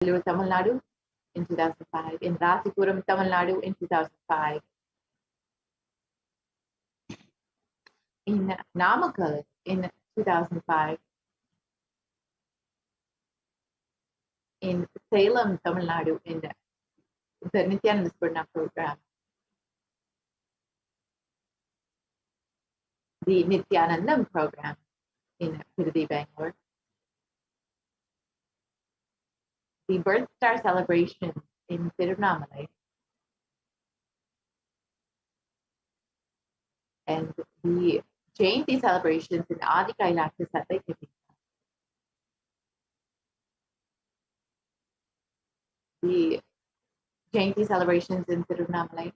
Tamil Nadu in 2005, in Rasipuram, Tamil Nadu in 2005, in Namakkal in 2005, in Salem, Tamil Nadu in the Nithyananda program, the Nithyanandam program in Tirudi, Bangalore, the Birth Star celebration in Tiruvannamalai, and the Jayanti celebrations in Adi Kailasa Satsang. The Jayanti celebrations in Tiruvannamalai,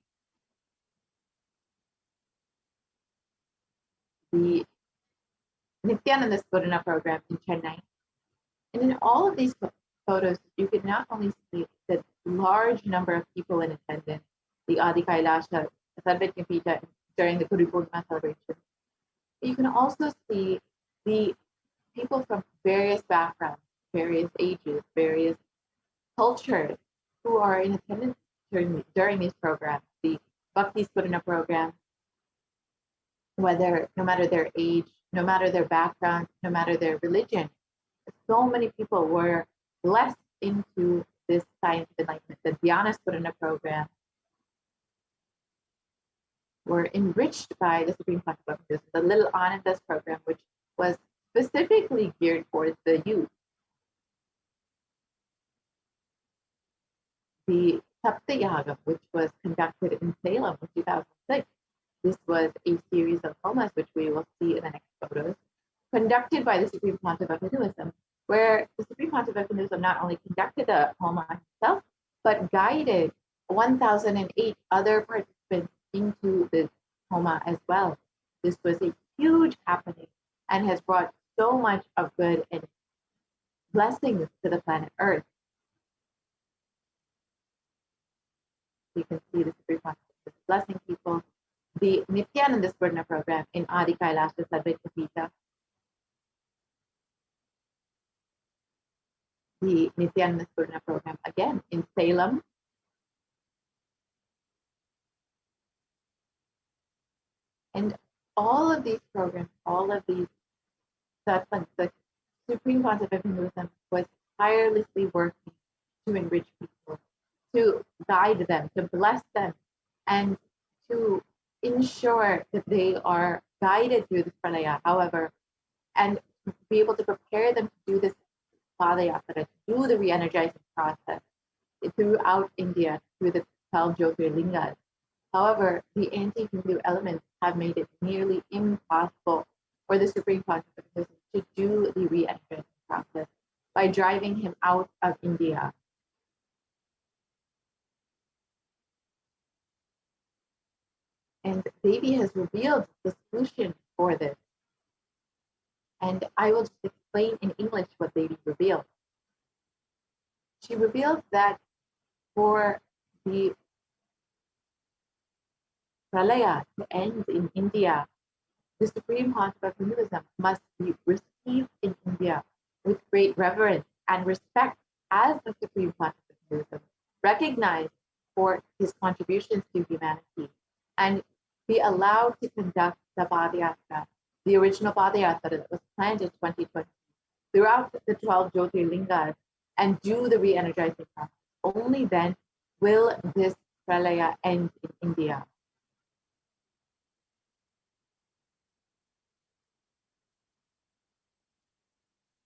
the Nithyananda program in Chennai. And in all of these photos, you can not only see the large number of people in attendance, the Adi Kailasa Sarvajñapita during the Guru Purnima celebration, but you can also see the people from various backgrounds, various ages, various cultures who are in attendance during these programs, the Bhakti Spurana program, whether, no matter their age, no matter their background, no matter their religion, so many people were blessed into this science of enlightenment. The Dhyana Spurana program were enriched by the Supreme Consciousness. The Little Anandas program, which was specifically geared towards the youth. The Saptayagam, which was conducted in Salem in 2006. This was a series of homas, which we will see in the next photos, conducted by the Supreme Pontiff of Hinduism, where the Supreme Pontiff of Hinduism not only conducted the homa himself, but guided 1,008 other participants into the homa as well. This was a huge happening and has brought so much of good and blessings to the planet Earth. You can see the Supreme Pontiff blessing people. The Nithyananda Spurana program in Adi Kailasa Sarvajñapita. The Nithyananda Spurana program again in Salem. And all of these programs, all of these satsangs, the Supreme Pontiff of Hinduism was tirelessly working to enrich people, to guide them, to bless them, and to ensure that they are guided through this pralaya, however, and be able to prepare them to do this padayatra, to do the re-energizing process throughout India, through the 12 Jyotirlingas. However, the anti-Hindu elements have made it nearly impossible for the Supreme Pontiff of Hinduism to do the re-energizing process by driving him out of India. And Devi has revealed the solution for this. And I will just explain in English what Devi revealed. She revealed that for the pralaya to end in India, the Supreme Pontiff of Hinduism must be received in India with great reverence and respect as the Supreme Pontiff of Hinduism, recognized for his contributions to humanity, and be allowed to conduct the Padayatra, the original Padayatra that was planned in 2020, throughout the 12 Jyotirlingas, and do the re-energizing process. Only then will this pralaya end in India.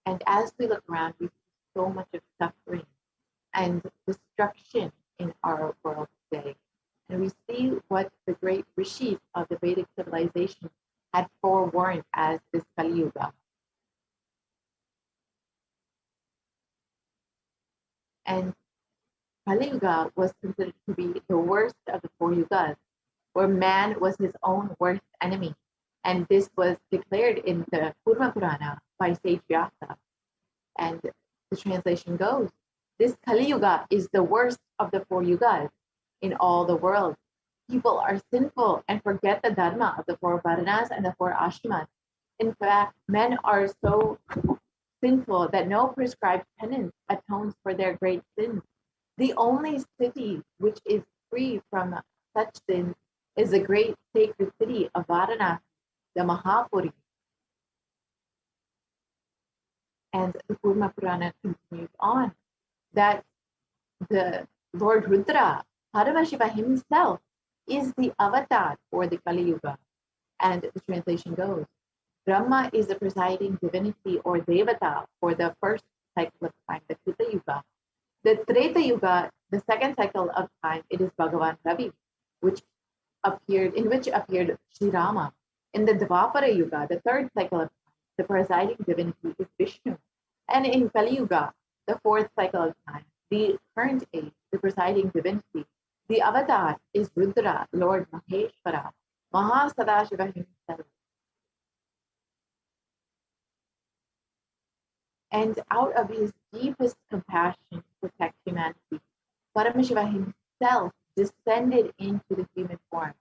And as we look around, we see so much of suffering and destruction in our world today. And we see what the great rishis of the Vedic civilization had forewarned as this Kali Yuga. And Kali Yuga was considered to be the worst of the 4 yugas, where man was his own worst enemy. And this was declared in the Purva Purana by sage Vyasa. And the translation goes, this Kali Yuga is the worst of the 4 yugas in all the world. People are sinful and forget the dharma of the 4 varnas and the 4 ashramas. In fact, men are so sinful that no prescribed penance atones for their great sins. The only city which is free from such sins is the great sacred city of Varanasi, the Mahapuri. And the Kurma Purana continues on that the Lord Rudra, Paramashiva himself, is the avatar for the Kali Yuga. And the translation goes, Brahma is the presiding divinity or Devata for the first cycle of time, the Krita Yuga. The Treta Yuga, the second cycle of time, it is Bhagavan Ravi, in which appeared Sri Rama. In the Dvapara Yuga, the third cycle of time, the presiding divinity is Vishnu. And in Kali Yuga, the fourth cycle of time, the current age, the presiding divinity, the avatar is Rudra, Lord Maheshwara, Mahasadashiva himself. And out of his deepest compassion to protect humanity, Paramashiva himself descended into the human form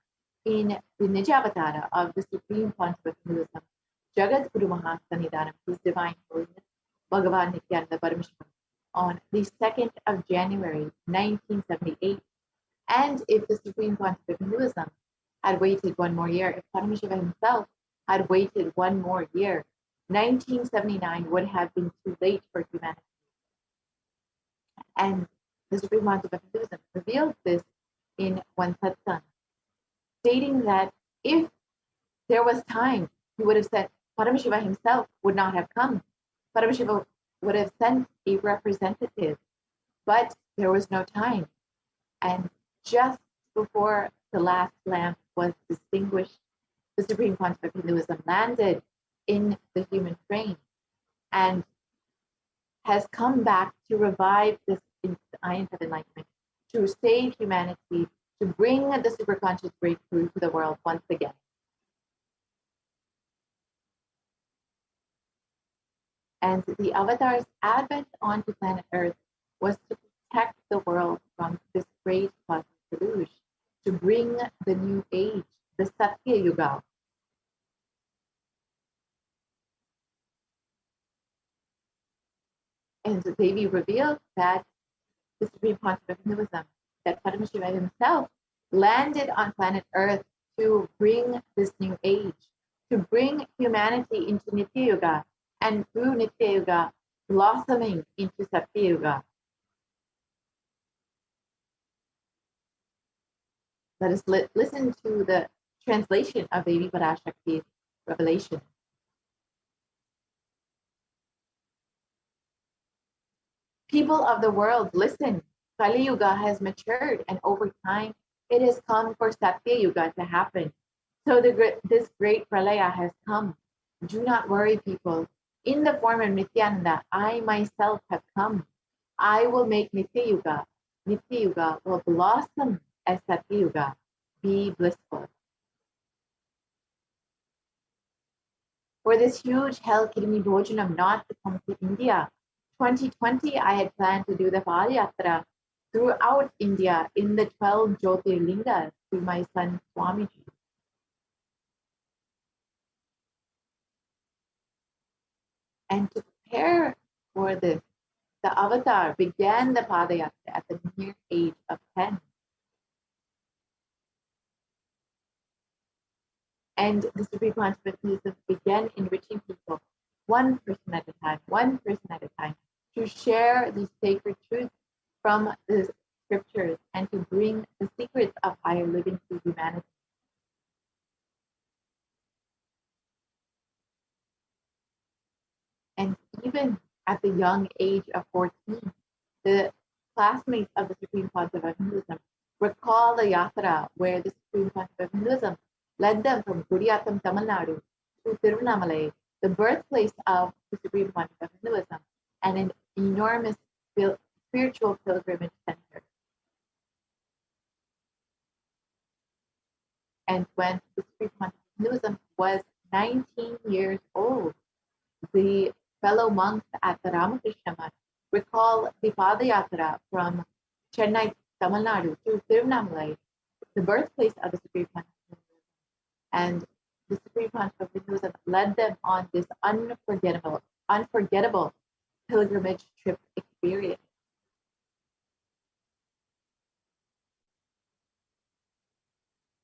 in the Nijavatara of the Supreme Pontiff of Hinduism, Jagat Guru Mahasanidhanam, His Divine Holiness, Bhagavan Nithyananda Paramashivam, on the 2nd of January, 1978. And if the Supreme Pontiff of Hinduism had waited one more year, if Paramashiva himself had waited one more year, 1979 would have been too late for humanity. And the Supreme Pontiff of Hinduism revealed this in one satsang, stating that if there was time, he would have said, Paramashiva himself would not have come. Paramashiva would have sent a representative, but there was no time. And just before the last lamp was distinguished, the Supreme Pontiff of Hinduism landed in the human frame and has come back to revive this science of enlightenment, to save humanity, to bring the superconscious breakthrough to the world once again. And the avatar's advent onto planet Earth was to protect the world from this great cosmic deluge, to bring the new age, the Satya Yuga. And the Devi revealed that the Supreme Pontiff of Hinduism, that Paramashiva himself landed on planet Earth to bring this new age, to bring humanity into Nitya Yuga, and through Nitya Yuga, blossoming into Satya Yuga. Let us listen to the translation of Devi Parashakti's revelation. People of the world, listen. Kali Yuga has matured, and over time, it has come for Satya Yuga to happen. So this great pralaya has come. Do not worry, people. In the form of Nithyananda, I myself have come. I will make Nitya Yuga. Nitya Yuga will blossom as Satya Yuga. Be blissful. For this huge hell Kirmi Bhojanam not to come to India, 2020, I had planned to do the Padayatra throughout India in the 12 Jyotirlingas to my son Swamiji. And to prepare for this, the avatar began the Padayatra at the mere age of 10. And the Supreme Pontiff began enriching people one person at a time, to share the sacred truth from the scriptures and to bring the secrets of higher living to humanity. And even at the young age of 14, the classmates of the Supreme Pontiff of Hinduism recall the yatra where the Supreme Pontiff of Hinduism led them from Gudiyatam, Tamil Nadu to Tiruvannamalai, the birthplace of the Supreme Pontiff of Hinduism, and an enormous spiritual pilgrimage center. And when the Supreme Pontiff of Hinduism was 19 years old, the fellow monks at the Ramakrishna Mutt recall the Padayatra from Chennai, Tamil Nadu to Tiruvannamalai, the birthplace of the Supreme Pontiff of Hinduism. And the Supreme Pontiff of Hinduism led them on this unforgettable unforgettable pilgrimage trip experience.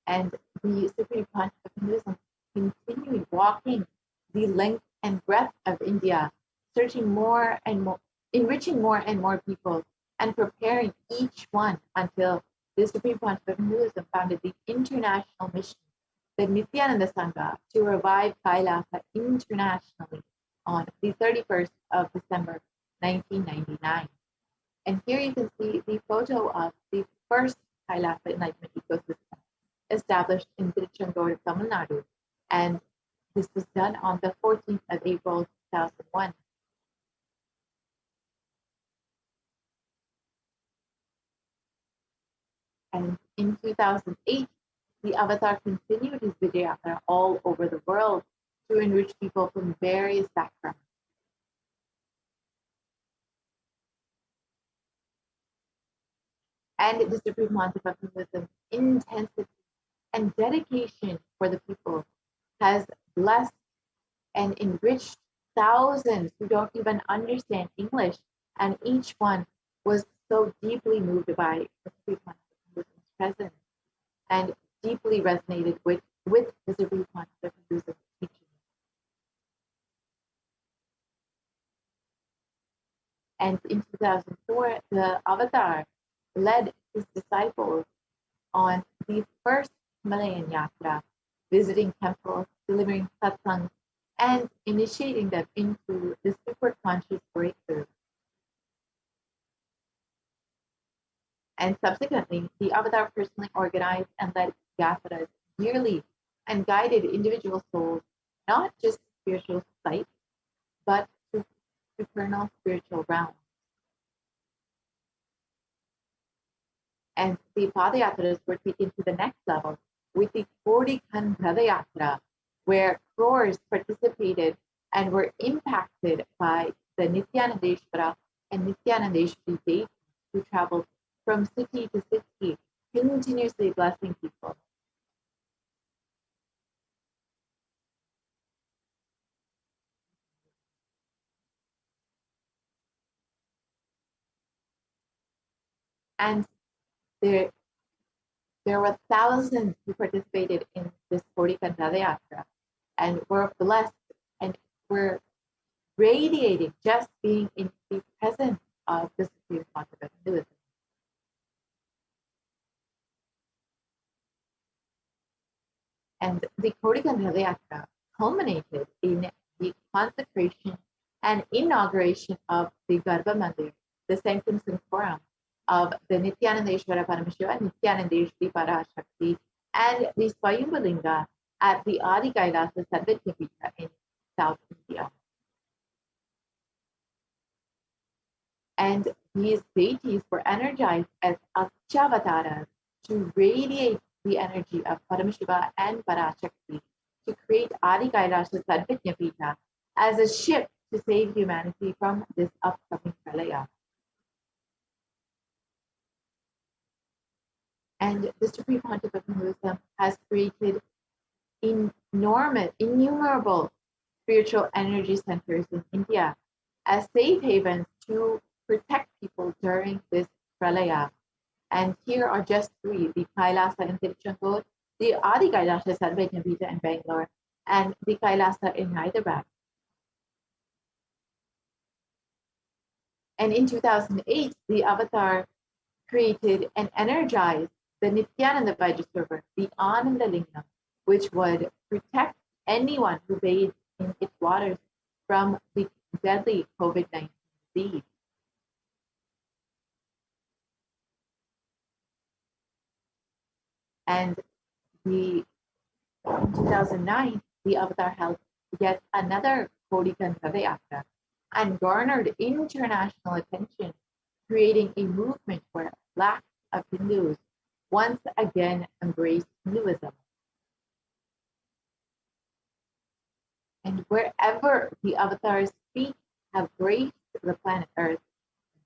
And the Supreme Pontiff of Hinduism continued walking the length and breadth of India, searching more and more, enriching more and more people, and preparing each one until the Supreme Pontiff of Hinduism founded the international mission, the Nithyananda Sangha, to revive Kailasa internationally on the 31st of December 1999. And here you can see the photo of the first Kailasa enlightenment ecosystem established in Tiruchendur, Tamil Nadu. And this was done on the 14th of April 2001. And in 2008, the Avatar continued his Vijayatra all over the world to enrich people from various backgrounds. And the Supreme Pontiff of Hinduism intensity and dedication for the people has blessed and enriched thousands who don't even understand English, and each one was so deeply moved by the Supreme Pontiff of Hinduism's presence and deeply resonated with the Supreme Pontiff of Hinduism's teaching. And in 2004, the Avatar led his disciples on the first Himalayan Yatra, visiting temples, delivering Satsang, and initiating them into the super conscious breakthrough. And subsequently, the Avatar personally organized and led yatras yearly and guided individual souls not just to spiritual sites, but to supernal spiritual realms. And the Padayatras were taken to the next level with the Kodikan Padayatra, where crores participated and were impacted by the Nithyanandeshwara and Nithyanandeshwari deities who traveled from city to city, continuously blessing people. And there were thousands who participated in this Kodikan Padayatra and were blessed and were radiating just being in the presence of the Supreme Pontiff of Hinduism. And the Kodikan Yatra culminated in the consecration and inauguration of the Garbha Mandir, the Sanctum Sanctorum of the Nithyanandeshwara Paramashivam, Nithyanandeshwari Parashakti, and the Swayambhulinga at the Adi Kailasa Sarvajñapita in South India. And these deities were energized as Akchavataras to radiate the energy of Paramashiva and Parashakti to create Adi Kailasa Sarvajñapita as a ship to save humanity from this upcoming pralaya. And the Supreme Pontiff of Hinduism has created innumerable spiritual energy centers in India as safe havens to protect people during this pralaya. And here are just three: the Kailasa in Tiruchendur, the Adi Kailasa Sarvajñapita in Bangalore, and the Kailasa in Hyderabad. And in 2008, the Avatar created and energized the Nityananda Vajraserver, the Ananda Lingam, which would protect anyone who bathed in its waters from the deadly COVID-19 disease. And in 2009, the Avatar held yet another Kodikan Padayatra and garnered international attention, creating a movement where lakhs of Hindus once again embraced Hinduism. And wherever the Avatar's feet have graced the planet Earth,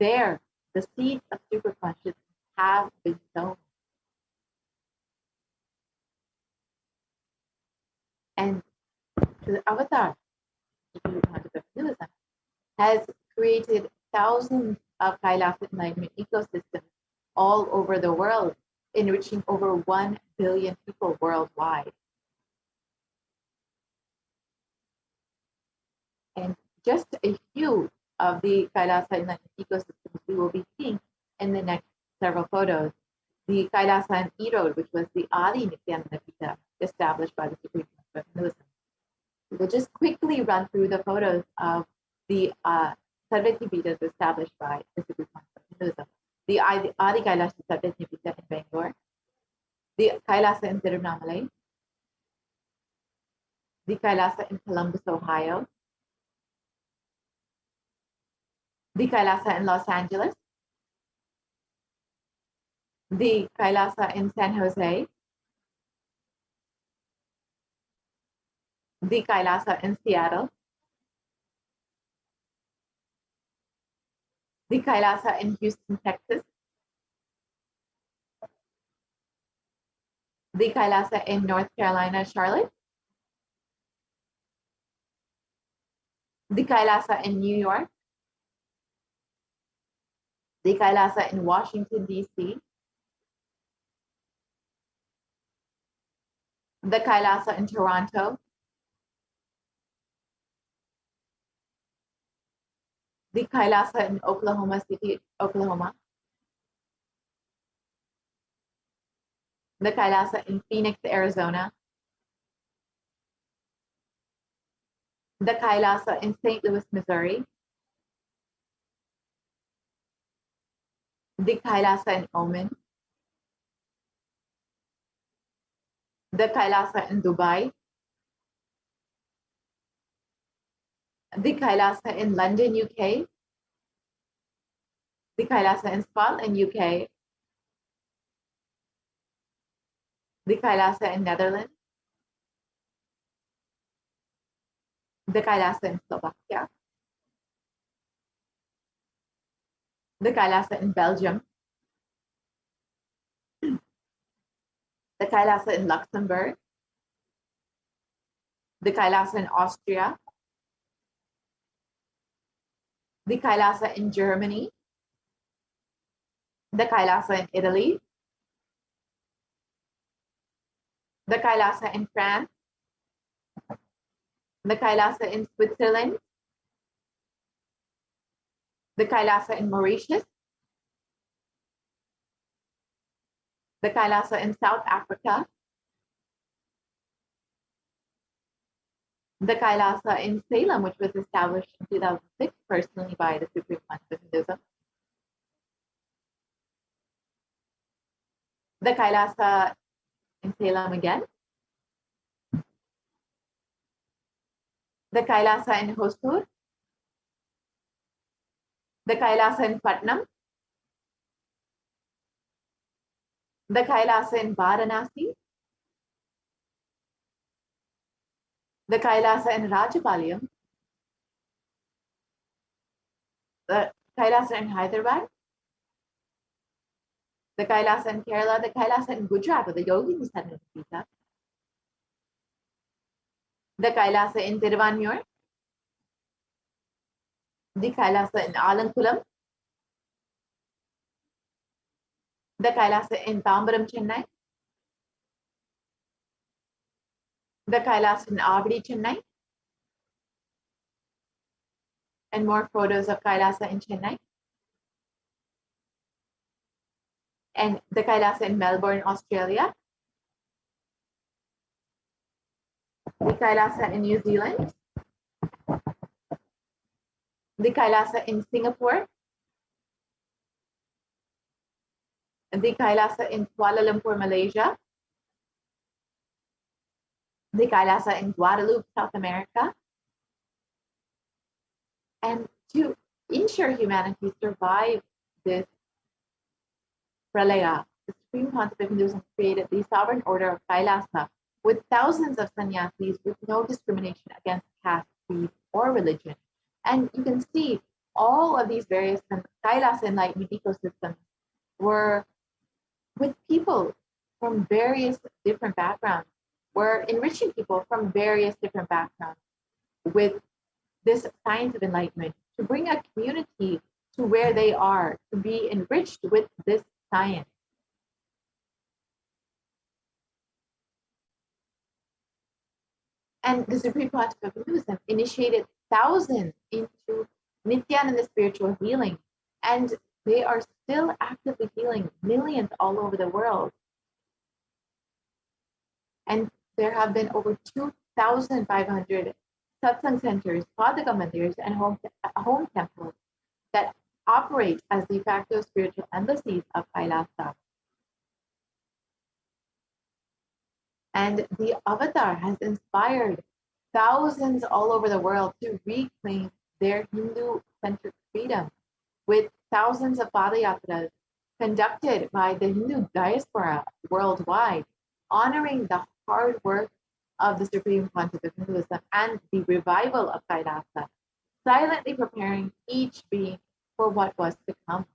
there the seeds of superconsciousness have been sown. And the Avatar, the Supreme Pontiff of Hinduism, has created thousands of Kailasa enlightenment ecosystems all over the world, enriching over 1 billion people worldwide. And just a few of the Kailasa enlightenment ecosystems we will be seeing in the next several photos. The Kailasa and Erode, which was the Adi Nithyananda Pita established by the Supreme Court of Hinduism. We'll just quickly run through the photos of the Sarvati Pitas established by the Supreme Court of Hinduism. The Adi Kailasa Sarvati Pita in Bangalore, the Kailasa in Tiruvannamalai, the Kailasa in Columbus, Ohio, the Kailasa in Los Angeles, the Kailasa in San Jose, the Kailasa in Seattle, the Kailasa in Houston, Texas, the Kailasa in North Carolina, Charlotte, the Kailasa in New York, the Kailasa in Washington, D.C., the Kailasa in Toronto, the Kailasa in Oklahoma City, Oklahoma, the Kailasa in Phoenix, Arizona, the Kailasa in St. Louis, Missouri, the Kailasa in Oman, the Kailasa in Dubai, the Kailasa in London, UK, the Kailasa in Scotland, UK, the Kailasa in Netherlands, the Kailasa in Slovakia, the Kailasa in Belgium, the Kailasa in Luxembourg, the Kailasa in Austria, the Kailasa in Germany, the Kailasa in Italy, the Kailasa in France, the Kailasa in Switzerland, the Kailasa in Mauritius, the Kailasa in South Africa, the Kailasa in Salem, which was established in 2006 personally by the Supreme Court of Hinduism, the Kailasa in Salem again, the Kailasa in Hosur, the Kailasa in Patnam, the Kailasa in Varanasi, the Kailasa in Rajapalayam, the Kailasa in Hyderabad, the Kailasa in Kerala, the Kailasa in Gujarat, the Yogi Nithyananda Pita, the Kailasa in Tiruvannamalai, the Kailasa in Alankulam, the Kailasa in Tambaram, Chennai, the Kailasa in Avadi, Chennai, and more photos of Kailasa in Chennai, and the Kailasa in Melbourne, Australia, the Kailasa in New Zealand, the Kailasa in Singapore, the Kailasa in Kuala Lumpur, Malaysia, the Kailasa in Guadeloupe, South America. And to ensure humanity survive this pralaya, the Supreme Concept of Hinduism created the sovereign order of Kailasa with thousands of sannyasis with no discrimination against caste, creed, or religion. And you can see all of these various Kailasa enlightenment ecosystems were with people from various different backgrounds. We're enriching people from various different backgrounds with this science of enlightenment to bring a community to where they are, to be enriched with this science. And the Supreme Pontiff of Hinduism initiated thousands into Nithyananda spiritual healing, and they are still actively healing millions all over the world. And there have been over 2,500 satsang centers, padaka mandirs, and home temples that operate as de facto spiritual embassies of Kailasa. And the avatar has inspired thousands all over the world to reclaim their Hindu-centric freedom, with thousands of padayatras conducted by the Hindu diaspora worldwide, honoring the hard work of the Supreme Pontiff of Hinduism and the revival of Kailasa, silently preparing each being for what was to come.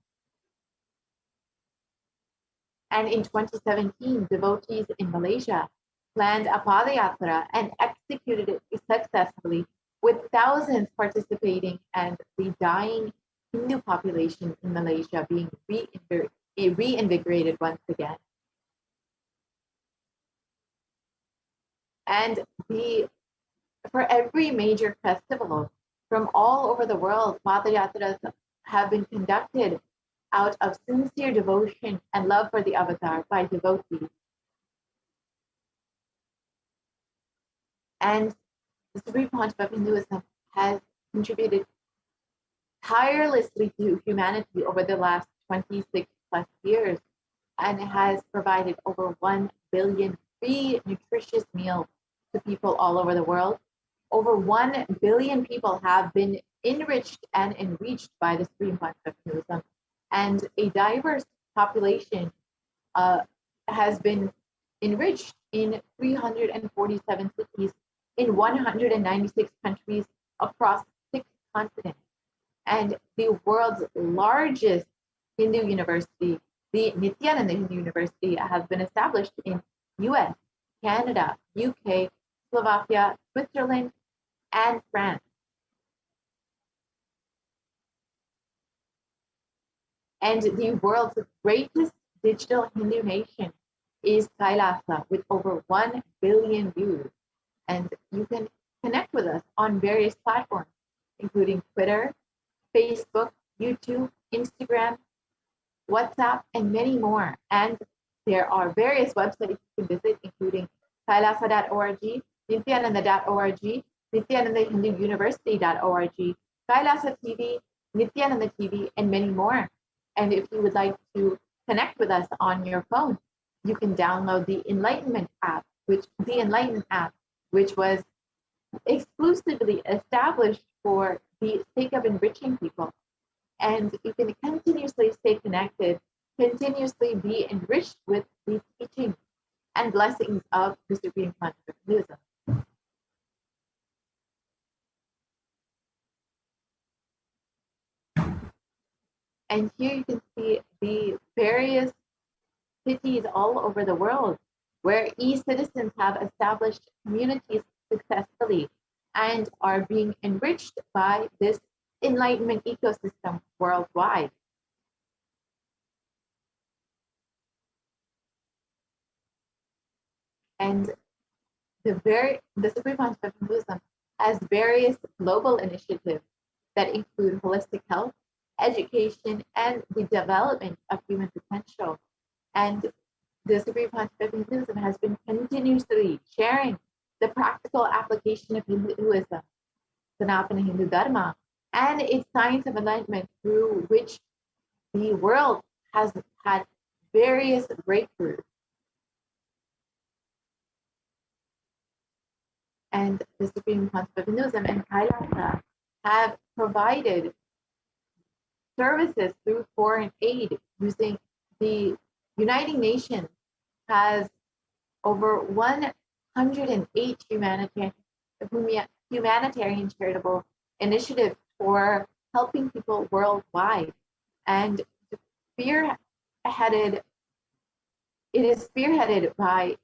And in 2017, devotees in Malaysia planned a Padayatra and executed it successfully, with thousands participating and the dying Hindu population in Malaysia being reinvigorated once again. And for every major festival from all over the world, Padayatras have been conducted out of sincere devotion and love for the avatar by devotees. And the Supreme Pontiff of Hinduism has contributed tirelessly to humanity over the last 26 plus years, and has provided over 1 billion free nutritious meals to people all over the world. Over 1 billion people have been enriched and enriched by the Supreme Pontiff of Hinduism, and a diverse population has been enriched in 347 cities in 196 countries across 6 continents. And the world's largest Hindu university, the Nithyananda Hindu University, has been established in US, Canada, UK, Slovakia, Switzerland, and France. And the world's greatest digital Hindu nation is Kailasa, with over 1 billion views. And you can connect with us on various platforms, including Twitter, Facebook, YouTube, Instagram, WhatsApp, and many more. And there are various websites you can visit, including kailasa.org, nithyananda.org, nithyanandahinduuniversity.org, Kailasa TV, Nithyananda TV, and many more. And if you would like to connect with us on your phone, you can download the Enlightenment app, which was exclusively established for the sake of enriching people. And you can continuously stay connected, continuously be enriched with the teachings and blessings of the Supreme Pontiff of Hinduism. And here you can see the various cities all over the world where e-citizens have established communities successfully and are being enriched by this enlightenment ecosystem worldwide. And the Supreme Pontiff of Hinduism has various global initiatives that include holistic health, education, and the development of human potential. And the Supreme Pontiff of Hinduism has been continuously sharing the practical application of Hinduism, Sanatana Hindu Dharma, and its science of enlightenment, through which the world has had various breakthroughs. And the Supreme Pontiff of Hinduism and Kailasa have provided services through foreign aid using the United Nations has over 108 humanitarian charitable initiatives for helping people worldwide, and it is spearheaded by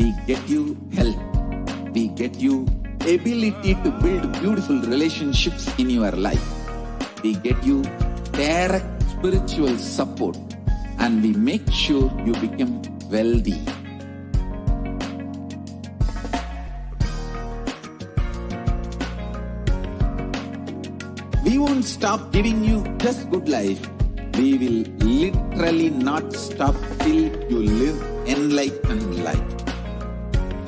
We get you health. We get you ability to build beautiful relationships in your life. We get you direct spiritual support, and we make sure you become wealthy. We won't stop giving you just good life. We will literally not stop till you live enlightened life.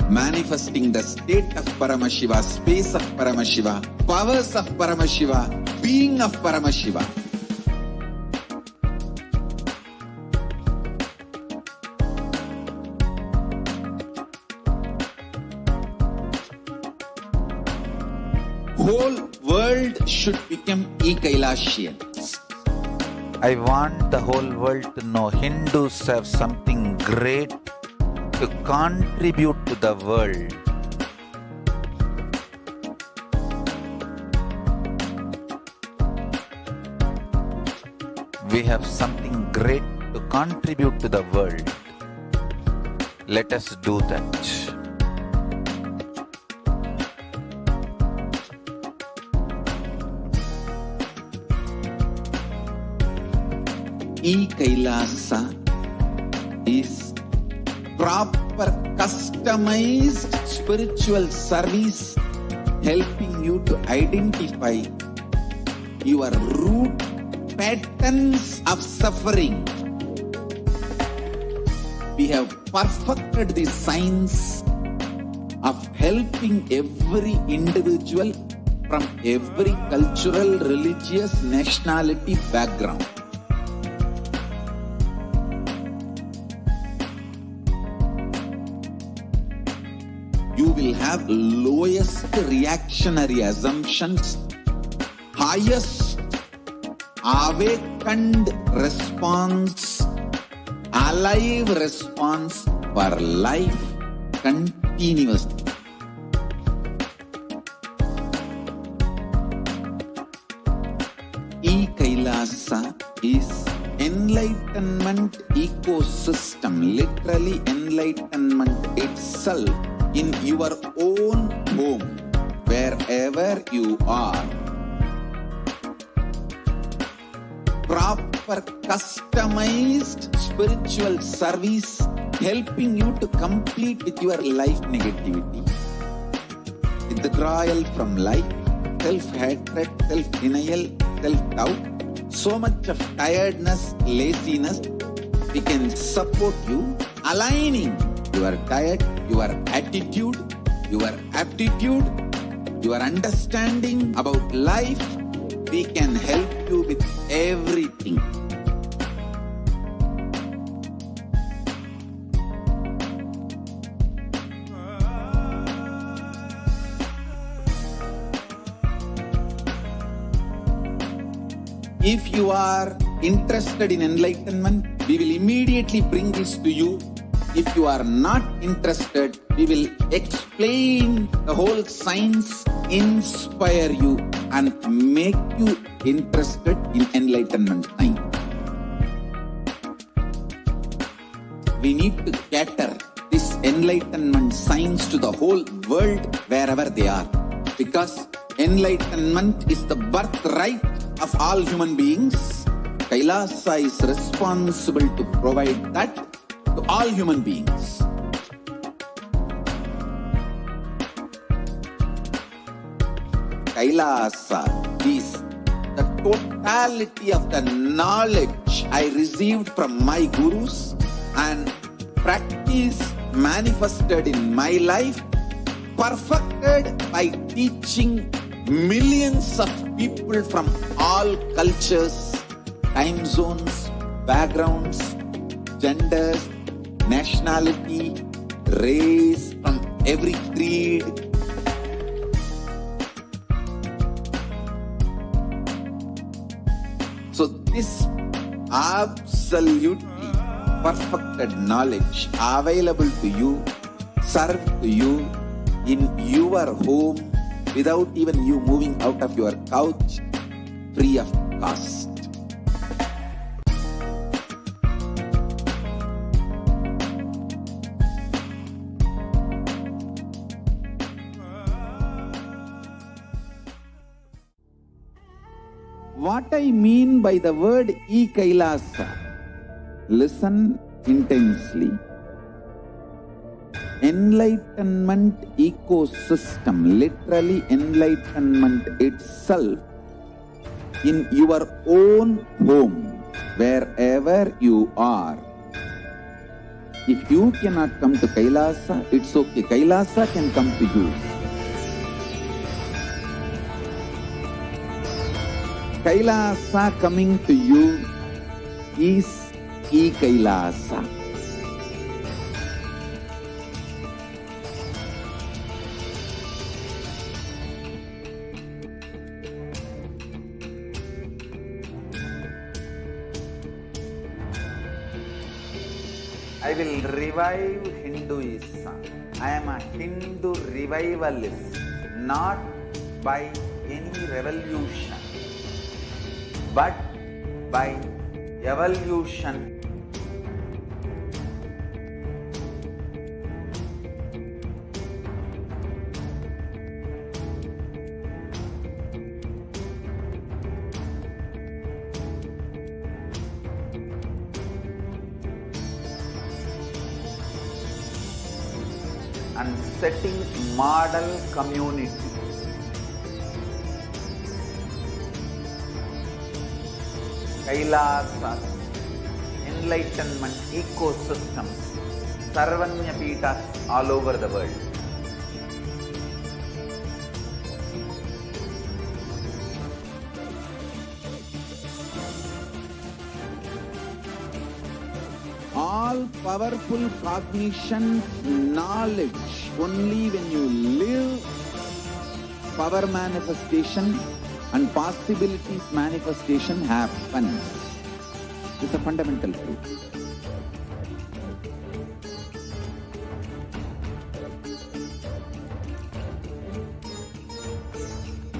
Manifesting the state of Paramashiva, space of Paramashiva, powers of Paramashiva, being of Paramashiva. Whole world should become Kailasian. I want the whole world to know Hindus have something great to contribute to the world. We have something great to contribute to the world. Let us do that. Kailasa is proper customized spiritual service helping you to identify your root patterns of suffering. We have perfected the science of helping every individual from every cultural, religious, nationality background will have lowest reactionary assumptions, highest awakened response, alive response for life continuously. Kailasa is enlightenment ecosystem, literally enlightenment itself in your own home, wherever you are. Proper customized spiritual service helping you to complete with your life negativity. Withdrawal from life, self-hatred, self-denial, self-doubt, so much of tiredness, laziness, we can support you, aligning your diet, your attitude, your aptitude, your understanding about life. We can help you with everything. If you are interested in enlightenment, we will immediately bring this to you. If you are not interested, we will explain the whole science, inspire you and make you interested in enlightenment science. We need to cater this enlightenment science to the whole world wherever they are, because enlightenment is the birthright of all human beings. Kailasa is responsible to provide that to all human beings. Kailasa is the totality of the knowledge I received from my gurus and practice manifested in my life, perfected by teaching millions of people from all cultures, time zones, backgrounds, genders, nationality, race, from every creed. So this absolutely perfected knowledge available to you, served to you in your home, without even you moving out of your couch, free of cost. What I mean by the word Kailasa, listen intensely. Enlightenment ecosystem, literally enlightenment itself in your own home, wherever you are. If you cannot come to Kailasa, it's okay. Kailasa can come to you. Kailasa coming to you is Kailasa. I will revive Hinduism. I am a Hindu revivalist, not by any revolution, but by evolution. And setting model communities. Kailasa, enlightenment ecosystems, Sarvanya Pitas all over the world. all powerful cognition, knowledge, only when you live power manifestation and possibilities manifestation happen. It's a fundamental truth.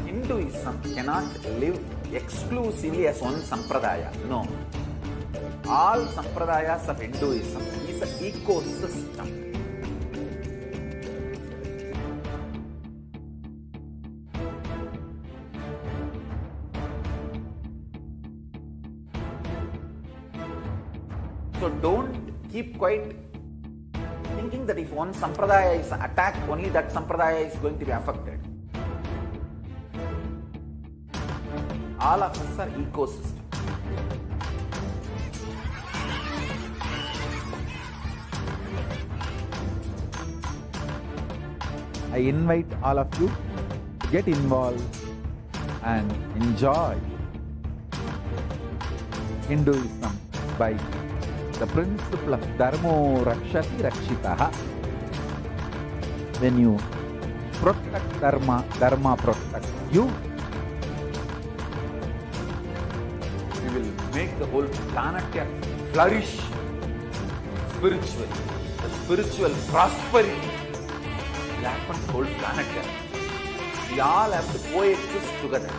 Hinduism cannot live exclusively as one sampradaya. No. All sampradayas of Hinduism is an ecosystem. So don't keep quiet thinking that if one sampradaya is attacked, only that sampradaya is going to be affected. All of us are ecosystem. I invite all of you to get involved and enjoy Hinduism by the principle of Dharmo Rakshati Rakshitaha. When you protect Dharma, Dharma protects you. We will make the whole planet flourish spiritually. The spiritual prosperity will happen to the whole planet. We all have to coexist together.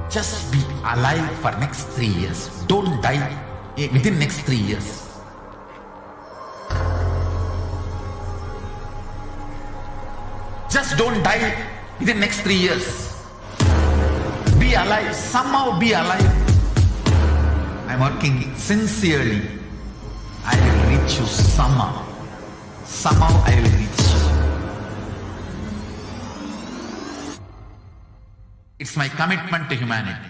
Just be alive for next 3 years. Don't die within next 3 years. Just don't die within next 3 years. Be alive. Somehow be alive. I'm working sincerely. I will reach you somehow. Somehow I will reach you. It's my commitment to humanity.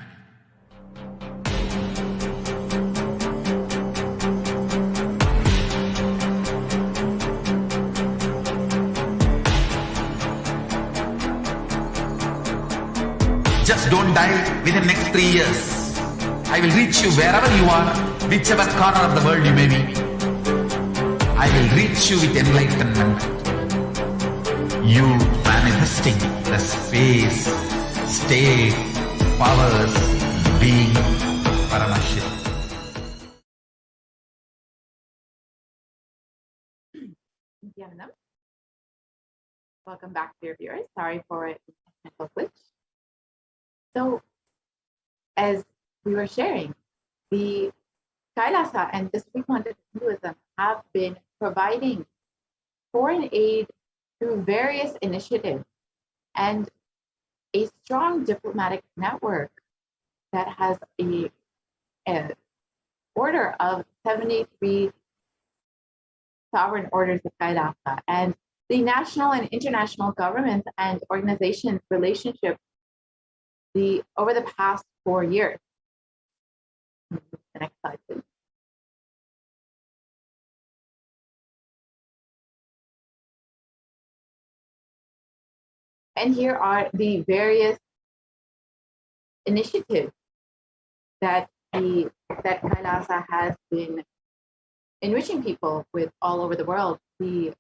Just don't die within the next 3 years. I will reach you wherever you are, whichever corner of the world you may be. I will reach you with enlightenment. You manifesting the space, state, powers, being Paramashivoham. Nithyananda. Welcome back, dear viewers. Sorry for a technical glitch. So, as we were sharing, the Kailasa and the Supreme Concept of Hinduism have been providing foreign aid through various initiatives and a strong diplomatic network that has a order of 73 sovereign orders of Kailasa, and the national and international governments and organizations' relationship over the past 4 years. The next slide, please. And here are the various initiatives that Kailasa has been enriching people with all over the world. The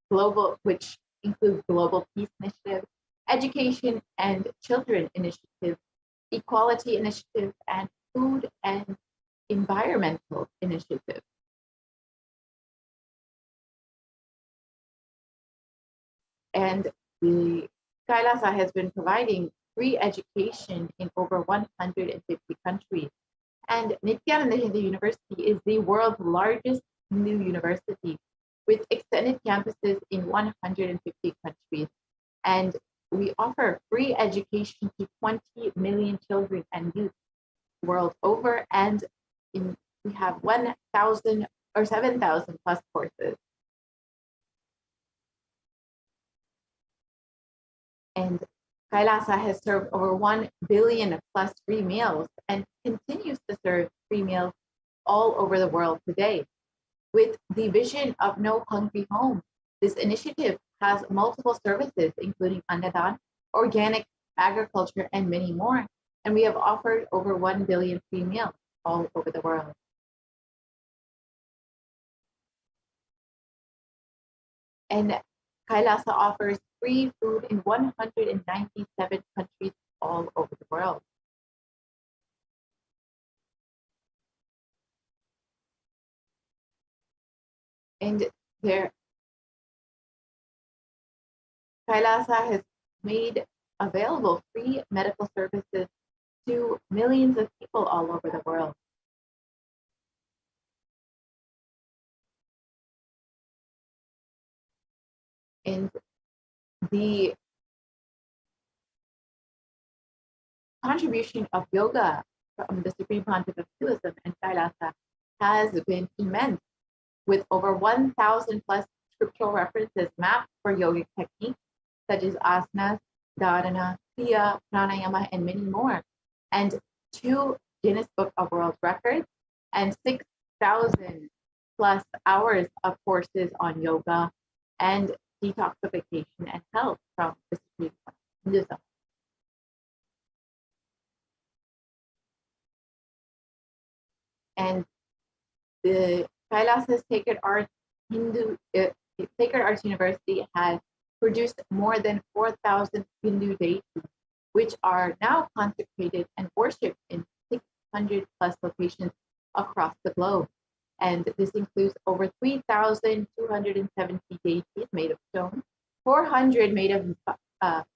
global, which includes Global Peace Initiative, Education and Children Initiative, Equality Initiative, and Food and Environmental Initiative. And the Kailasa has been providing free education in over 150 countries. And Nithyananda Hindu University is the world's largest Hindu university with extended campuses in 150 countries. And we offer free education to 20 million children and youth world over. And we have 1,000 or 7,000 plus courses. And Kailasa has served over 1 billion plus free meals and continues to serve free meals all over the world today. With the vision of no hungry home, this initiative has multiple services, including Annadan, organic agriculture, and many more. And we have offered over 1 billion free meals all over the world. And Kailasa offers free food in 197 countries all over the world. And there, Kailasa has made available free medical services to millions of people all over the world. And the contribution of yoga from the Supreme Pontiff of Hinduism and Kailasa has been immense, with over 1,000 plus scriptural references mapped for yogic techniques such as asanas, dharana, kriya, pranayama, and many more, and 2 Guinness Book of World Records, and 6,000 plus hours of courses on yoga and detoxification and health from the Supreme Pontiff of Hinduism. And the Kailasa Sacred Arts Sacred Arts University has produced more than 4,000 Hindu deities, which are now consecrated and worshipped in 600 plus locations across the globe. And this includes over 3,270 deities made of stone, 400 made of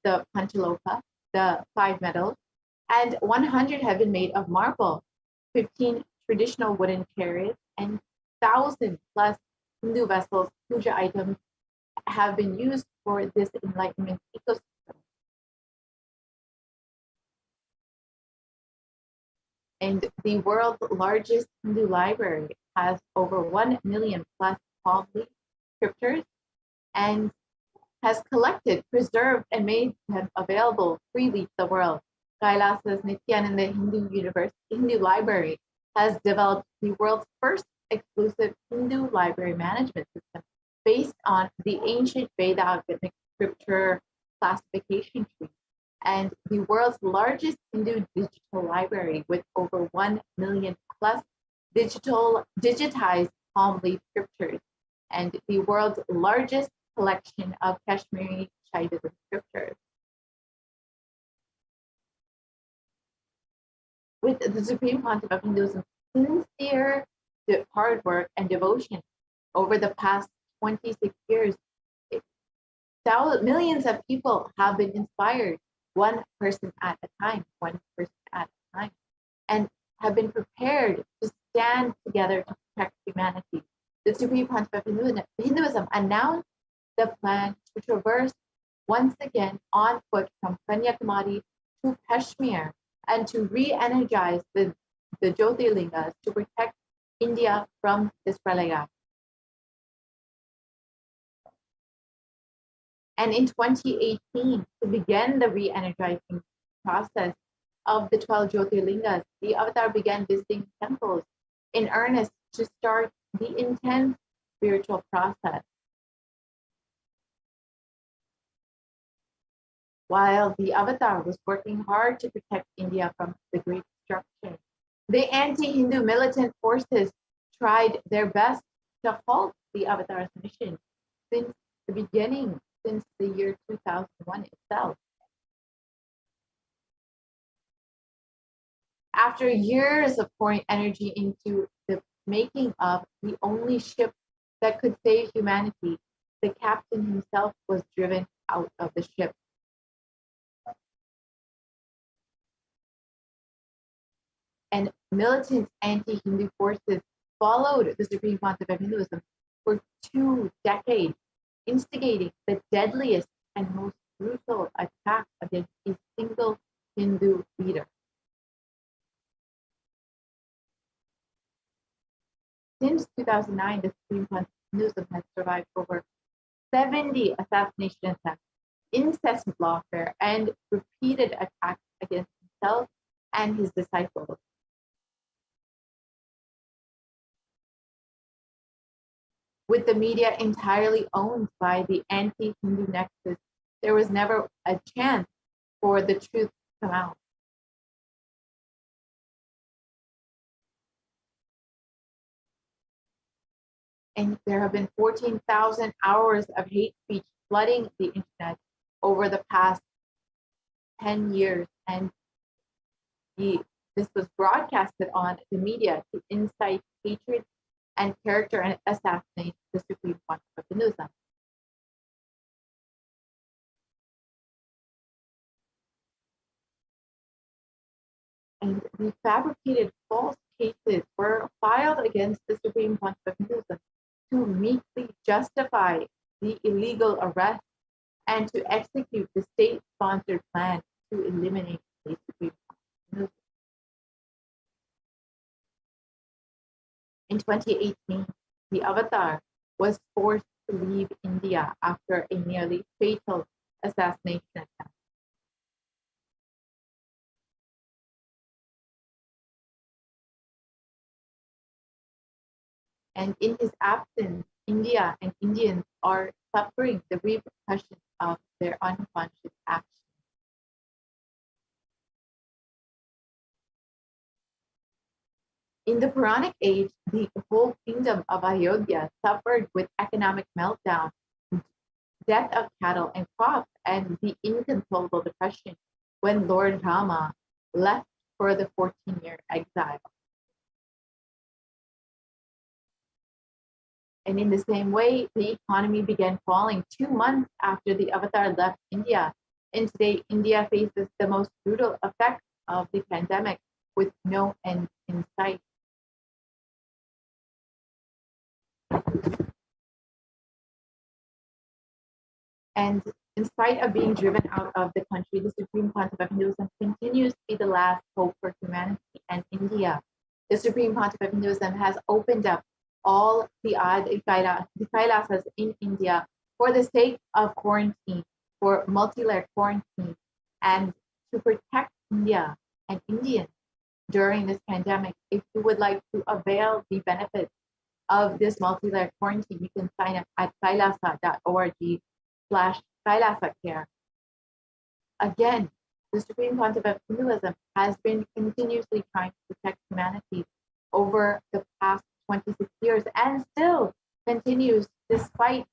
the Panchaloka, the 5 metals, and 100 have been made of marble, 15 traditional wooden chariots, and 1,000 plus Hindu vessels, puja items, have been used for this enlightenment ecosystem. And the world's largest Hindu library has over 1 million plus palm leaf scriptures and has collected, preserved, and made them available freely to the world. Kailasa's Nithyananda Hindu Library has developed the world's first exclusive Hindu library management system based on the ancient Vedic scripture classification tree, and the world's largest Hindu digital library with over 1 million plus digitized palm leaf scriptures, and the world's largest collection of Kashmiri Shaivism scriptures. With the Supreme Pontiff of Hinduism's sincere hard work and devotion over the past 26 years, millions of people have been inspired, one person at a time, and have been prepared to stand together to protect humanity. The Supreme Pontiff of Hinduism announced the plan to traverse once again on foot from Kanyakumari to Kashmir and to re-energize the Jyotirlingas to protect India from this pralaya. And in 2018, to begin the re-energizing process of the 12 Jyotirlingas, the Avatar began visiting temples in earnest to start the intense spiritual process. While the Avatar was working hard to protect India from the Great Destruction, the anti-Hindu militant forces tried their best to halt the Avatar's mission since the beginning, since the year 2001 itself. After years of pouring energy into the making of the only ship that could save humanity, the captain himself was driven out of the ship. And militant anti-Hindu forces followed the Supreme Pontiff of Hinduism for 2 decades, instigating the deadliest and most brutal attack against a single Hindu leader. Since 2009, the Supreme Pontiff of Hinduism has survived over 70 assassination attempts, incessant lawfare, and repeated attacks against himself and his disciples. With the media entirely owned by the anti-Hindu nexus, there was never a chance for the truth to come out. And there have been 14,000 hours of hate speech flooding the internet over the past 10 years. And this was broadcasted on the media to incite hatred and character and assassinate the Supreme Pontiff of Hinduism. And the fabricated false cases were filed against the Supreme Pontiff of Hinduism to meekly justify the illegal arrest and to execute the state-sponsored plan to eliminate the Supreme Pontiff of Hinduism. In 2018, the Avatar was forced to leave India after a nearly fatal assassination attempt. And in his absence, India and Indians are suffering the repercussions of their unconscious actions. In the Puranic age, the whole kingdom of Ayodhya suffered with economic meltdown, death of cattle and crops, and the inconsolable depression when Lord Rama left for the 14-year exile. And in the same way, the economy began falling 2 months after the Avatar left India. And today, India faces the most brutal effects of the pandemic with no end in sight. And in spite of being driven out of the country, the Supreme Pontiff of Hinduism continues to be the last hope for humanity and India. The Supreme Pontiff of Hinduism has opened up all the Kailasas in India for the sake of quarantine, for multi-layered quarantine, and to protect India and Indians during this pandemic. If you would like to avail the benefits of this multi-layered quarantine, you can sign up at kailasa.org/Kailasa-care. Again, the Supreme Pontiff of Hinduism has been continuously trying to protect humanity over the past 26 years and still continues despite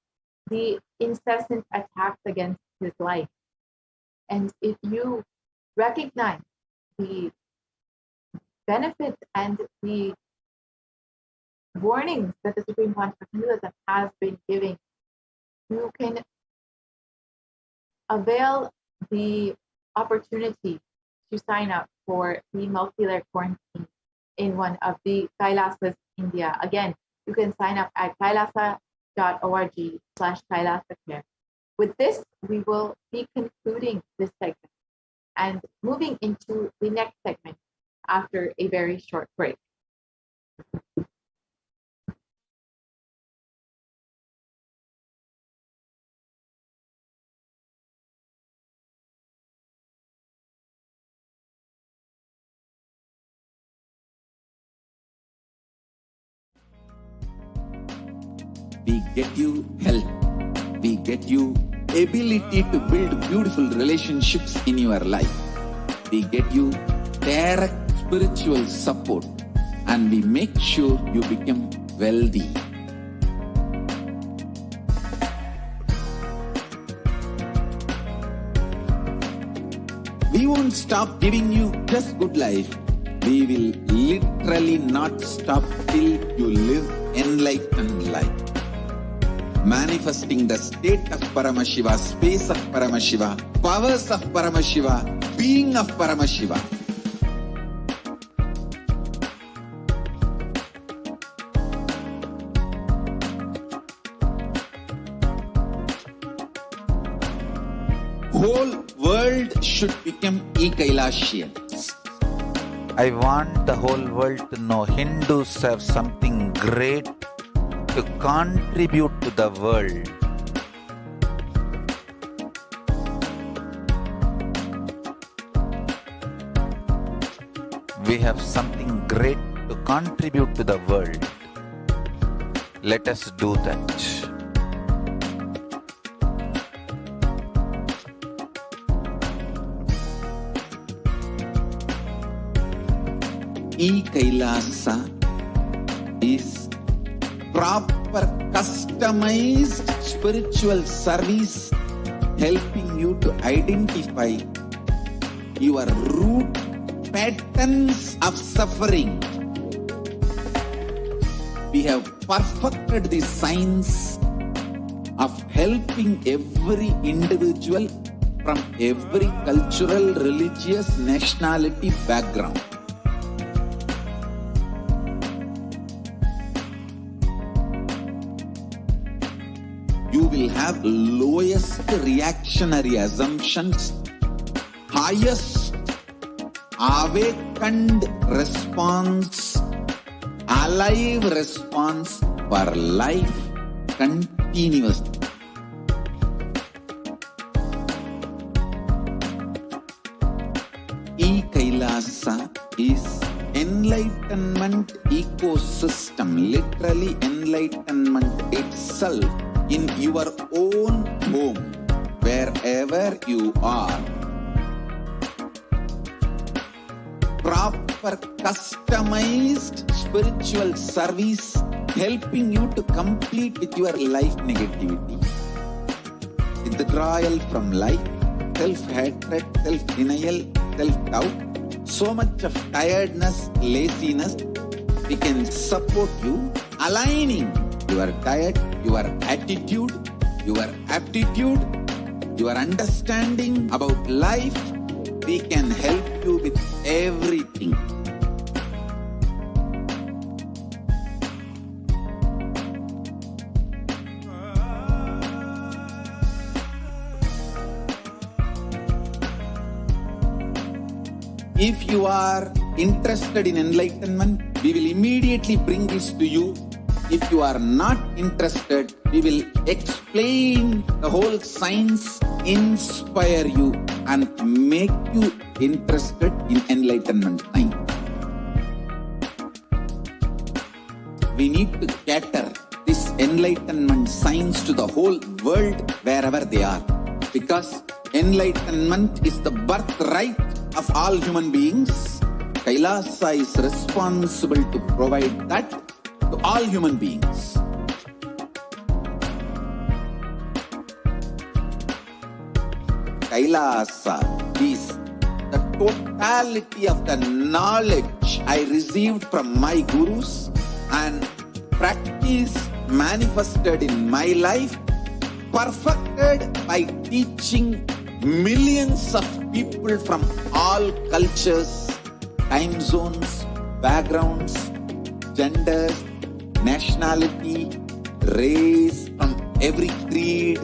the incessant attacks against his life. And if you recognize the benefits and the warnings that the Supreme Pontiff of Hinduism has been giving, you can avail the opportunity to sign up for the multi-layer quarantine in one of the Kailasas India. Again, you can sign up at kailasa.org/Kailasa-care. With this, we will be concluding this segment and moving into the next segment after a very short break. We get you help. We get you ability to build beautiful relationships in your life. We get you direct spiritual support, and we make sure you become wealthy. We won't stop giving you just good life. We will literally not stop till you live enlightened life. Manifesting the state of Paramashiva, space of Paramashiva, powers of Paramashiva, being of Paramashiva. Whole world should become e-Kailasians. I want the whole world to know Hindus have something great to contribute to the world. We have something great to contribute to the world. Let us do that. Kailasa is proper customized spiritual service helping you to identify your root patterns of suffering. We have perfected the science of helping every individual from every cultural, religious, nationality background. You will have lowest reactionary assumptions, highest awakened response, alive response for life continuously. Kailasa is enlightenment ecosystem, literally enlightenment itself in your own home, wherever you are. Proper customized spiritual service helping you to complete with your life negativity, withdrawal from life, self-hatred, self-denial, self-doubt, so much of tiredness, laziness. We can support you aligning your diet, your attitude, your aptitude, your understanding about life. We can help you with everything. If you are interested in enlightenment, we will immediately bring this to you. If you are not interested, we will explain the whole science, inspire you and make you interested in enlightenment time. We need to cater this enlightenment science to the whole world wherever they are, because enlightenment is the birthright of all human beings. Kailasa is responsible to provide that to all human beings. Kailasa is the totality of the knowledge I received from my gurus and practice manifested in my life, perfected by teaching millions of people from all cultures, time zones, backgrounds, genders, nationality, race, from every creed.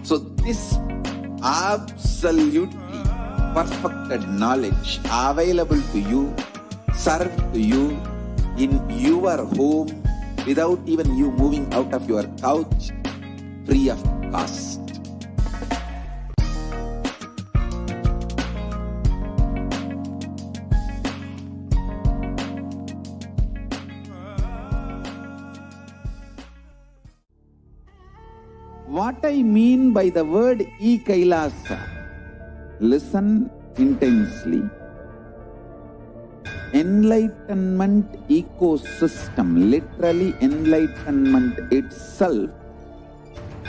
So this absolutely perfected knowledge available to you, served to you in your home, without even you moving out of your couch, free of cost. What I mean by the word Kailasa, listen intensely. Enlightenment ecosystem, literally enlightenment itself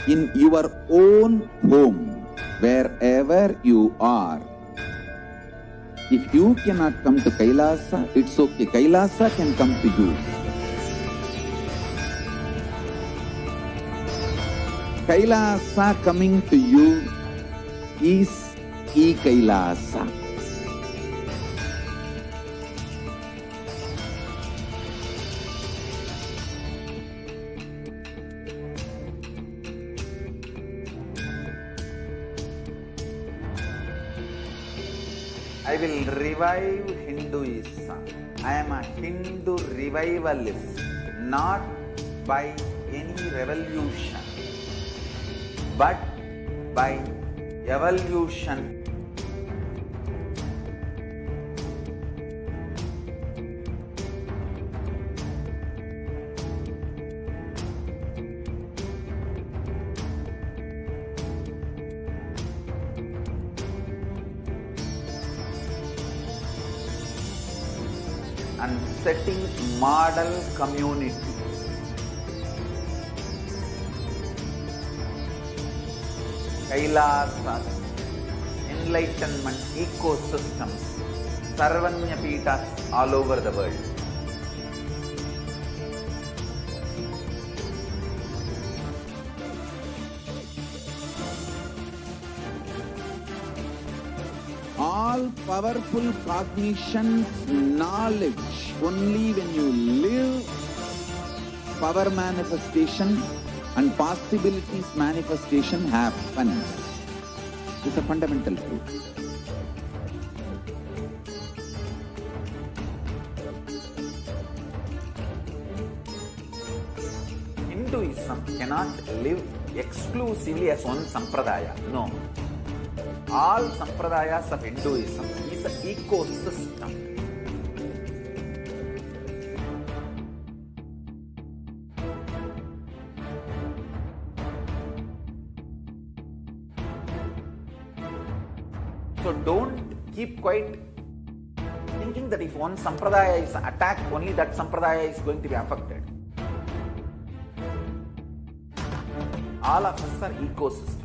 in your own home, wherever you are. If you cannot come to Kailasa, it's okay. Kailasa can come to you. Kailasa coming to you is Kailasa. I will revive Hinduism. I am a Hindu revivalist, not by any revolution, but by evolution. and setting model community. Kailasa, enlightenment ecosystems, Sarvanya Peethas all over the world. All powerful cognition, knowledge, only when you live power manifestation and possibilities manifestation happens. It's a fundamental truth. Hinduism cannot live exclusively as one sampradaya. No. All sampradayas of Hinduism is an ecosystem. So don't keep quiet thinking that if one sampradaya is attacked, only that sampradaya is going to be affected. All of us are ecosystem.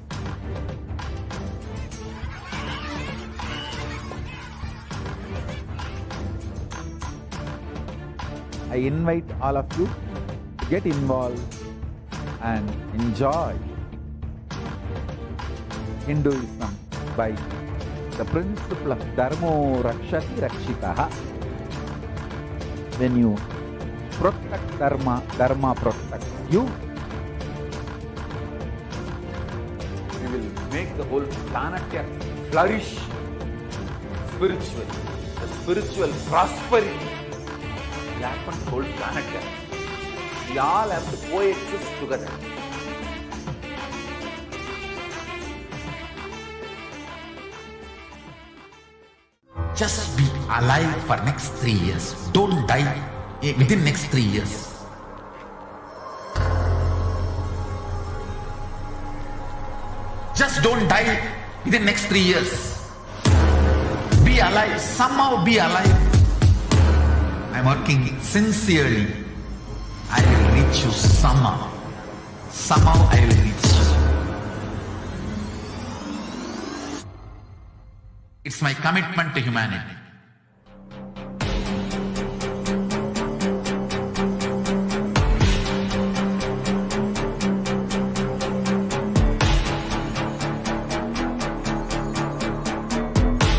I invite all of you to get involved and enjoy Hinduism by the principle of Dharmo Rakshati Rakshitaha. When you protect Dharma, Dharma protects you. We will make the whole planet flourish spiritually. The spiritual prosperity will happen the whole planet. We all have to coexist together. Just be alive for next 3 years. Don't die within next 3 years. Just don't die within next 3 years. Be alive. Somehow be alive. I'm working sincerely. I will reach you somehow. Somehow I will reach you. It's my commitment to humanity.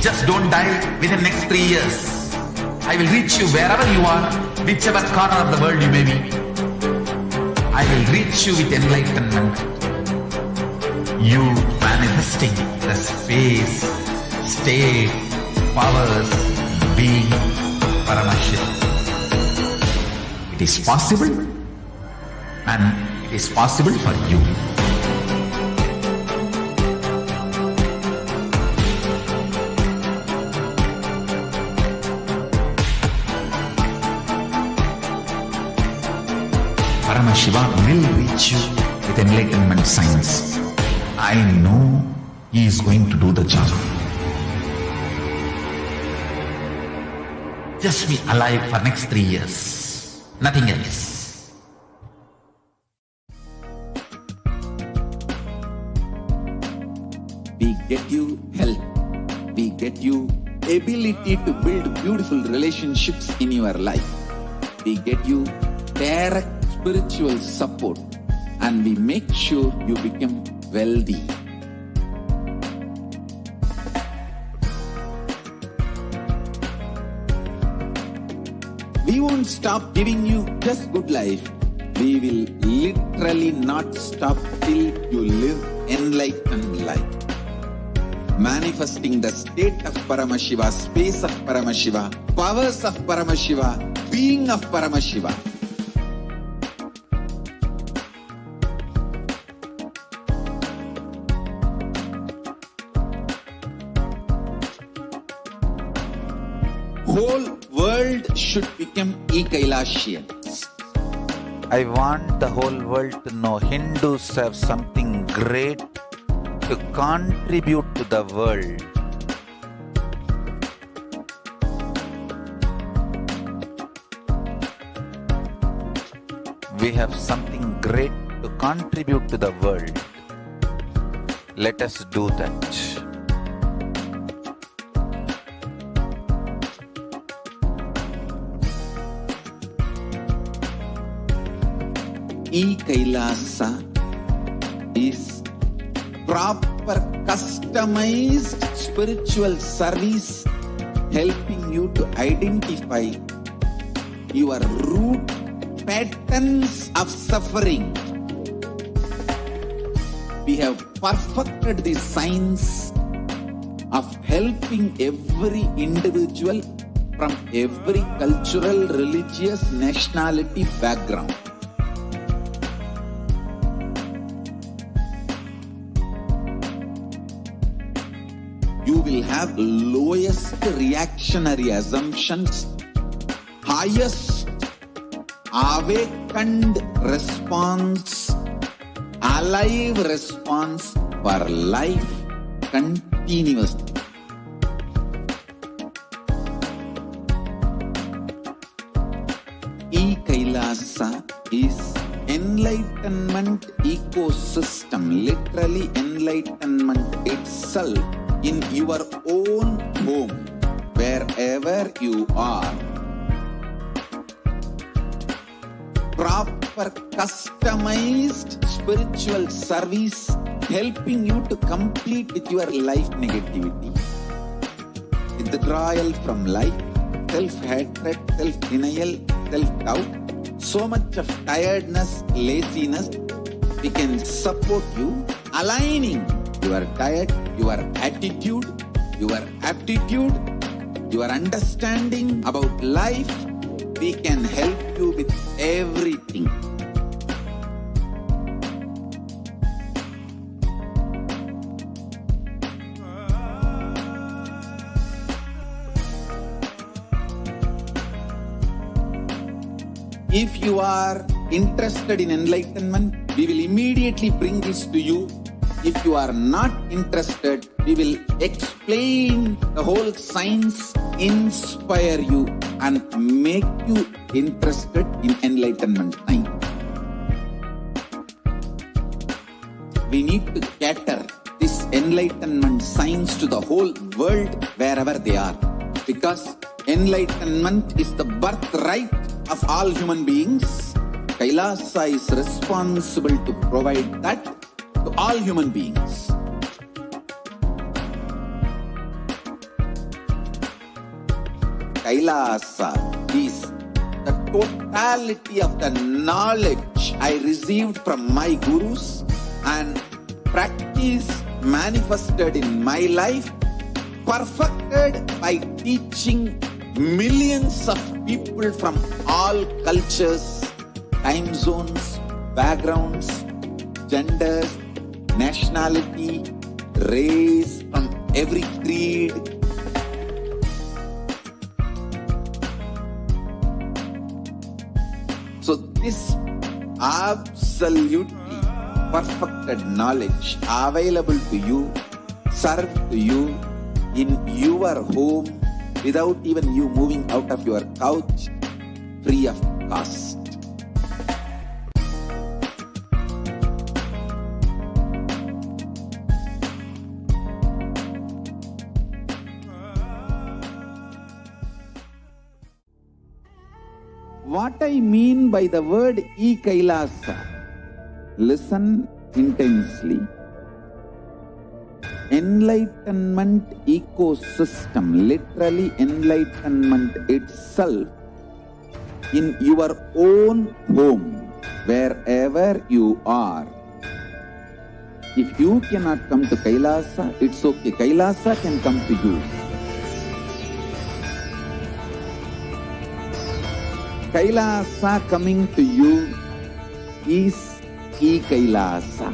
Just don't die within next 3 years. I will reach you wherever you are, whichever corner of the world you may be. I will reach you with enlightenment. You manifesting the space, state, powers, being Paramashivoham. It is possible, and it is possible for you. Paramashiva will reach you with enlightenment science. I know he is going to do the job. Just be alive for next 3 years. Nothing else. We get you health. We get you ability to build beautiful relationships in your life. We get you direct spiritual support, and we make sure you become wealthy. We won't stop giving you just good life. We will literally not stop till you live enlightened life. Manifesting the state of Paramashiva, space of Paramashiva, powers of Paramashiva, being of Paramashiva. Whole world should become Kailasians. I want the whole world to know Hindus have something great to contribute to the world. have something great to contribute to the world. Let us do that. Kailasa is proper customized spiritual service helping you to identify your root patterns of suffering. We have perfected the science of helping every individual from every cultural, religious, nationality background. You will have lowest reactionary assumptions, highest awakened response, alive response for life continuously. Kailasa is enlightenment ecosystem, literally enlightenment itself in your own home, wherever you are. Proper customized spiritual service helping you to complete with your life negativity. Withdrawal from life, self-hatred, self-denial, self-doubt, so much of tiredness, laziness, we can support you aligning your diet, your attitude, your aptitude, your understanding about life. We can help you with everything. If you are interested in enlightenment, we will immediately bring this to you. If you are not interested, we will explain the whole science, inspire you and make you interested in enlightenment time. We need to cater this enlightenment science to the whole world wherever they are, because enlightenment is the birthright of all human beings. Kailasa is responsible to provide that to all human beings. Kailasa is the totality of the knowledge I received from my gurus and practice manifested in my life, perfected by teaching millions of people from all cultures, time zones, backgrounds, genders, nationality, race, from every creed. So this absolutely perfected knowledge available to you, served to you in your home without even you moving out of your couch, free of cost. What I mean by the word Kailasa, listen intensely. Enlightenment ecosystem, literally enlightenment itself in your own home, wherever you are. If you cannot come to Kailasa, it's okay. Kailasa can come to you. Kailasa coming to you is Kailasa.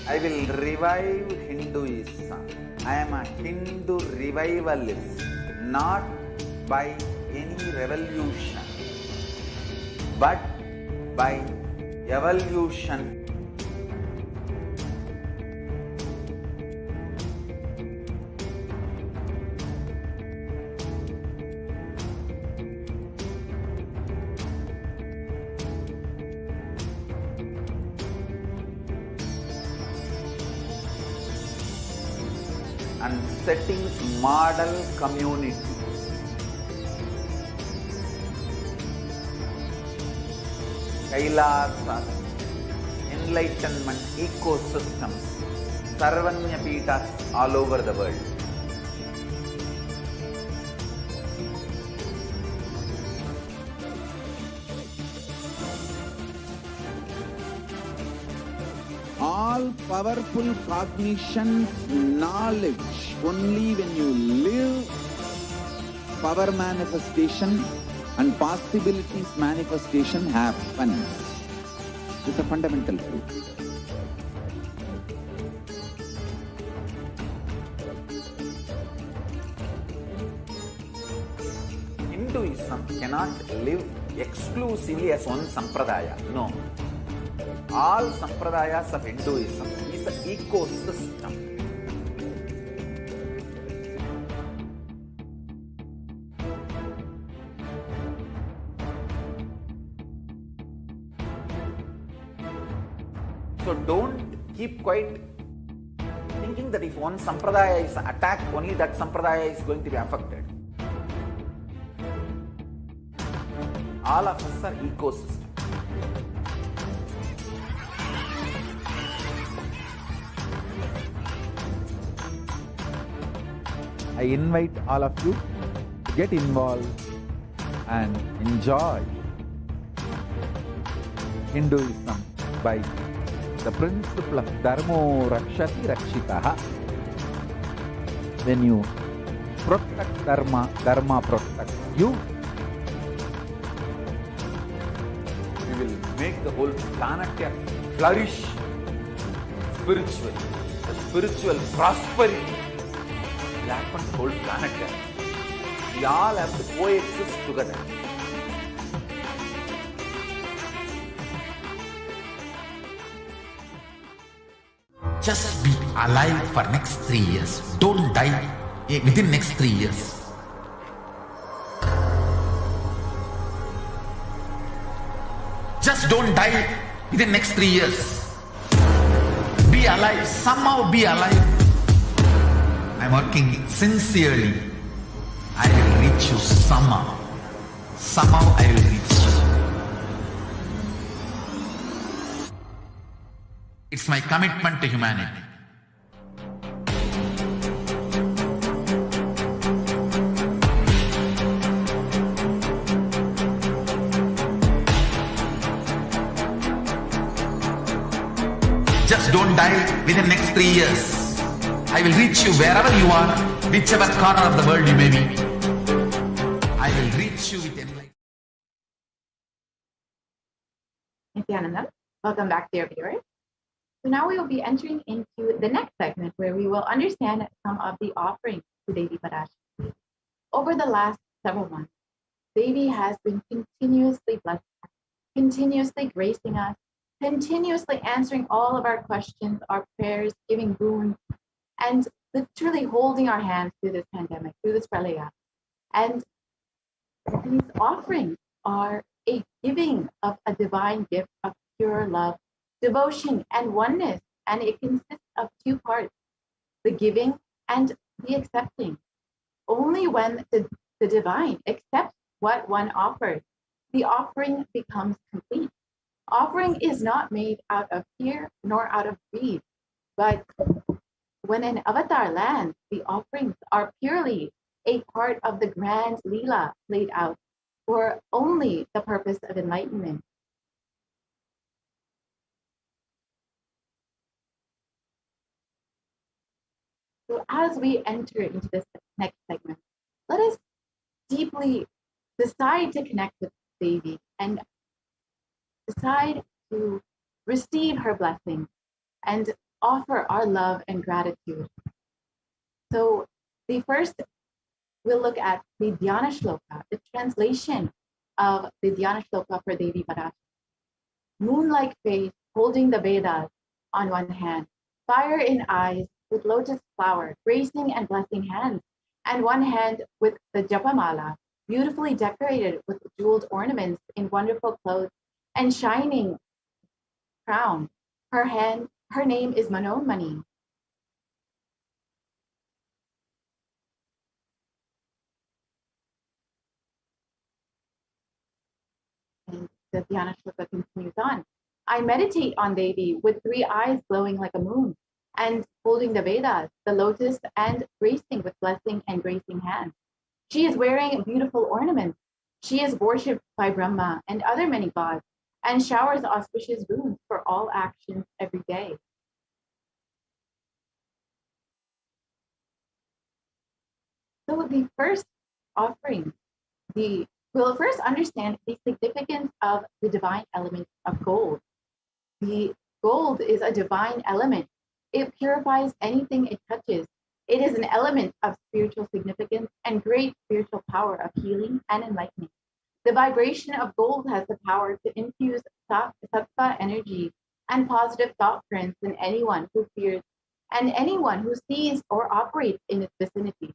I will revive Hinduism. I am a Hindu revivalist, not by any revolution, but by evolution. And setting model community. Kailasa, enlightenment ecosystems, Sarvanya Peethas all over the world. All powerful cognition, knowledge, only when you live power manifestation and possibilities manifestation happens. It's a fundamental truth. Hinduism cannot live exclusively as one sampradaya. No. All sampradayas of Hinduism is an ecosystem. So don't keep quiet thinking that if one sampradaya is attacked, only that sampradaya is going to be affected. All of us are ecosystem. I invite all of you to get involved and enjoy Hinduism by the principle of Dharmo Rakshati Rakshitaha. When you protect Dharma, Dharma protects you. We will make the whole planet flourish spiritually. The spiritual prosperity will happen to the whole planet. We all have to coexist together. Just be alive for next 3 years. Don't die within next 3 years. Just don't die within next 3 years. Be alive. Somehow be alive. I'm working sincerely. I will reach you somehow. Somehow I will reach you. It's my commitment to humanity. Just don't die within next 3 years. I will reach you wherever you are, whichever corner of the world you may be. I will reach you with enlightenment. Nithyananda, welcome back, dear viewers. So now we will be entering into the next segment where we will understand some of the offerings to Devi Parashakti. Over the last several months, Devi has been continuously blessing us, continuously gracing us, continuously answering all of our questions, our prayers, giving boons, and literally holding our hands through this pandemic, through this pralaya. And these offerings are a giving of a divine gift of pure love, devotion, and oneness. And it consists of two parts, the giving and the accepting. Only when the divine accepts what one offers, the offering becomes complete. Offering is not made out of fear nor out of greed, but when an avatar lands, the offerings are purely a part of the grand Leela played out for only the purpose of enlightenment. So as we enter into this next segment, let us deeply decide to connect with Devi and decide to receive her blessing and offer our love and gratitude. So the first, we'll look at the Dhyana Shloka, the translation of the Dhyana Shloka for Devi Parashakti. moon-like face holding the Vedas on one hand, fire in eyes with lotus flower, gracing and blessing hands, and one hand with the Japamala, beautifully decorated with jeweled ornaments in wonderful clothes and shining crown. Her name is Manomani. And the Dhyana Shloka continues on. I meditate on Devi with 3 eyes glowing like a moon and holding the Vedas, the lotus, and gracing with blessing and gracing hands. She is wearing beautiful ornaments. She is worshipped by Brahma and other many gods and showers auspicious boons for all actions every day. So the first offering, we'll first understand the significance of the divine element of gold. The gold is a divine element. It purifies anything it touches. It is an element of spiritual significance and great spiritual power of healing and enlightenment. The vibration of gold has the power to infuse sattva energy and positive thought currents in anyone who fears and anyone who sees or operates in its vicinity.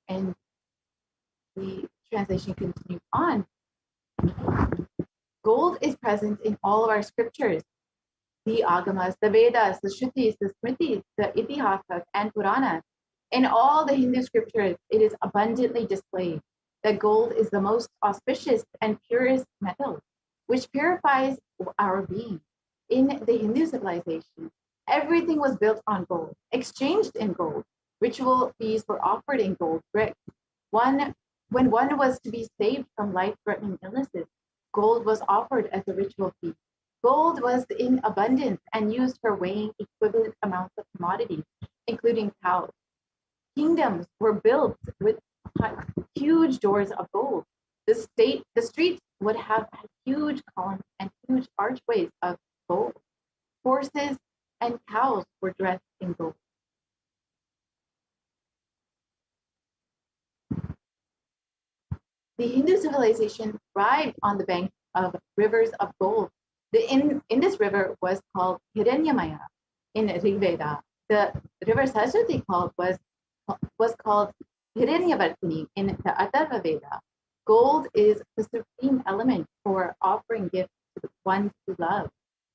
And the translation continues on. Gold is present in all of our scriptures, the Agamas, the Vedas, the Shrutis, the Smritis, the Itihasas, and Puranas. In all the Hindu scriptures, it is abundantly displayed that gold is the most auspicious and purest metal, which purifies our being. In the Hindu civilization, everything was built on gold, exchanged in gold. Ritual fees were offered in gold bricks. When one was to be saved from life-threatening illnesses, gold was offered as a ritual fee. Gold was in abundance and used for weighing equivalent amounts of commodities, including cows. Kingdoms were built with huge doors of gold. The streets would have huge columns and huge archways of gold. Horses and cows were dressed in gold. The Hindu civilization thrived on the banks of rivers of gold. The Indus River was called Hiranyamaya in Rig Veda. The river Saraswati was called Hiranyavartini in the Atharva Veda. Gold is the supreme element for offering gifts to the ones who love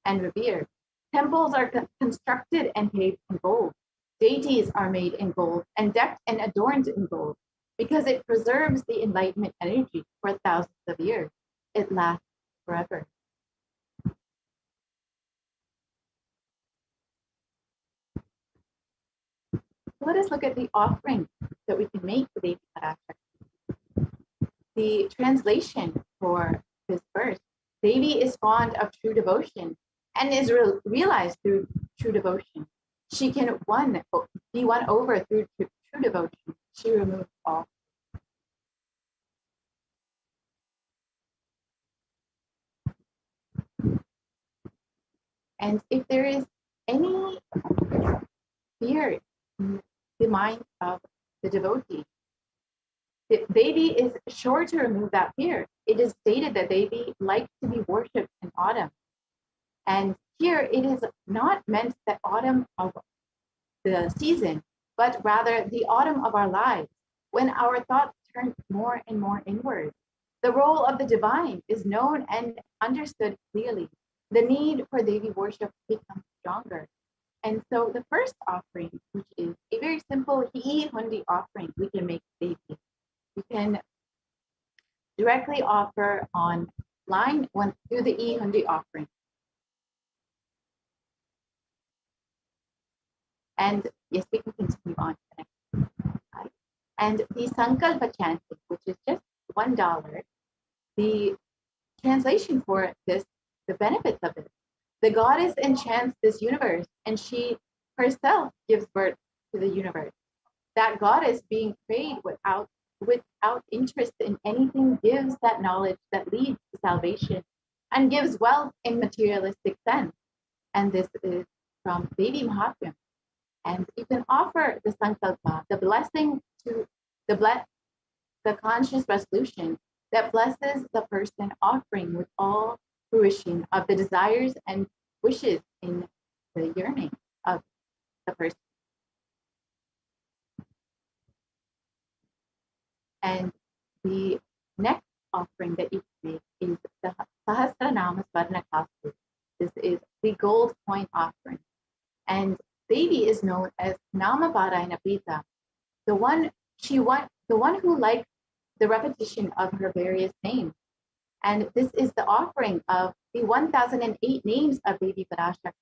and revere. Temples are constructed and paved in gold. Deities are made in gold and decked and adorned in gold because it preserves the enlightenment energy for thousands of years. It lasts forever. So let us look at the offering that we can make to Devi Parashakti. The translation for this verse, Devi is fond of true devotion and is realized through true devotion. She can be won over through true devotion. She removes all. And if there is any fear in the mind of the devotee, the Devi is sure to remove that fear. It is stated that Devi likes to be worshipped in autumn. And here it is not meant the autumn of the season, but rather the autumn of our lives, when our thoughts turn more and more inward. The role of the divine is known and understood clearly. The need for Devi worship becomes stronger. And so the first offering, which is a very simple Hi Hundi offering, we can make Devi. We can directly offer on line one through the Hi Hundi offering. And yes, we can continue on to the next slide. And the Sankalpa chanting, which is just $1, the translation for this, the benefits of it. The goddess enchants this universe, and she herself gives birth to the universe. That goddess being prayed without interest in anything gives that knowledge that leads to salvation and gives wealth in materialistic sense. And this is from Devi Mahatmya. And you can offer the Sankalpa, the blessing to the the conscious resolution that blesses the person offering with all fruition of the desires and wishes in the yearning of the person. And the next offering that you can make is the Sahasranama Swarna Kastu. This is the gold coin offering. And Devi is known as Namaparayana Prita, the one who likes the repetition of her various names. And this is the offering of the 1008 names of Devi Parashakti.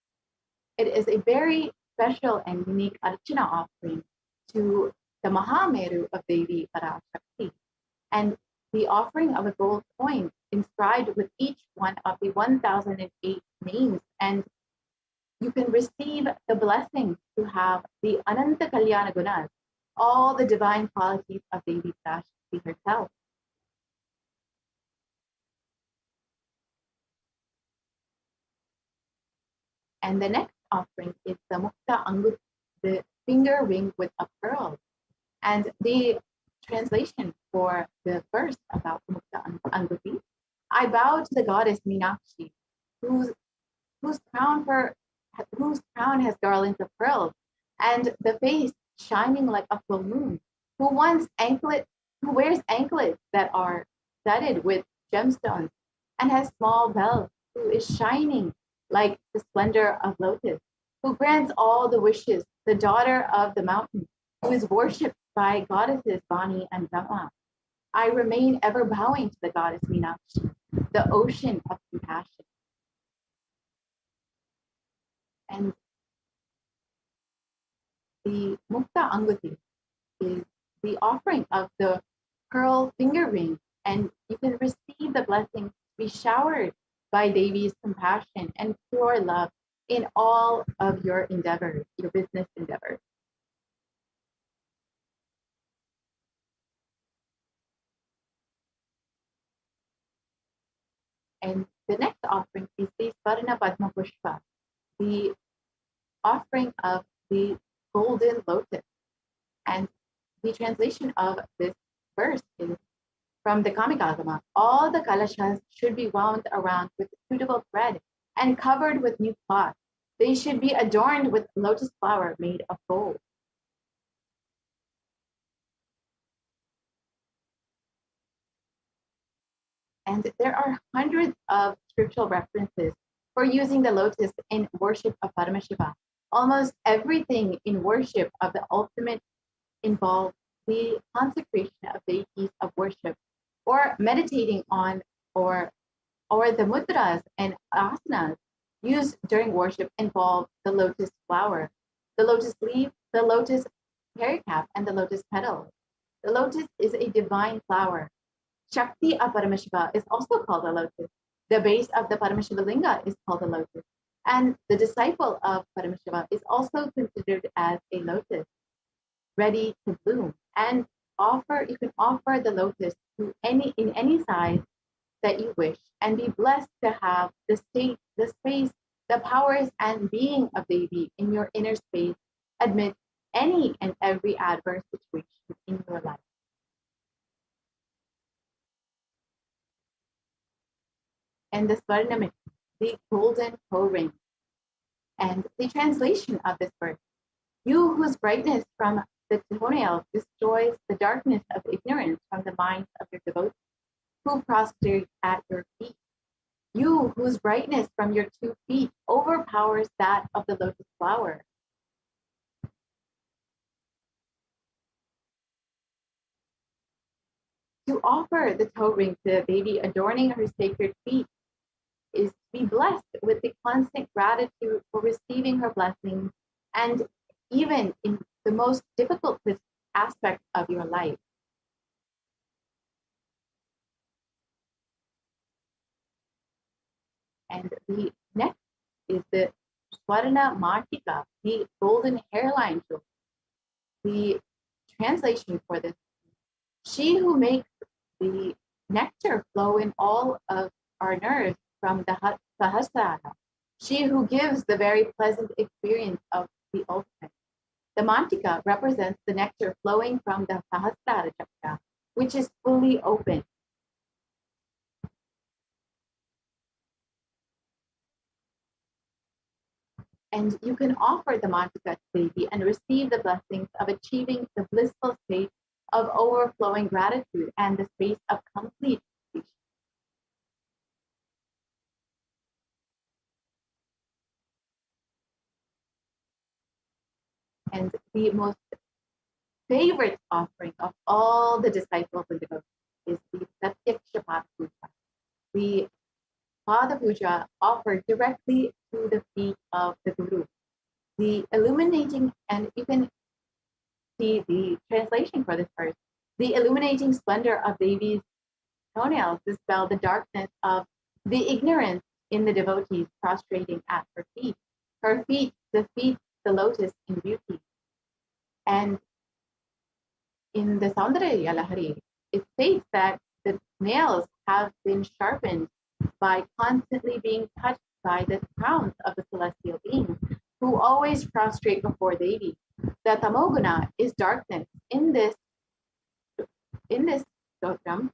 It is a very special and unique Archana offering to the Mahameru of Devi Parashakti. And the offering of a gold coin inscribed with each one of the 1008 names. And you can receive the blessings to have the Ananta Kalyana Gunas, all the divine qualities of Devi Parashakti herself. And the next offering is the Mukta Angut, the finger ring with a pearl. And the translation for the verse about Mukta Anguti: I bow to the goddess Meenakshi, whose crown has garlands of pearls, and the face shining like a full moon, who wears anklets that are studded with gemstones, and has small bells, who is shining like the splendor of lotus, who grants all the wishes, the daughter of the mountain, who is worshipped by goddesses Vani and Dhamma. I remain ever bowing to the goddess Meenakshi, the ocean of compassion. And the Mukta Anguti is the offering of the pearl finger ring, and you can receive the blessing to be showered by Devi's compassion and pure love in all of your endeavors, your business endeavors. And the next offering is the Swarna Padma Pushpa, the offering of the golden lotus. And the translation of this verse is from the Kamikagama: all the kalashas should be wound around with suitable thread and covered with new cloth. They should be adorned with lotus flower made of gold. And there are hundreds of scriptural references for using the lotus in worship of Paramashiva. Almost everything in worship of the ultimate involves the consecration of deities of worship, or meditating on, or the mudras and asanas used during worship involve the lotus flower, the lotus leaf, the lotus pericarp, and the lotus petal. The lotus is a divine flower. Shakti of Paramashiva is also called a lotus. The base of the Paramashiva Linga is called a lotus. And the disciple of Paramashiva is also considered as a lotus, ready to bloom. And you can offer the lotus to in any size that you wish, and be blessed to have the state, the space, the powers and being of Devi in your inner space amid any and every adverse situation in your life. And the Swarnamit, the golden toe ring. And the translation of this verse: you whose brightness from the toenails destroys the darkness of ignorance from the minds of your devotees, who prostrate at your feet. You whose brightness from your 2 feet overpowers that of the lotus flower. To offer the toe ring to the baby adorning her sacred feet is to be blessed with the constant gratitude for receiving her blessings, and even in the most difficult aspect of your life. And the next is the Swarna Martika, the golden hairline jewel. The translation for this: she who makes the nectar flow in all of our nerves from the Sahasrara, she who gives the very pleasant experience of the ultimate. The Mantika represents the nectar flowing from the Sahasrara Chakra, which is fully open. And you can offer the mantika to Devi and receive the blessings of achieving the blissful state of overflowing gratitude and the space of complete completion. And the most favorite offering of all the disciples and devotees is the Pratyaksha Pada Puja, the Pada Puja offered directly to the feet of the Guru. The illuminating, and you can see the translation for this verse, the illuminating splendor of Devi's toenails dispel the darkness of the ignorance in the devotees prostrating at her feet. Her feet defeat the lotus in beauty. And in the Saundarya Lahari, it states that the nails have been sharpened by constantly being touched by the crowns of the celestial beings who always prostrate before Devi. The Tamoguna is darkness. In this stotram,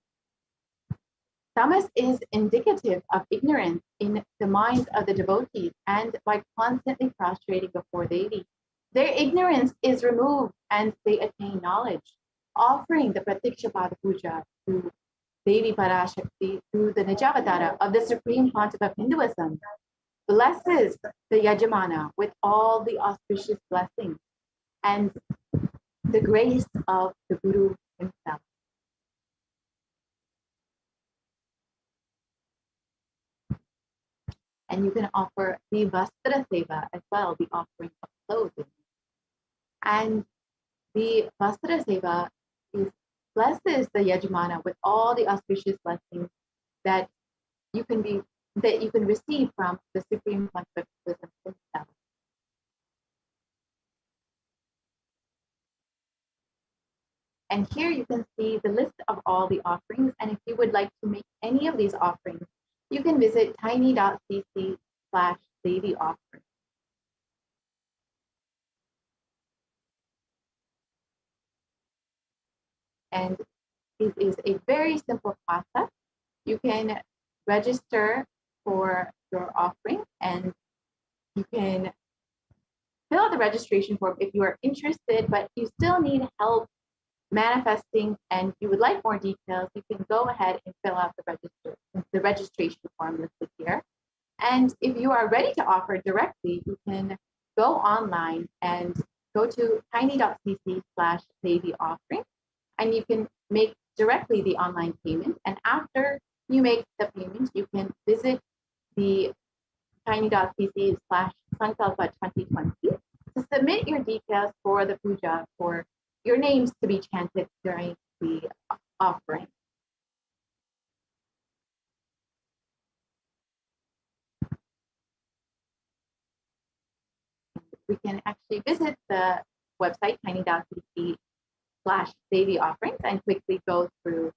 tamas is indicative of ignorance in the minds of the devotees, and by constantly prostrating before Devi, their ignorance is removed and they attain knowledge. Offering the Pratiksha Pada Puja to Devi Parashakti through the Nijavatara of the Supreme Pontiff of Hinduism blesses the Yajamana with all the auspicious blessings and the grace of the Guru himself. And you can offer the Vastra Seva as well, the offering of clothing. And the Vastra Seva blesses the Yajamana with all the auspicious blessings that you can receive from the Supreme Pontiff himself. And here you can see the list of all the offerings. And if you would like to make any of these offerings, you can visit tiny.cc/Devi offering. And it is a very simple process. You can register for your offering and you can fill out the registration form if you are interested, but you still need help manifesting and you would like more details. You can go ahead and fill out the registration form listed here. And if you are ready to offer directly, you can go online and go to tiny.cc/Devi offering, and you can make directly the online payment. And after you make the payment, you can visit the tiny.cc/Sankalpa 2020 to submit your details for the puja, for your names to be chanted during the offering. We can actually visit the website tiny.cc/Devi offerings and quickly go through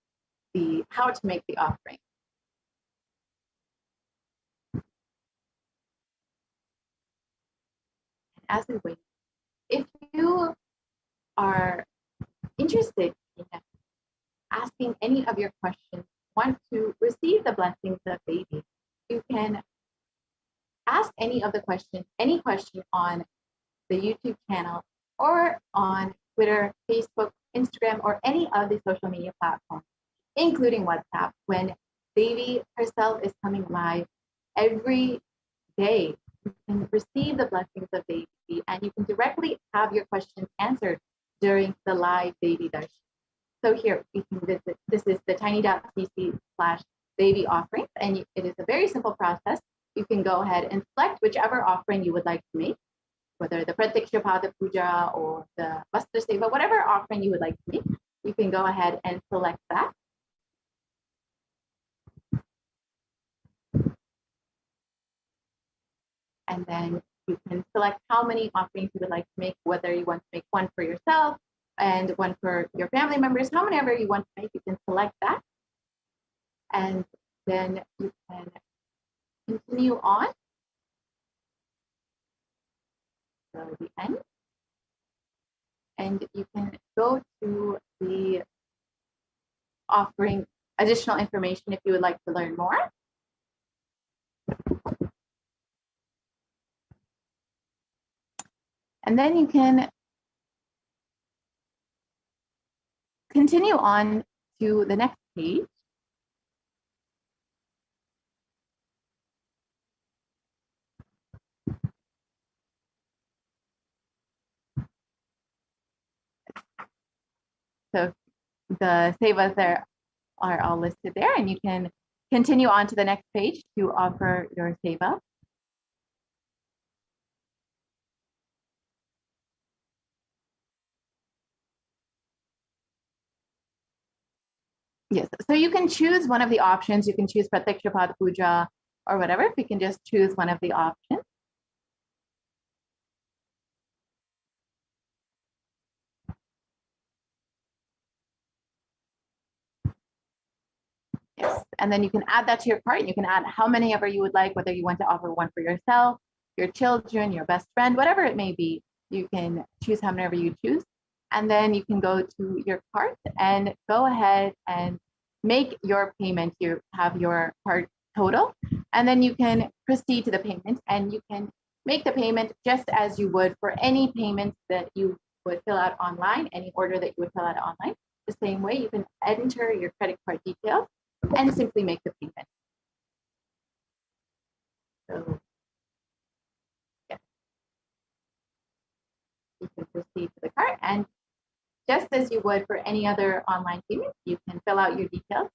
how to make the offering. As we wait, if you are interested in asking any of your questions, want to receive the blessings of Devi, you can ask any question on the YouTube channel or on Twitter, Facebook, Instagram, or any of the social media platforms, including WhatsApp, when Devi herself is coming live every day. You can receive the blessings of Devi and you can directly have your questions answered during the live Devi Darshan. So here you can visit, this is the tiny.cc/Devi offerings, and it is a very simple process. You can go ahead and select whichever offering you would like to make, whether the Pratiksha Pada Puja or the Vastra Seva, whatever offering you would like to make, you can go ahead and select that. And then you can select how many offerings you would like to make, whether you want to make one for yourself and one for your family members, however you want to make, you can select that. And then you can continue on to the end. And you can go to the offering additional information if you would like to learn more. And then you can continue on to the next page. So the sevas there are all listed there, and you can continue on to the next page to offer your seva. Yes, so you can choose one of the options. You can choose Pratyaksha Pada Puja or whatever. If you can just choose one of the options. Yes, and then you can add that to your cart. You can add how many ever you would like, whether you want to offer one for yourself, your children, your best friend, whatever it may be. You can choose how many you choose. And then you can go to your cart and go ahead and make your payment. You have your cart total, and then you can proceed to the payment, and you can make the payment just as you would for any payment that you would fill out online, any order that you would fill out online. The same way, you can enter your credit card details and simply make the payment. So, yeah. You can proceed to the cart, and just as you would for any other online payment, you can fill out your details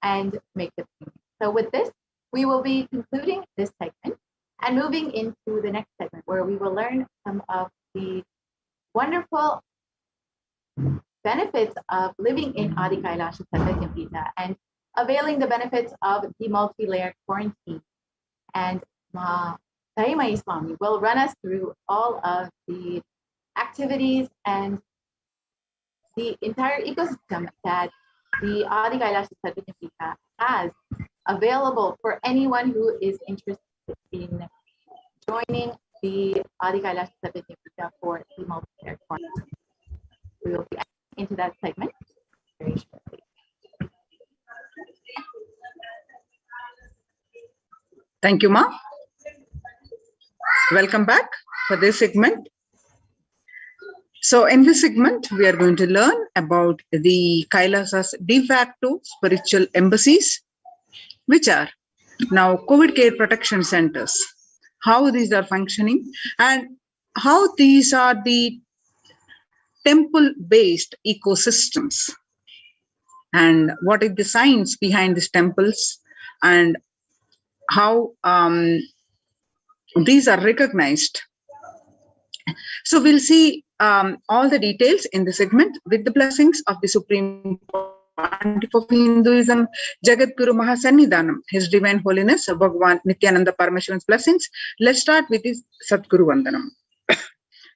and make the payment. So with this, we will be concluding this segment and moving into the next segment, where we will learn some of the wonderful benefits of living in Adi Kailasa Satyajnapita and availing the benefits of the multi-layered quarantine. And Taimai Swami will run us through all of the activities and the entire ecosystem that the Adi Kailasa Satyajnapita has available for anyone who is interested in joining the Adi Kailasa Satyajnapita for the multi-layered quarantine. We will be into that segment very shortly. Thank you, Ma. Welcome back for this segment. So in this segment, we are going to learn about the Kailasa's de facto spiritual embassies, which are now COVID care protection centers, how these are functioning, and how these are the temple-based ecosystems, and what is the science behind these temples, and how these are recognized. So we'll see all the details in the segment with the blessings of the Supreme Pontiff of Hinduism, Jagat Guru Mahasannidhanam, His Divine Holiness Bhagavan Nithyananda Paramashivan's blessings. Let's start with his Satguru Vandanam.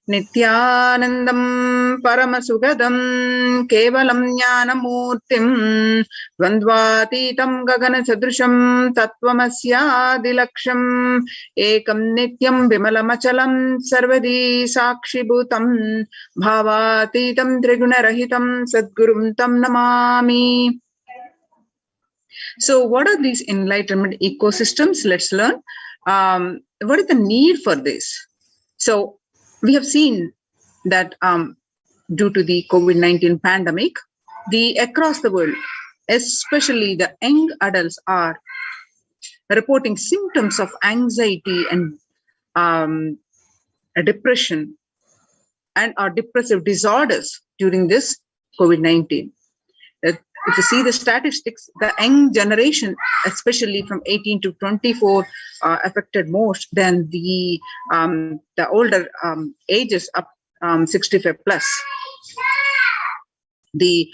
Nithyanandam Paramasugadam Kevalam Jnanamurtim Dvandvatitam Gagana Sadrisham Tattvamasya Dilaksham Ekam Nityam Vimalamachalam Sarvadi Sakshibhutam Bhavatitam Triguna-rahitam Sadgurum Tam Namami. So what are these enlightenment ecosystems? Let's learn. What is the need for this? So we have seen that due to the COVID-19 pandemic, across the world, especially the young adults, are reporting symptoms of anxiety and depression and or depressive disorders during this COVID-19. If you see the statistics, the young generation, especially from 18 to 24, affected most than the older ages up 65 plus. The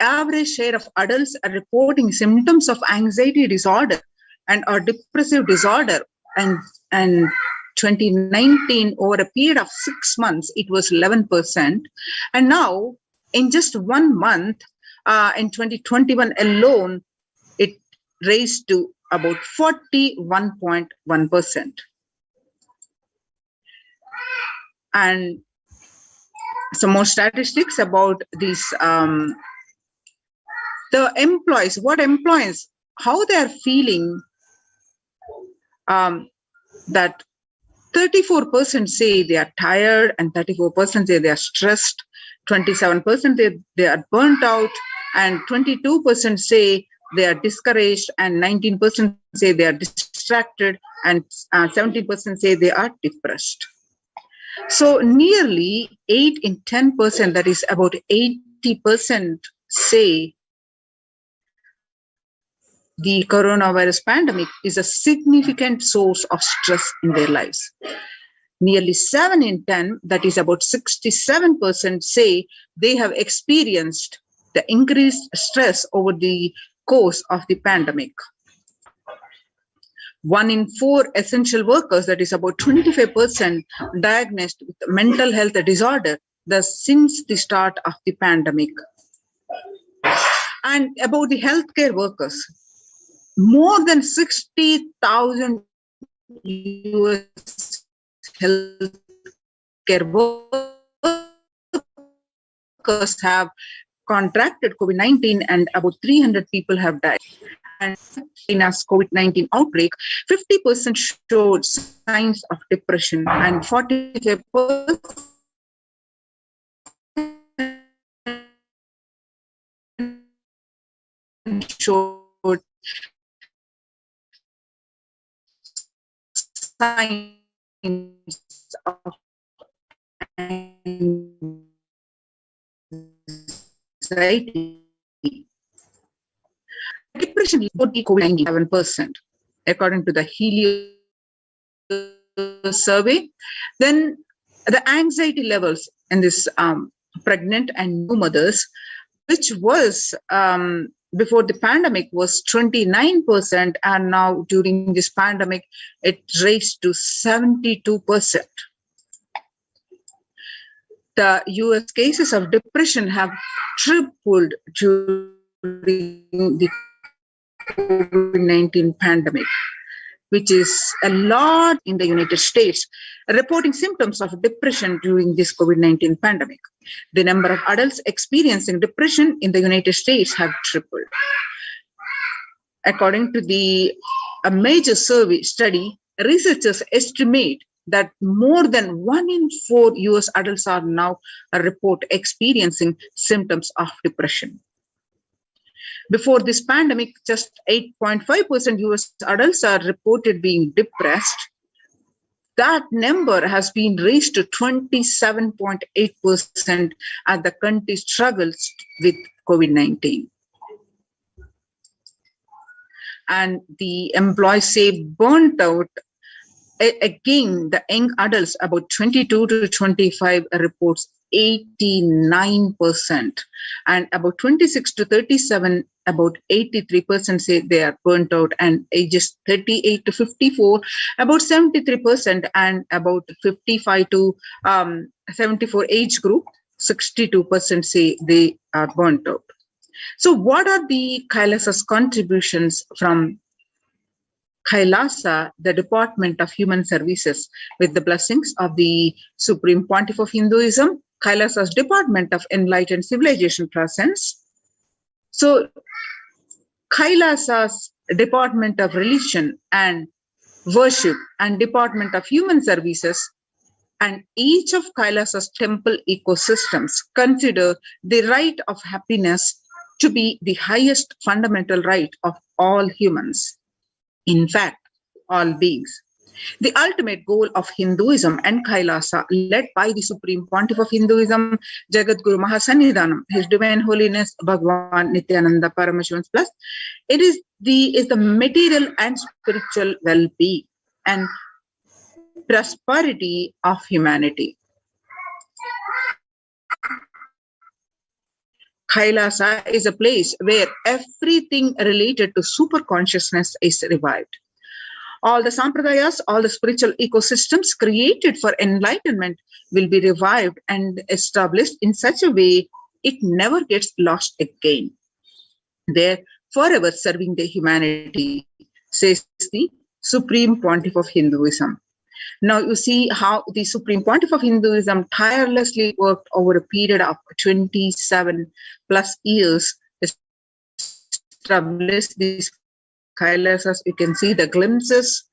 average share of adults are reporting symptoms of anxiety disorder and or depressive disorder, and 2019 over a period of 6 months it was 11%, and now in just 1 month, in 2021 alone, it raised to about 41.1%. And some more statistics about these The employees, how they are feeling, that 34% say they are tired and 34% say they are stressed, 27% they are burnt out, and 22% say they are discouraged, and 19% say they are distracted, and 17% say they are depressed. So nearly 8 in 10%, that is about 80%, say the coronavirus pandemic is a significant source of stress in their lives. Nearly 7 in 10, that is about 67%, say they have experienced the increased stress over the course of the pandemic. 1 in 4 essential workers, that is about 25%, diagnosed with mental health disorder since the start of the pandemic. And about the healthcare workers, more than 60,000 US healthcare workers have contracted COVID-19, and about 300 people have died. And China's COVID-19 outbreak, 50% showed signs of depression, and 45% showed signs of anxiety. Depression is COVID-19 7%, according to the Helio survey. Then the anxiety levels in this pregnant and new mothers, which was before the pandemic was 29%, and now during this pandemic it raised to 72%. The US cases of depression have tripled during the COVID-19 pandemic, which is a lot in the United States, reporting symptoms of depression during this COVID-19 pandemic. The number of adults experiencing depression in the United States have tripled. According to a major survey study, researchers estimate that more than 1 in 4 US adults are now report experiencing symptoms of depression. Before this pandemic, just 8.5% US adults are reported being depressed. That number has been raised to 27.8% as the country struggles with COVID-19. And the employees say burnt out. Again, the young adults, about 22 to 25, reports 89%, and about 26 to 37, about 83% say they are burnt out, and ages 38 to 54, about 73%, and about 55 to 74 age group, 62% say they are burnt out. So what are the Kailasa's contributions from Kailasa, the Department of Human Services, with the blessings of the Supreme Pontiff of Hinduism? Kailasa's Department of Enlightened Civilization presents. So Kailasa's Department of Religion and Worship and Department of Human Services, and each of Kailasa's temple ecosystems consider the right of happiness to be the highest fundamental right of all humans. In fact, all beings. The ultimate goal of Hinduism and Kailasa, led by the Supreme Pontiff of Hinduism, Jagadguru Mahasannidhanam, His Divine Holiness Bhagavan Nithyananda Paramashivam Plus, it is the material and spiritual well-being and prosperity of humanity. Kailasa is a place where everything related to super consciousness is revived. All the sampradayas, all the spiritual ecosystems created for enlightenment will be revived and established in such a way it never gets lost again. They're forever serving the humanity, says the Supreme Pontiff of Hinduism. Now you see how the Supreme Pontiff of Hinduism tirelessly worked over a period of 27 plus years, established these Kailasas. You can see the glimpses,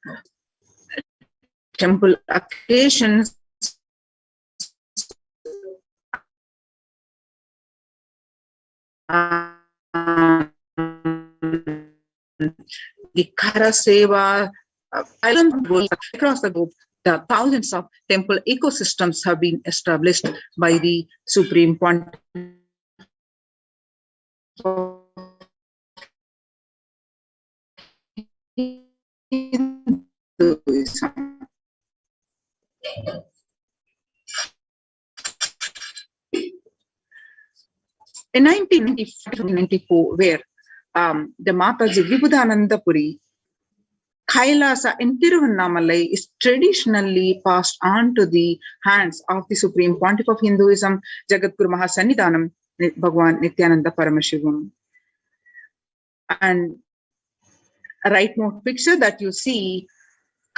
temple occasions, the Karaseva, across the globe, the thousands of temple ecosystems have been established by the Supreme Pontiff. In 1994, where the Mataji Vibhudananda Puri, Kailasa in Tiruvannamalai is traditionally passed on to the hands of the Supreme Pontiff of Hinduism, Jagadguru Mahasannidhanam, Bhagwan Nithyananda Paramashivam. And a rightmost picture that you see,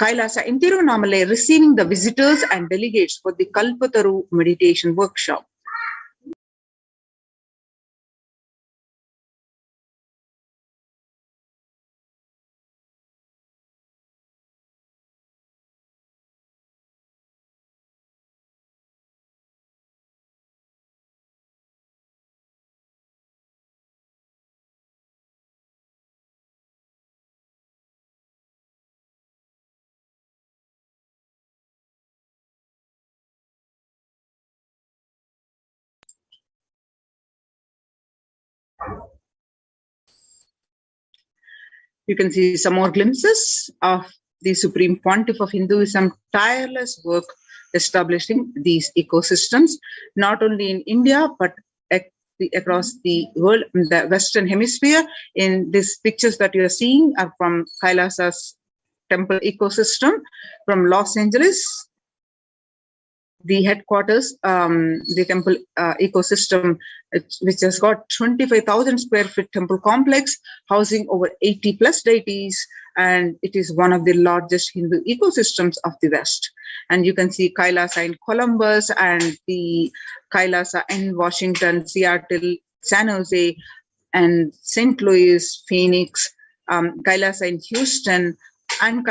Kailasa in Tiruvannamalai receiving the visitors and delegates for the Kalpataru meditation workshop. You can see some more glimpses of the Supreme Pontiff of Hinduism, tireless work establishing these ecosystems, not only in India, but across the world, the Western Hemisphere. In these pictures that you are seeing are from Kailasa's temple ecosystem from Los Angeles. The headquarters, the temple ecosystem, which has got 25,000 square feet temple complex, housing over 80 plus deities, and it is one of the largest Hindu ecosystems of the West. And you can see Kailasa in Columbus and the Kailasa in Washington, Seattle, San Jose, and St. Louis, Phoenix, Kailasa in Houston, and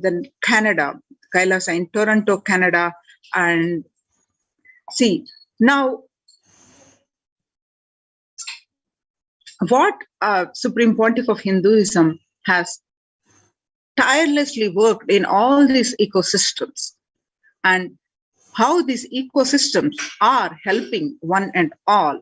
then Canada, Kailasa in Toronto, Canada. And see, now what Supreme Pontiff of Hinduism has tirelessly worked in all these ecosystems, and how these ecosystems are helping one and all.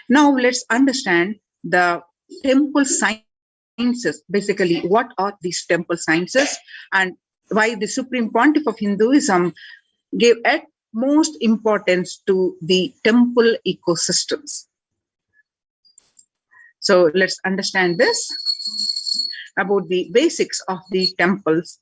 Now let's understand the temple sciences. Basically, what are these temple sciences, and why the Supreme Pontiff of Hinduism gave utmost importance to the temple ecosystems. So let's understand this about the basics of the temples.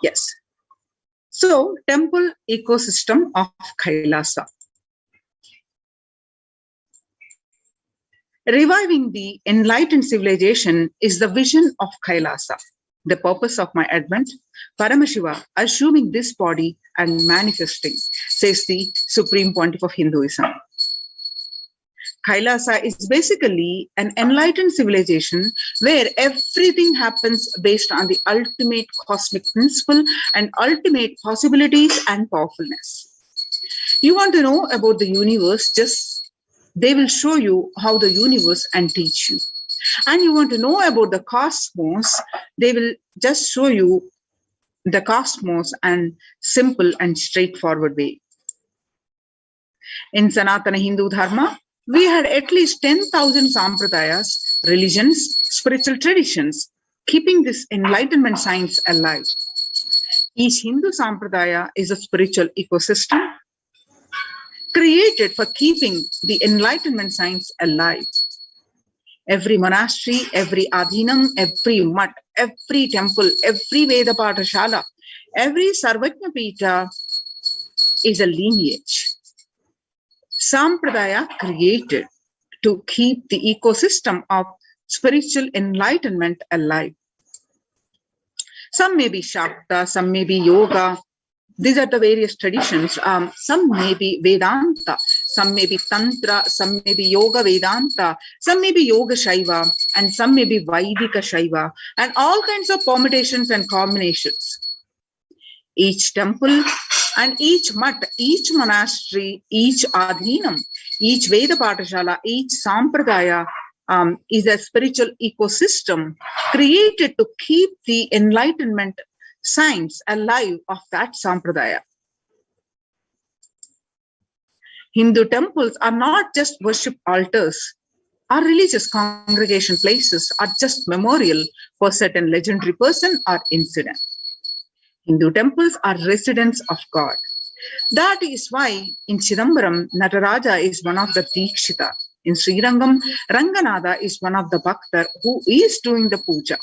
Yes. So, temple ecosystem of Kailasa. Reviving the enlightened civilization is the vision of Kailasa, the purpose of my advent. Paramashiva assuming this body and manifesting, says the Supreme Pontiff of Hinduism. Kailasa is basically an enlightened civilization where everything happens based on the ultimate cosmic principle and ultimate possibilities and powerfulness. You want to know about the universe, they will show you how the universe and teach you. And you want to know about the cosmos, they will just show you the cosmos and simple and straightforward way. In Sanatana Hindu Dharma, we had at least 10,000 sampradayas, religions, spiritual traditions, keeping this enlightenment science alive. Each Hindu sampradaya is a spiritual ecosystem created for keeping the enlightenment science alive. Every monastery, every adhinam, every mutt every temple, every Veda Pathashala, every Sarvajna Pita is a lineage. Sampradaya created to keep the ecosystem of spiritual enlightenment alive. Some may be Shakta, some may be Yoga. These are the various traditions. Some may be Vedanta, some may be Tantra, some may be Yoga Vedanta, some may be Yoga Shaiva, and some may be Vaidika Shaiva, and all kinds of permutations and combinations. Each temple and each mutt, each monastery, each adhinam, each Veda Pathashala, each Sampradaya is a spiritual ecosystem created to keep the enlightenment signs alive of that Sampradaya. Hindu temples are not just worship altars or religious congregation places or just memorial for certain legendary person or incident. Hindu temples are residents of God. That is why in Chidambaram, Nataraja is one of the Dikshita. In Srirangam, Ranganatha is one of the Bhaktar who is doing the puja.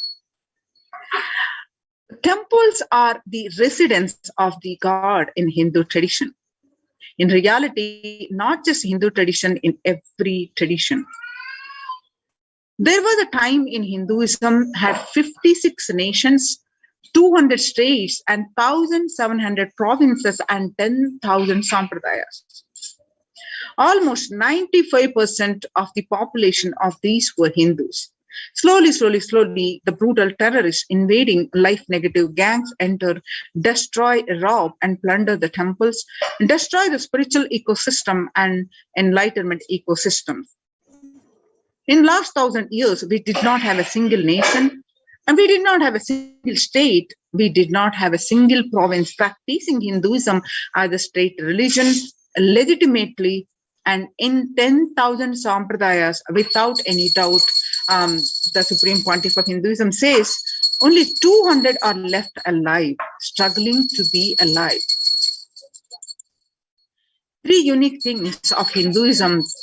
Temples are the residence of the God in Hindu tradition. In reality, not just Hindu tradition, in every tradition. There was a time in Hinduism had 56 nations, 200 states, and 1,700 provinces and 10,000 sampradayas. Almost 95% of the population of these were Hindus. Slowly, the brutal terrorists invading life-negative gangs enter, destroy, rob, and plunder the temples, destroy the spiritual ecosystem and enlightenment ecosystem. In last 1,000 years, we did not have a single nation, and we did not have a single state. We did not have a single province practicing Hinduism as a state religion legitimately. And in 10,000 sampradayas, without any doubt, the Supreme Pontiff of Hinduism says, only 200 are left alive, struggling to be alive. Three unique things of Hinduism's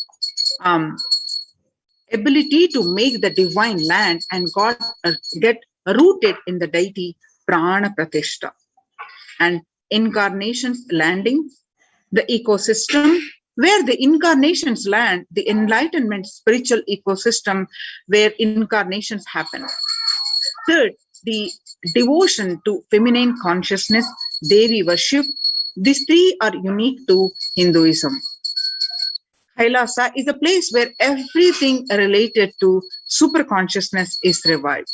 ability to make the divine land and God get rooted in the deity Prana Pratishta, and incarnations landing, the ecosystem where the incarnations land, the enlightenment spiritual ecosystem where incarnations happen. Third, the devotion to feminine consciousness, Devi worship. These three are unique to Hinduism. Kailasa is a place where everything related to superconsciousness is revived.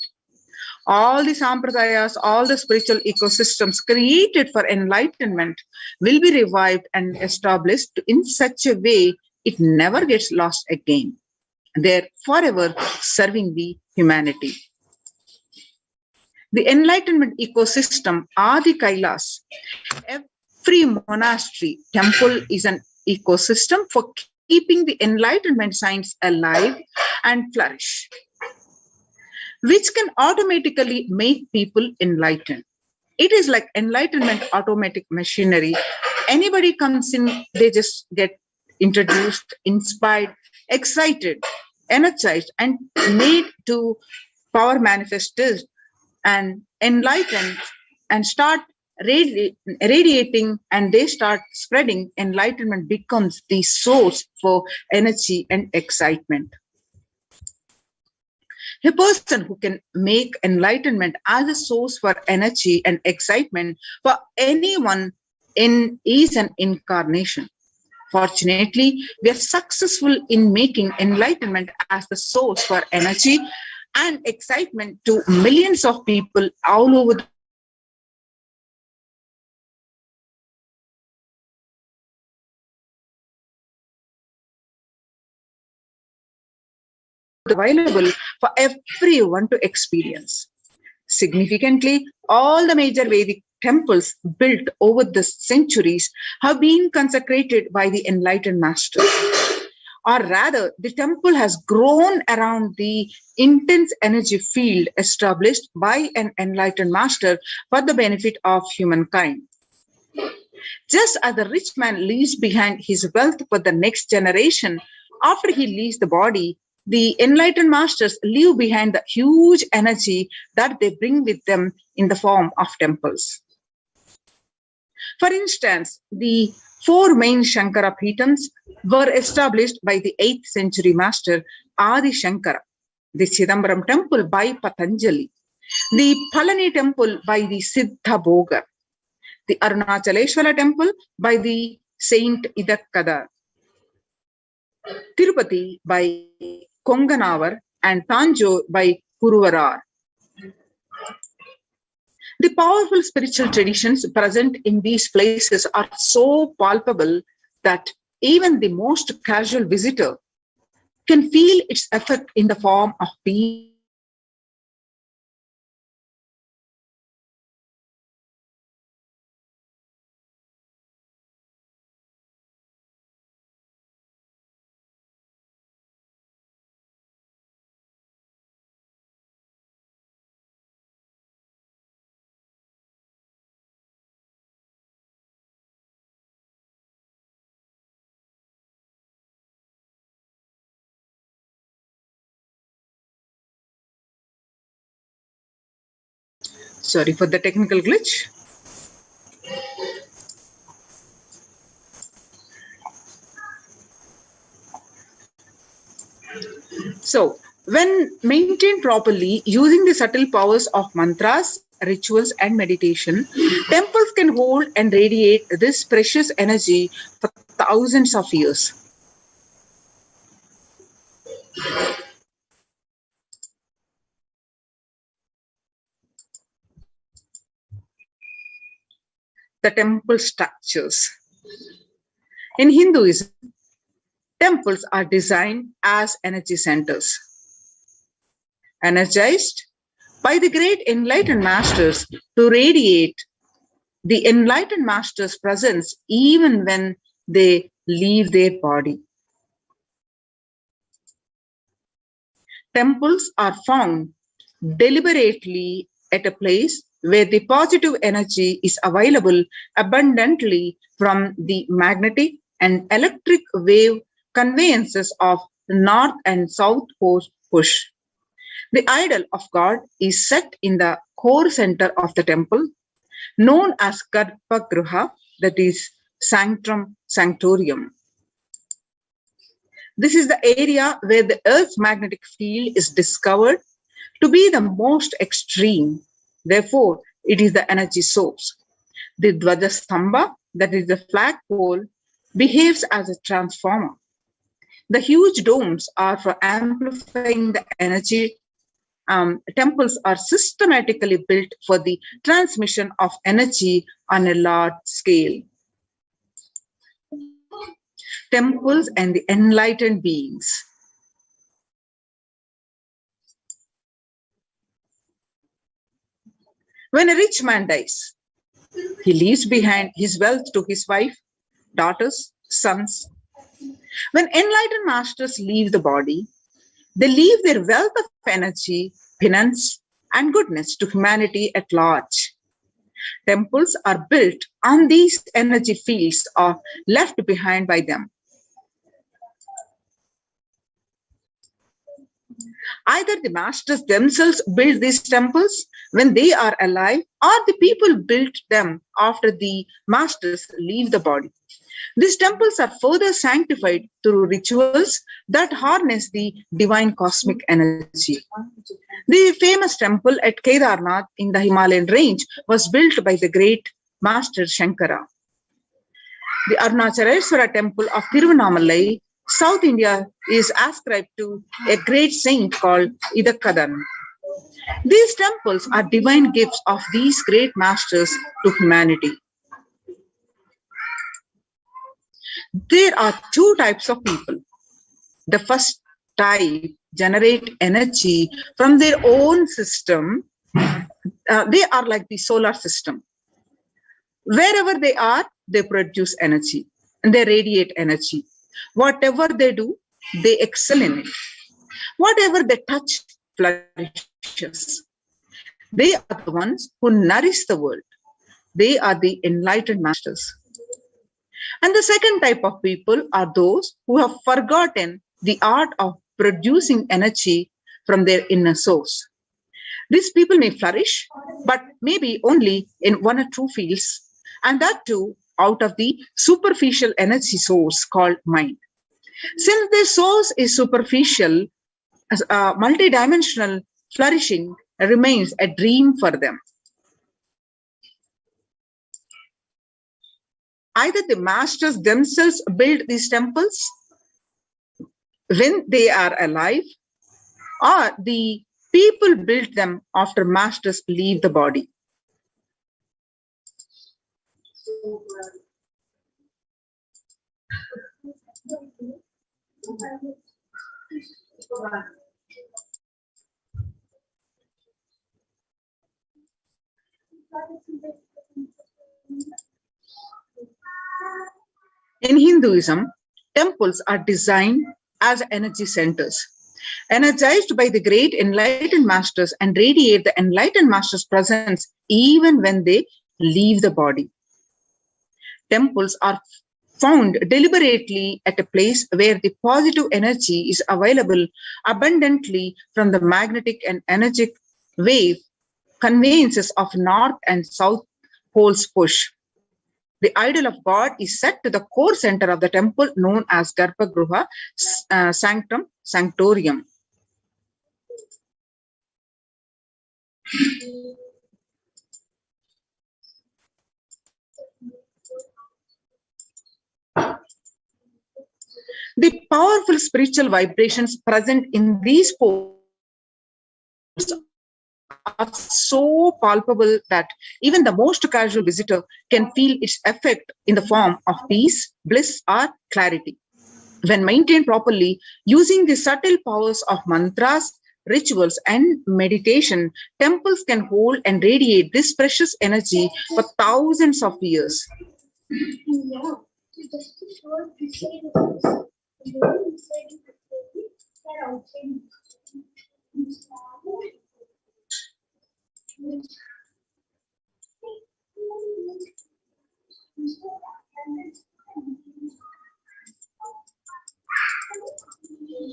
All the sampradayas, all the spiritual ecosystems created for enlightenment will be revived and established in such a way it never gets lost again. They're forever serving the humanity. The enlightenment ecosystem are the Kailas. Every monastery, temple is an ecosystem for keeping the enlightenment signs alive and flourish, which can automatically make people enlightened. It is like enlightenment automatic machinery. Anybody comes in, they just get introduced, inspired, excited, energized, and made to power manifestors and enlightened and start radiating, and they start spreading. Enlightenment becomes the source for energy and excitement. A person who can make enlightenment as a source for energy and excitement for anyone is an incarnation. Fortunately, we are successful in making enlightenment as the source for energy and excitement to millions of people all over the available for everyone to experience. Significantly, all the major Vedic temples built over the centuries have been consecrated by the enlightened master. Or rather, the temple has grown around the intense energy field established by an enlightened master for the benefit of humankind. Just as the rich man leaves behind his wealth for the next generation after he leaves the body, the enlightened masters leave behind the huge energy that they bring with them in the form of temples. For instance, the 4 main Shankara Peethams were established by the 8th century master Adi Shankara, the Chidambaram temple by Patanjali, the Palani temple by the Siddha Bogar, the Arunachaleshwara temple by the Saint Idakkada, Tirupati by Konganavar, and Tanjore by Kuruvarar. The powerful spiritual traditions present in these places are so palpable that even the most casual visitor can feel its effect in the form of peace. Sorry for the technical glitch. So, when maintained properly using the subtle powers of mantras, rituals, and meditation, temples can hold and radiate this precious energy for thousands of years. The temple structures. In Hinduism, temples are designed as energy centers, energized by the great enlightened masters to radiate the enlightened masters' presence even when they leave their body. Temples are found deliberately at a place where the positive energy is available abundantly from the magnetic and electric wave conveyances of north and south pole push. The idol of God is set in the core center of the temple, known as Garbhagriha, that is Sanctum Sanctorium. This is the area where the Earth's magnetic field is discovered to be the most extreme. Therefore, it is the energy source. The Dvajastambha, that is the flagpole, behaves as a transformer. The huge domes are for amplifying the energy. Temples are systematically built for the transmission of energy on a large scale. Temples and the enlightened beings. When a rich man dies, he leaves behind his wealth to his wife, daughters, sons. When enlightened masters leave the body, they leave their wealth of energy, penance, and goodness to humanity at large. Temples are built on these energy fields or left behind by them. Either the masters themselves build these temples when they are alive, or the people build them after the masters leave the body. These temples are further sanctified through rituals that harness the divine cosmic energy. The famous temple at Kedarnath in the Himalayan range was built by the great master Shankara. The Arunachaleshwara temple of Tiruvannamalai, South India, is ascribed to a great saint called Idakkadan. These temples are divine gifts of these great masters to humanity. There are 2 types of people. The first type generate energy from their own system. They are like the solar system. Wherever they are, they produce energy and they radiate energy. Whatever they do, they excel in it. Whatever they touch flourishes. They are the ones who nourish the world. They are the enlightened masters. And the second type of people are those who have forgotten the art of producing energy from their inner source. These people may flourish, but maybe only in one or two fields, and that too out of the superficial energy source called mind. Since their source is superficial, multidimensional flourishing remains a dream for them. Either the masters themselves build these temples when they are alive, or the people build them after masters leave the body. In Hinduism, temples are designed as energy centers, energized by the great enlightened masters, and radiate the enlightened masters' presence even when they leave the body. Temples are found deliberately at a place where the positive energy is available abundantly from the magnetic and energetic wave conveyances of north and south poles push. The idol of God is set to the core center of the temple known as Garbhagruha, Sanctum Sanctorium. The powerful spiritual vibrations present in these poles are so palpable that even the most casual visitor can feel its effect in the form of peace, bliss, or clarity. When maintained properly, using the subtle powers of mantras, rituals, and meditation, temples can hold and radiate this precious energy for thousands of years.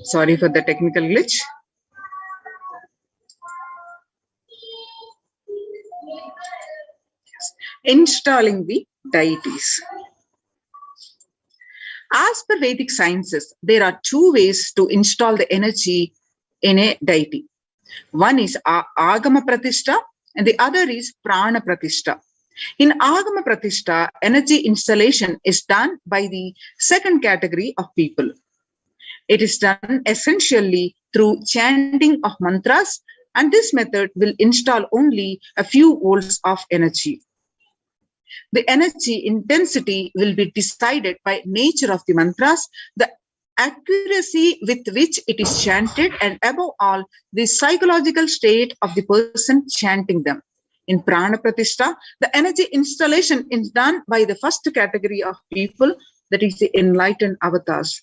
Sorry for the technical glitch. Installing the deities. As per Vedic sciences, there are two ways to install the energy in a deity. One is Agama Pratishta and the other is Prana Pratishta. In Agama Pratishta, energy installation is done by the second category of people. It is done essentially through chanting of mantras, and this method will install only a few volts of energy. The energy intensity will be decided by nature of the mantras, the accuracy with which it is chanted, and above all, the psychological state of the person chanting them. In Prana Pratishta, the energy installation is done by the first category of people, that is the enlightened avatars.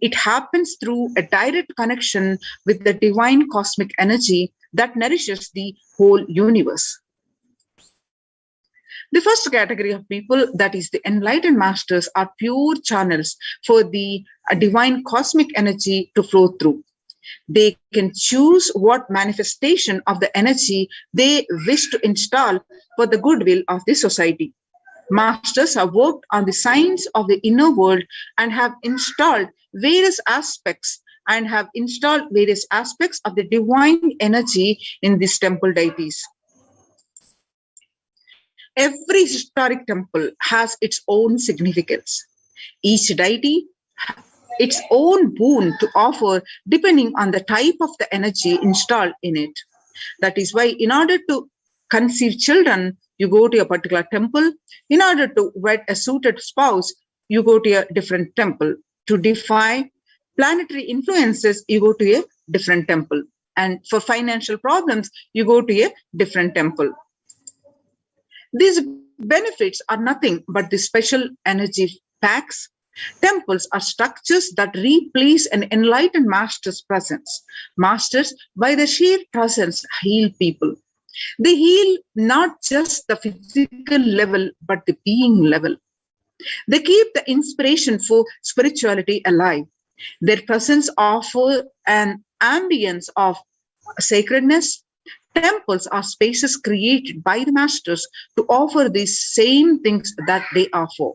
It happens through a direct connection with the divine cosmic energy that nourishes the whole universe. The first category of people, that is the enlightened masters, are pure channels for the divine cosmic energy to flow through. They can choose what manifestation of the energy they wish to install for the goodwill of the society. Masters have worked on the science of the inner world and have installed various aspects of the divine energy in these temple deities. Every historic temple has its own significance. Each deity has its own boon to offer depending on the type of the energy installed in it. That is why in order to conceive children, you go to a particular temple. In order to wed a suited spouse, you go to a different temple. To defy planetary influences, you go to a different temple. And for financial problems, you go to a different temple. These benefits are nothing but the special energy packs. Temples are structures that replace an enlightened master's presence. Masters, by their sheer presence, heal people. They heal not just the physical level, but the being level. They keep the inspiration for spirituality alive. Their presence offers an ambience of sacredness. Temples are spaces created by the masters to offer these same things that they offer.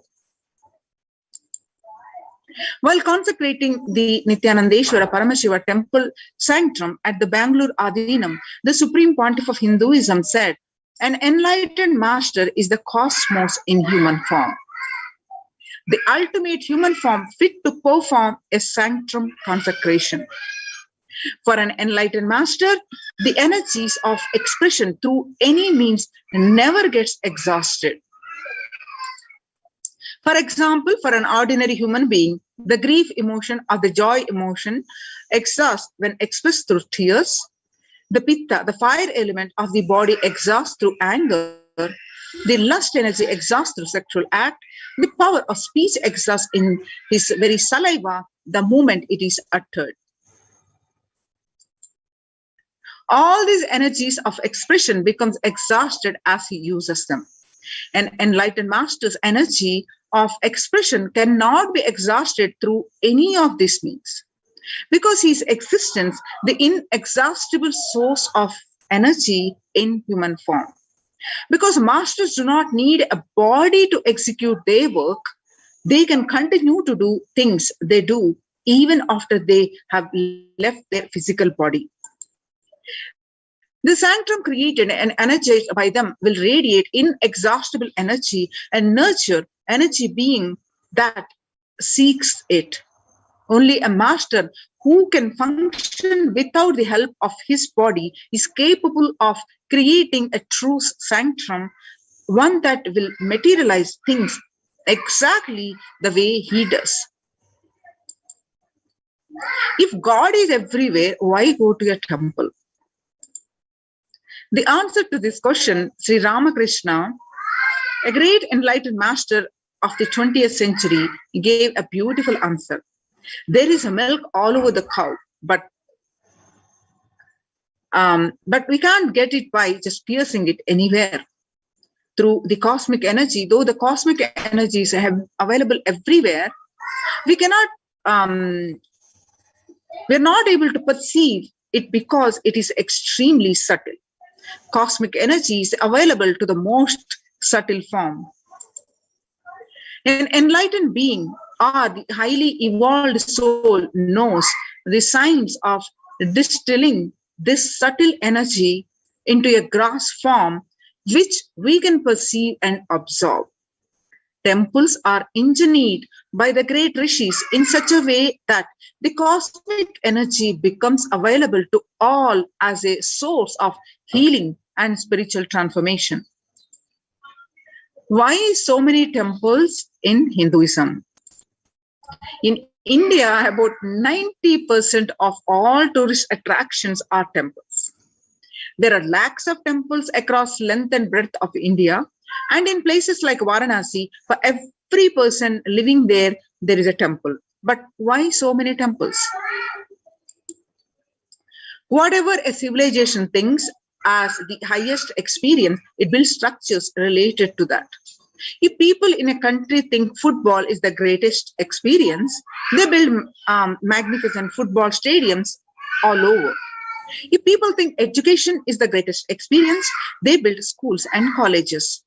While consecrating the Nithyanandeshwara Paramashiva temple sanctum at the Bangalore Adinam, the Supreme Pontiff of Hinduism said, "An enlightened master is the cosmos in human form, the ultimate human form fit to perform a sanctum consecration." For an enlightened master, the energies of expression through any means never gets exhausted. For example, for an ordinary human being, the grief emotion or the joy emotion exhausts when expressed through tears. The pitta, the fire element of the body, exhausts through anger. The lust energy exhausts through sexual act. The power of speech exhausts in his very saliva the moment it is uttered. All these energies of expression becomes exhausted as he uses them. An enlightened master's energy of expression cannot be exhausted through any of these means, because his existence, the inexhaustible source of energy in human form. Because masters do not need a body to execute their work, they can continue to do things they do even after they have left their physical body. The sanctum created and energized by them will radiate inexhaustible energy and nurture energy being that seeks it. Only a master who can function without the help of his body is capable of creating a true sanctum, one that will materialize things exactly the way he does. If God is everywhere, why go to a temple? The answer to this question, Sri Ramakrishna, a great enlightened master of the 20th century, gave a beautiful answer. There is milk all over the cow, but we can't get it by just piercing it anywhere. Through the cosmic energy, though the cosmic energies are available everywhere, we cannot, we're not able to perceive it because it is extremely subtle. Cosmic energy is available to the most subtle form. An enlightened being or the highly evolved soul knows the signs of distilling this subtle energy into a gross form which we can perceive and absorb. Temples are engineered by the great rishis in such a way that the cosmic energy becomes available to all as a source of healing and spiritual transformation. Why so many temples in Hinduism? In India, about 90% of all tourist attractions are temples. There are lakhs of temples across length and breadth of India, and in places like Varanasi, for every person living there, there is a temple. But why so many temples? Whatever a civilization thinks as the highest experience, it builds structures related to that. If people in a country think football is the greatest experience, they build magnificent football stadiums all over. If people think education is the greatest experience, they build schools and colleges.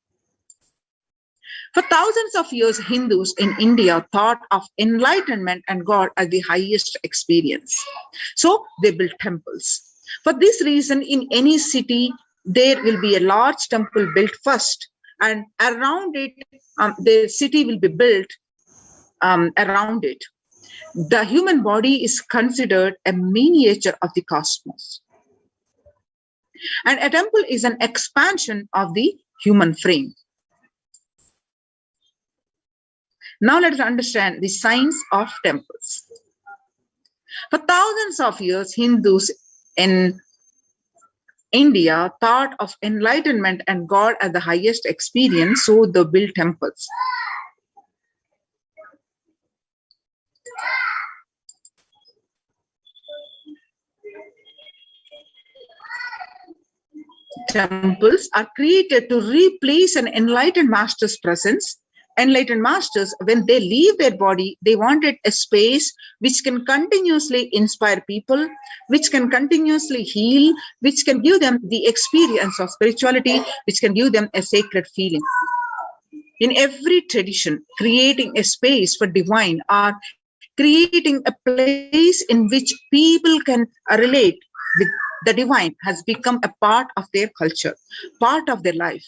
For thousands of years, Hindus in India thought of enlightenment and God as the highest experience. So they built temples. For this reason, in any city, there will be a large temple built first, and around it, the city will be built around it. The human body is considered a miniature of the cosmos. And a temple is an expansion of the human frame. Now let us understand the science of temples. For thousands of years, Hindus in India thought of enlightenment and God as the highest experience, so they built temples. Temples are created to replace an enlightened master's presence enlightened masters, when they leave their body, they wanted a space which can continuously inspire people, which can continuously heal, which can give them the experience of spirituality, which can give them a sacred feeling. In every tradition, creating a space for divine or creating a place in which people can relate with the divine has become a part of their culture, part of their life.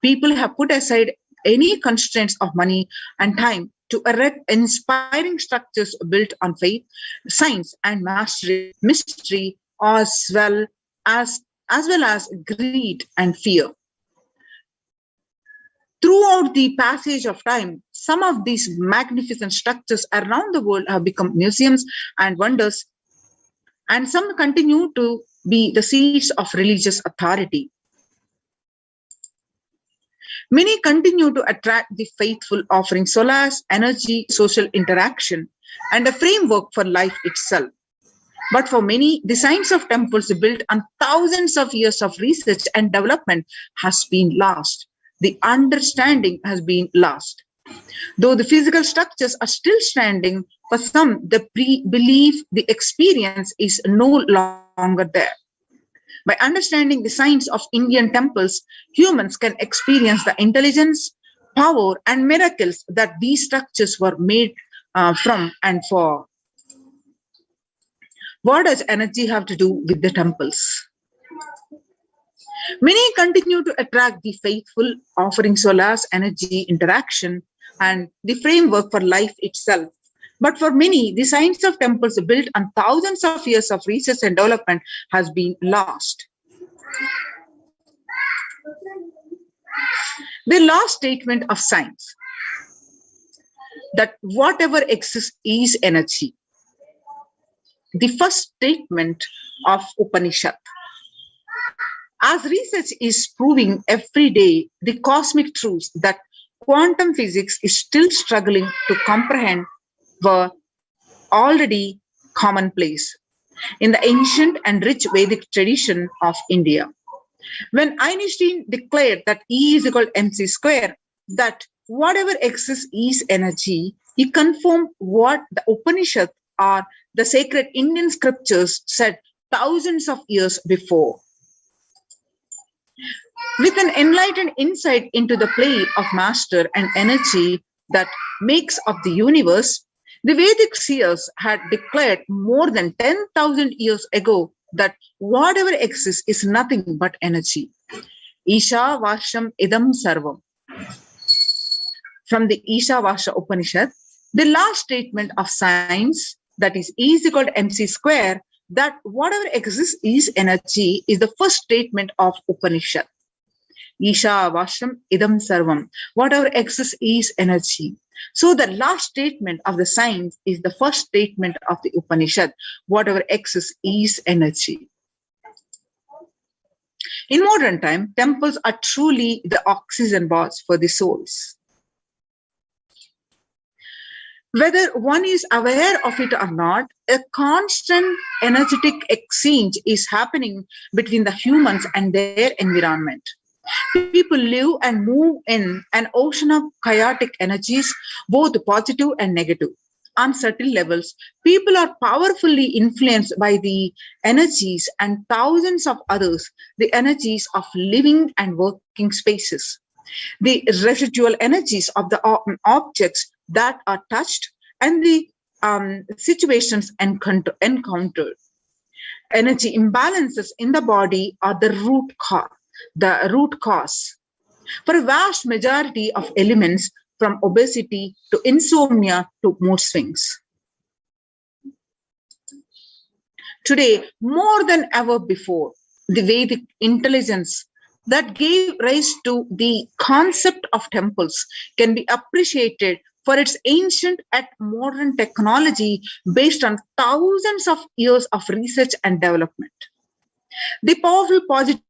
People have put aside any constraints of money and time to erect inspiring structures built on faith, science, and mystery, as well as greed and fear. Throughout the passage of time, some of these magnificent structures around the world have become museums and wonders, and some continue to be the seats of religious authority. Many continue to attract the faithful, offering solace, energy, social interaction, and a framework for life itself. But for many, the science of temples built on thousands of years of research and development has been lost. The understanding has been lost. Though the physical structures are still standing, for some, the belief, the experience is no longer there. By understanding the science of Indian temples, humans can experience the intelligence, power, and miracles that these structures were made from and for. What does energy have to do with the temples? Many continue to attract the faithful, offering solace, energy, interaction, and the framework for life itself. But for many, the science of temples built on thousands of years of research and development has been lost. The last statement of science, that whatever exists is energy. The first statement of Upanishad. As research is proving every day the cosmic truths that quantum physics is still struggling to comprehend were already commonplace in the ancient and rich Vedic tradition of India. When Einstein declared that E is equal to mc square, that whatever exists is energy, he confirmed what the Upanishad or the sacred Indian scriptures said thousands of years before. With an enlightened insight into the play of matter and energy that makes up the universe, the Vedic seers had declared more than 10,000 years ago that whatever exists is nothing but energy. Isha Vasham Idam Sarvam. From the Isha Vasha Upanishad, the last statement of science, that is E is equal to mc square, that whatever exists is energy, is the first statement of Upanishad. Isha Vasham Idam Sarvam. Whatever exists is energy. So the last statement of the science is the first statement of the Upanishad. Whatever exists is energy. In modern time, temples are truly the oxygen baths for the souls. Whether one is aware of it or not, a constant energetic exchange is happening between the humans and their environment. People live and move in an ocean of chaotic energies, both positive and negative. On certain levels, people are powerfully influenced by the energies, and thousands of others, the energies of living and working spaces. The residual energies of the objects that are touched and the situations encountered. Energy imbalances in the body are the root cause for a vast majority of ailments, from obesity to insomnia to mood swings. Today, more than ever before, the Vedic intelligence that gave rise to the concept of temples can be appreciated for its ancient and modern technology based on thousands of years of research and development. The powerful positive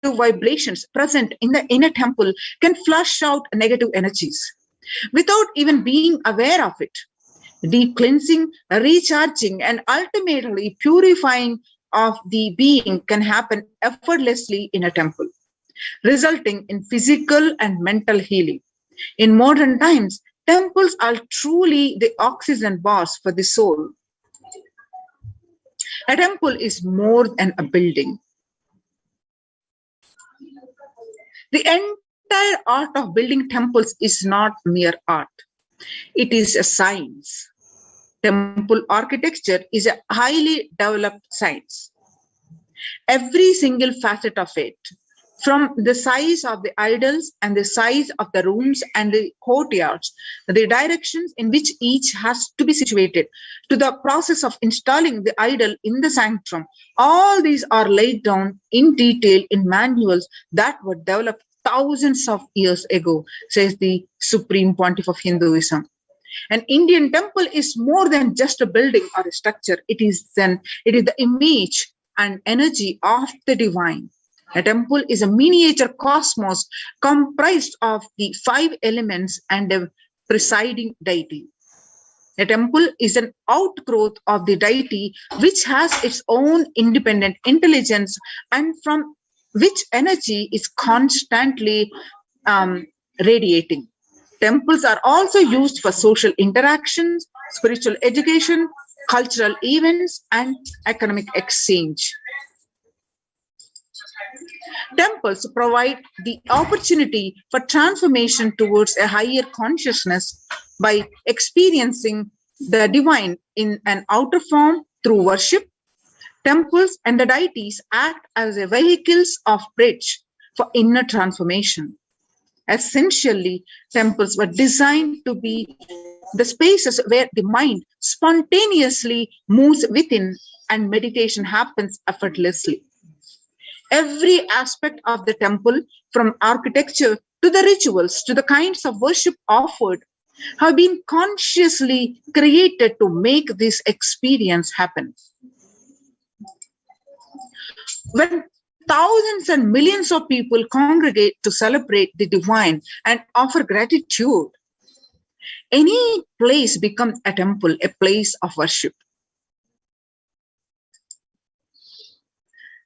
vibrations present in a temple can flush out negative energies without even being aware of it. The cleansing, recharging, and ultimately purifying of the being can happen effortlessly in a temple, resulting in physical and mental healing. In modern times, temples are truly the oxygen bars for the soul. A temple is more than a building. The entire art of building temples is not mere art. It is a science. Temple architecture is a highly developed science. Every single facet of it, from the size of the idols and the size of the rooms and the courtyards, the directions in which each has to be situated, to the process of installing the idol in the sanctum, all these are laid down in detail in manuals that were developed thousands of years ago, says the Supreme Pontiff of Hinduism. An Indian temple is more than just a building or a structure. It is the image and energy of the divine. A temple is a miniature cosmos comprised of the 5 elements and a presiding deity. A temple is an outgrowth of the deity which has its own independent intelligence and from which energy is constantly radiating. Temples are also used for social interactions, spiritual education, cultural events, and economic exchange. Temples provide the opportunity for transformation towards a higher consciousness by experiencing the divine in an outer form through worship. Temples and the deities act as a vehicles of bridge for inner transformation. Essentially, temples were designed to be the spaces where the mind spontaneously moves within and meditation happens effortlessly. Every aspect of the temple, from architecture to the rituals to the kinds of worship offered, have been consciously created to make this experience happen. When thousands and millions of people congregate to celebrate the divine and offer gratitude, any place becomes a temple, a place of worship.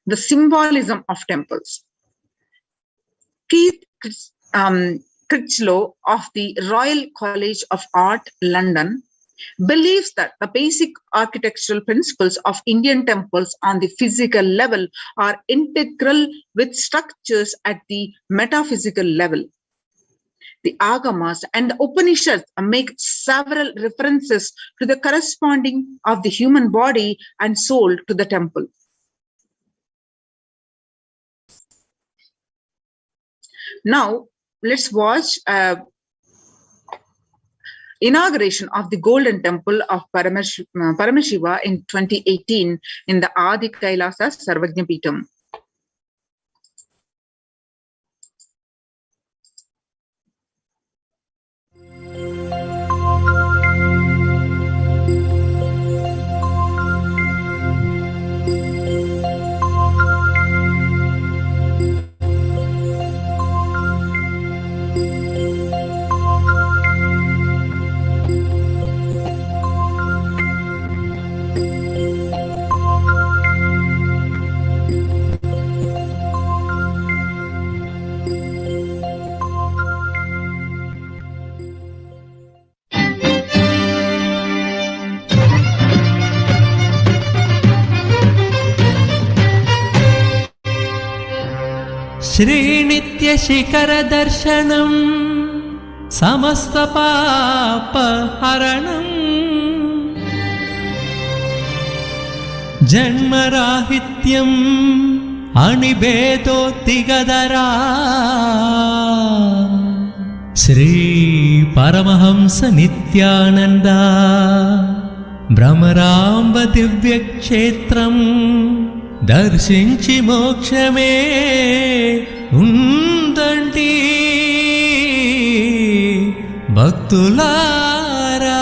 The symbolism of temples. Keith Critchlow of the Royal College of Art, London, believes that the basic architectural principles of Indian temples on the physical level are integral with structures at the metaphysical level. The Agamas and the Upanishads make several references to the corresponding of the human body and soul to the temple. Now, let's watch inauguration of the Golden Temple of Paramashiva in 2018 in the Adi Kailasa Sarvajna Peetham. श्रीनित्यशिखरदर्शनं समस्तपापहरणं जन्मराहित्यम् अनिभेदोत्तिगदरा Shri Paramhans Nityanand भ्रमरांब दिव्यक्षेत्रम् दर्शिंచి మోక్షమే ఉందండి భక్తులారా.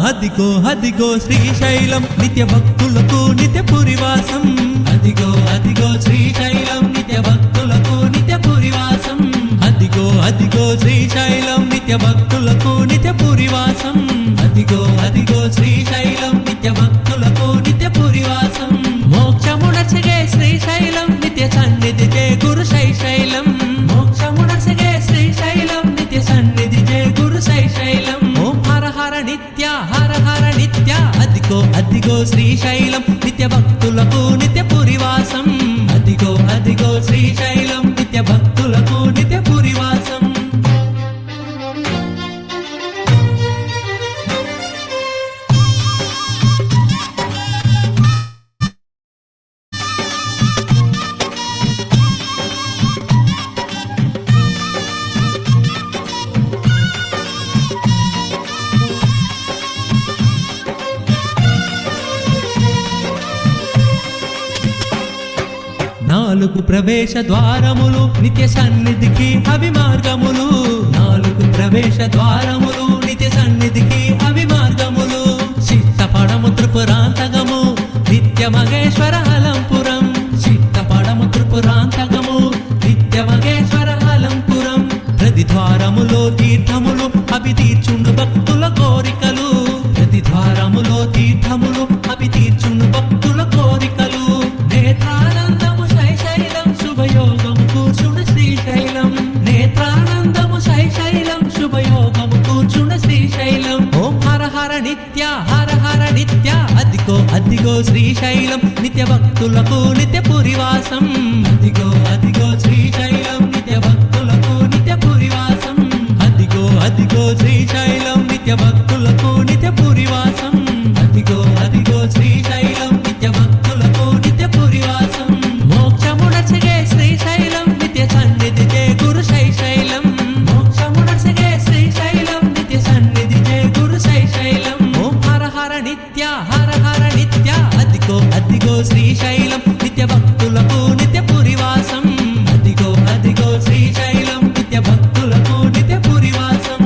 అదిగో అదిగో శ్రీశైలం నిత్య భక్తులకు నిత్య పురివాసం. అదిగో అదిగో శ్రీశైలం నిత్య భక్తులకు నిత్య పురివాసం. అదిగో అదిగో శ్రీశైలం నిత్య భక్తులకు నిత్య పురివాసం. అదిగో అదిగో శ్రీశైలం నిత్య భక్తులకు నిత్య పురివాసం. మోక్షమునర్చగే శ్రీశైలం నిత్య సన్నిధి జయ గురు శైశైలం. మోక్షమునర్చగే శ్రీశైలం నిత్య సన్నిధి జయ గురు శైశైలం. ఓం హర హర నిత్య హర హర నిత్య. అదిగో అదిగో శ్రీశైలం నిత్య భక్తులకు నిత్య పురివాసం. అదిగో అదిగో శ్రీశైలం నిత్య భక్తులకు నిత్య పురివాసం. నాలుగు ప్రవేశ ద్వారములు నిత్య సన్నిధికి అభిమార్గములు. నాలుగు ప్రవేశ ద్వారములు నిత్య సన్నిధికి అభిమార్గములు. చిత్తపడము త్రిపురాంతకము నిత్య మహేశ్వర అలంపురం. చిత్తపడము త్రిపురాంతకము నిత్య మహేశ్వర అలంపురం. ప్రతి ద్వారములో తీర్థములు అభి తీర్చుండు భక్తుల కోరికలు. ప్రతి ద్వారములో తీర్థములు అభి తీర్చుండు భక్తుల కోరికలు. నేత్రానందము శైశైలం శుభయోగము కూర్చుండు శ్రీశైలం. నేత్రానందము శైశైలం శుభయోగము కూర్చుండు శ్రీశైలం. ఓం హర హర నిత్య హర హర నిత్య. అదిగో అదిగో శ్రీశైలం నిత్య భక్తులకు నిత్య పురివాసం. అదిగో అదిగో శ్రీశైలం నిత్య భక్తులకు నిత్య పురివాసం. అదిగో అదిగో శ్రీశైలం నిత్య భక్తులకు నిత్య పురివాసం. అదిగో అదిగో శ్రీశైలం నిత్య భక్తులకు నిత్య పురివాసం. మోక్షమునర్చగే శ్రీశైలం నిత్య సన్నిధి జయ గురు శైశైలం. మోక్షమునర్చగే శ్రీశైలం నిత్య సన్నిధి జయ గురు శైశైలం. ఓం హర హర నిత్య హర హర నిత్య. అదిగో అదిగో శ్రీశైలం నిత్య భక్తులకు నిత్య పురివాసం. అదిగో అదిగో శ్రీశైలం నిత్య భక్తులకు నిత్య పురివాసం.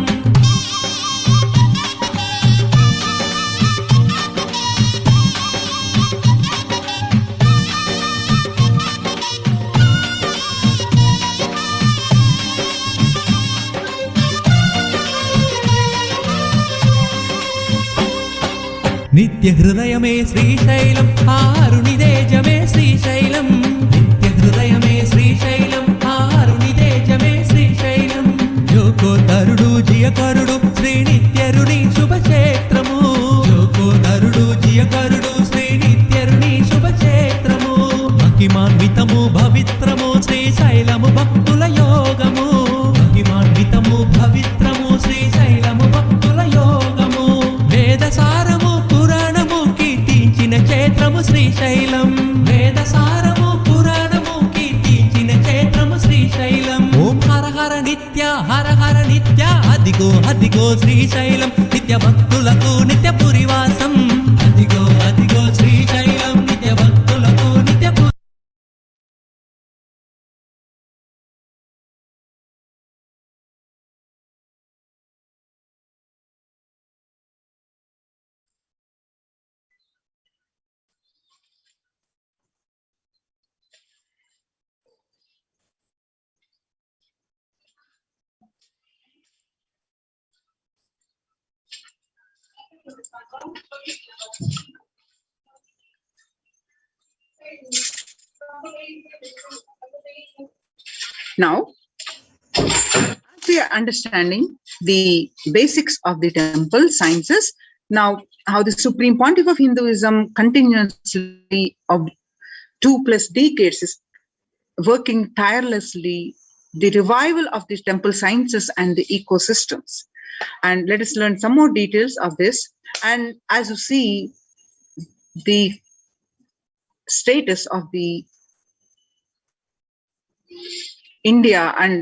నిత్య హృదయమే శ్రీశైలం ఆరునిదేజమే శ్రీశైలం. నిత్య హృదయమే శ్రీశైలం ఆరునిదేజమే శ్రీశైలం. జోకోదరుడు జియకరుడు శ్రీ నిత్యరుని శుభక్షేత్రము. జోకోదరుడు జియకరుడు శ్రీ నిత్యరుని శుభక్షేత్రము. మహిమాన్వితము పవిత్రము శ్రీశైలము భక్తుల యోగము. మహిమాన్వితము పవిత్రము శ్రీశైలము భక్తుల యోగము. వేదసారము పురాణము కీర్తించిన క్షేత్రము శ్రీశైలం. వేదసారము పురాణము కీర్తించిన క్షేత్రము శ్రీశైలం. ఓం హర హర నిత్య హర హర నిత్య. అదిగో అదిగో శ్రీశైలం నిత్య భక్తులకు నిత్య పురివాసం. అదిగో అదిగో శ్రీశైలం నిత్య భక్తులకు నిత్య పురి. Now, as we are understanding the basics of the temple sciences, now how the Supreme Pontiff of Hinduism continuously of 2+ decades is working tirelessly the revival of the temple sciences and the ecosystems. And let us learn some more details of this. And as you see, the status of the India and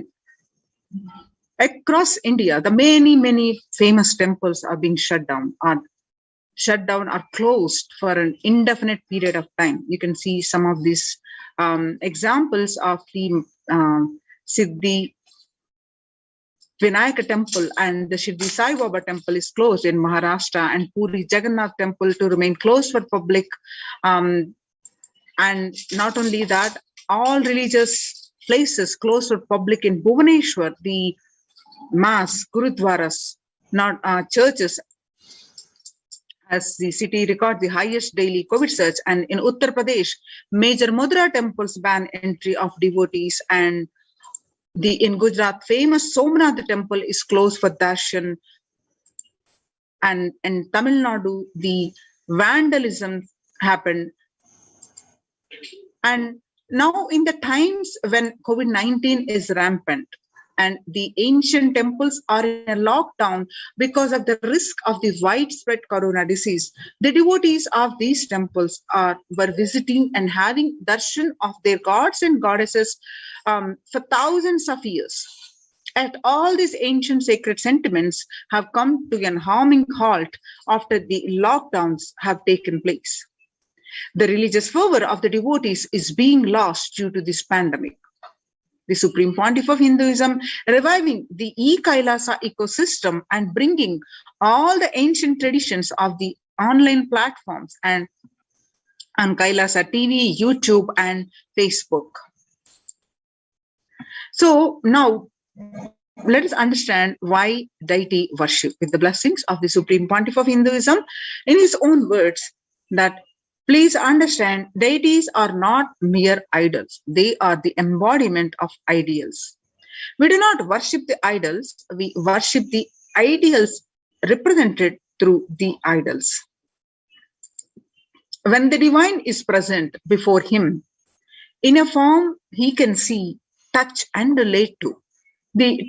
across India, the many famous temples are being shut down or closed for an indefinite period of time. You can see some of these examples of the Siddhi Vinayaka temple and the Shirdi Sai Baba temple is closed in Maharashtra, and Puri Jagannath temple to remain closed for public. And not only that, all religious places closed for public in Bhubaneswar. The mass, gurudwaras, not churches, as the city records the highest daily COVID surge. And in Uttar Pradesh, major Mudra temples ban entry of devotees, and in Gujarat, famous Somnath temple is closed for darshan. And in Tamil Nadu, the vandalism happened. And now in the times when COVID-19 is rampant and the ancient temples are in a lockdown because of the risk of the widespread corona disease, the devotees of these temples were visiting and having darshan of their gods and goddesses for thousands of years. At all these ancient sacred sentiments have come to an harming halt after the lockdowns have taken place. The religious fervor of the devotees is being lost due to this pandemic. The Supreme Pontiff of Hinduism, reviving the Kailasa ecosystem and bringing all the ancient traditions of the online platforms and on Kailasa TV, YouTube, and Facebook. So now, let us understand why deity worship with the blessings of the Supreme Pontiff of Hinduism. In his own words, that please understand, deities are not mere idols. They are the embodiment of ideals. We do not worship the idols. We worship the ideals represented through the idols. When the divine is present before him, in a form he can see, touch, and relate to, the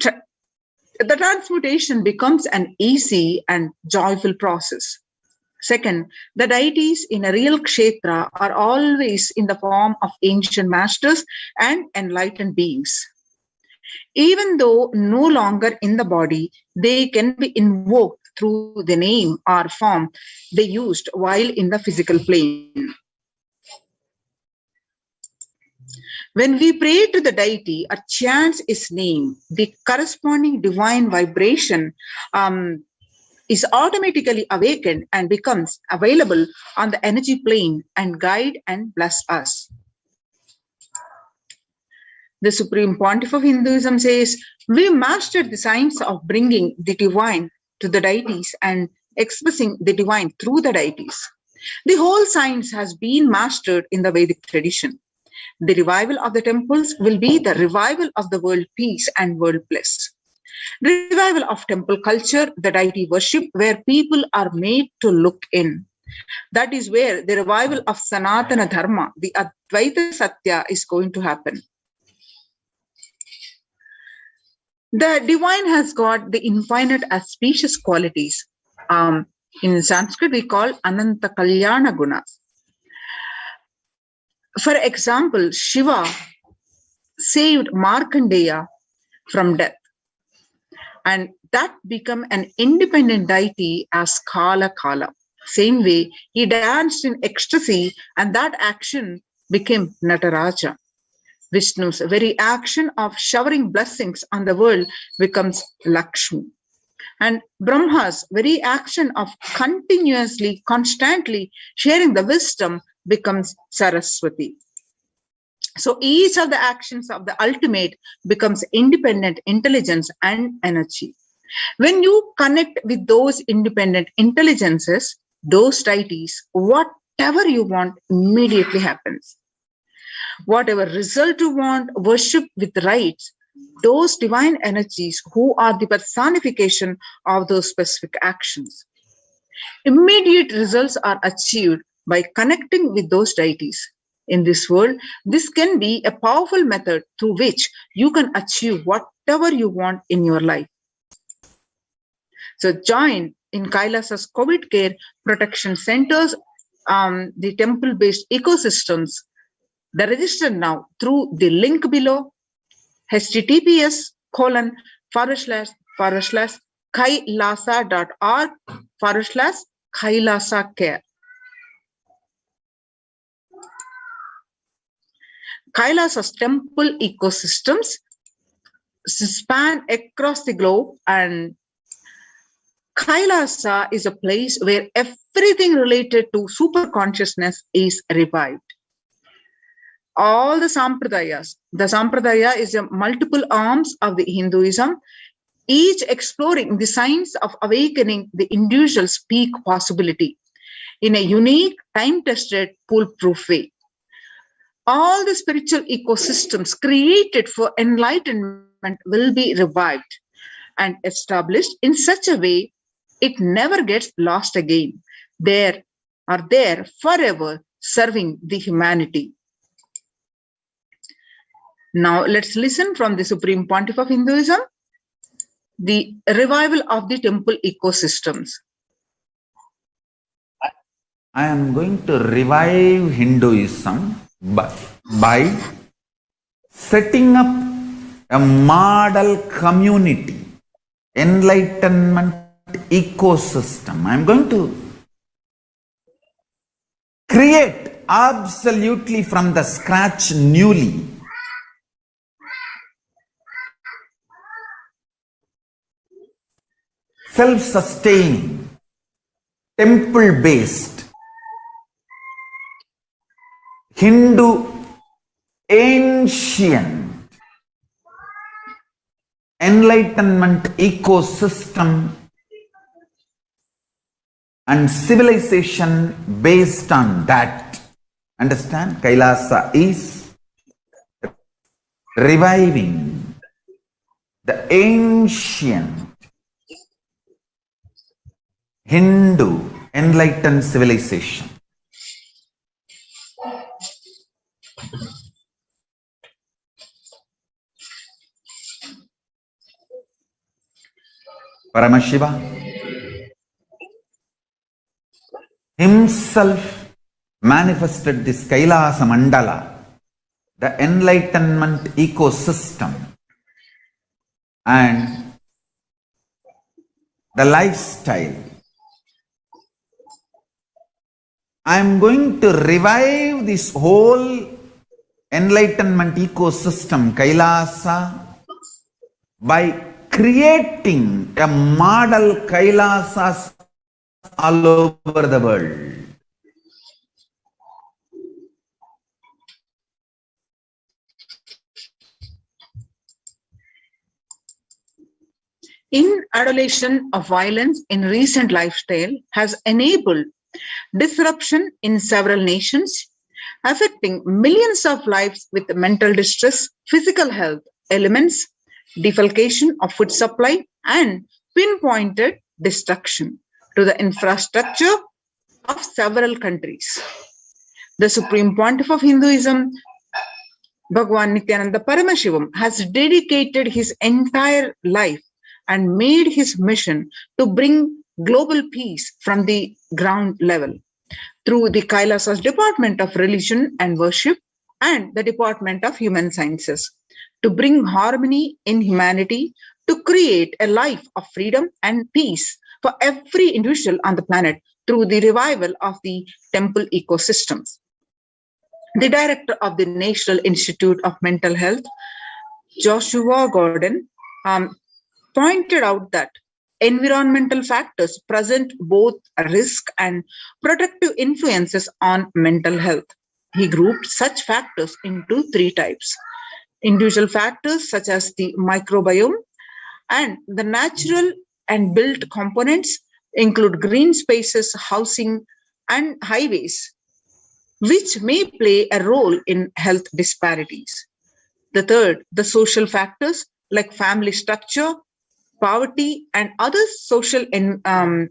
transmutation becomes an easy and joyful process. Second, the deities in a real kshetra are always in the form of ancient masters and enlightened beings. Even though no longer in the body, they can be invoked through the name or form they used while in the physical plane. When we pray to the deity or chant his name, the corresponding divine vibration is automatically awakened and becomes available on the energy plane and guide and bless us. The Supreme Pontiff of Hinduism says, we mastered the science of bringing the divine to the deities and expressing the divine through the deities. The whole science has been mastered in the Vedic tradition. The revival of the temples will be the revival of the world peace and world bliss. The revival of temple culture, the deity worship, where people are made to look in. That is where the revival of Sanatana Dharma, the Advaita Satya, is going to happen. The divine has got the infinite auspicious qualities. In Sanskrit, we call Ananta Kalyana Gunas. For example, Shiva saved Markandeya from death, and that became an independent deity as Kala Kala. Same way, he danced in ecstasy, and that action became Nataraja. Vishnu's very action of showering blessings on the world becomes Lakshmi. And Brahma's very action of continuously, constantly sharing the wisdom becomes Saraswati. So each of the actions of the ultimate becomes independent intelligence and energy. When you connect with those independent intelligences, those deities, whatever you want immediately happens. Whatever result you want, worship with rites, those divine energies who are the personification of those specific actions. Immediate results are achieved by connecting with those deities. In this world, this can be a powerful method through which you can achieve whatever you want in your life. So join in Kailasa's COVID care protection centers, the temple-based ecosystems. The register now through the link below, https://kailasa.org/Kailasa care. Kailasa's temple ecosystems span across the globe, and Kailasa is a place where everything related to super consciousness is revived. All the sampradayas, the sampradaya is a multiple arms of the Hinduism. each exploring the science of awakening the individual's peak possibility in a unique, time-tested, foolproof way. All the spiritual ecosystems created for enlightenment will be revived and established in such a way it never gets lost again. They are there forever serving the humanity. Now let's listen from the Supreme Pontiff of Hinduism, the revival of the temple ecosystems. I am going to revive Hinduism by setting up a model community, enlightenment ecosystem. I am going to create absolutely from the scratch newly self-sustaining, temple-based, Hindu ancient enlightenment ecosystem and civilization based on that. Understand? Kailasa is reviving the ancient Hindu enlightened civilization. Paramashiva himself manifested this Kailasa Mandala, the enlightenment ecosystem, and the lifestyle. I am going to revive this whole enlightenment ecosystem, Kailasa, by creating a model Kailasas all over the world. In adulation of violence in recent lifestyle has enabled disruption in several nations, affecting millions of lives with mental distress, physical health elements, defalcation of food supply, and pinpointed destruction to the infrastructure of several countries. The Supreme Pontiff of Hinduism, Bhagwan Nithyananda Paramashivam, has dedicated his entire life and made his mission to bring global peace from the ground level through the Kailasa's Department of Religion and Worship and the Department of Human Sciences, to bring harmony in humanity, to create a life of freedom and peace for every individual on the planet through the revival of the temple ecosystems. The director of the National Institute of Mental Health, Joshua Gordon, pointed out that environmental factors present both risk and protective influences on mental health. He grouped such factors into three types: individual factors such as the microbiome, and the natural and built components include green spaces, housing, and highways, which may play a role in health disparities. The third, the social factors like family structure, poverty, and other social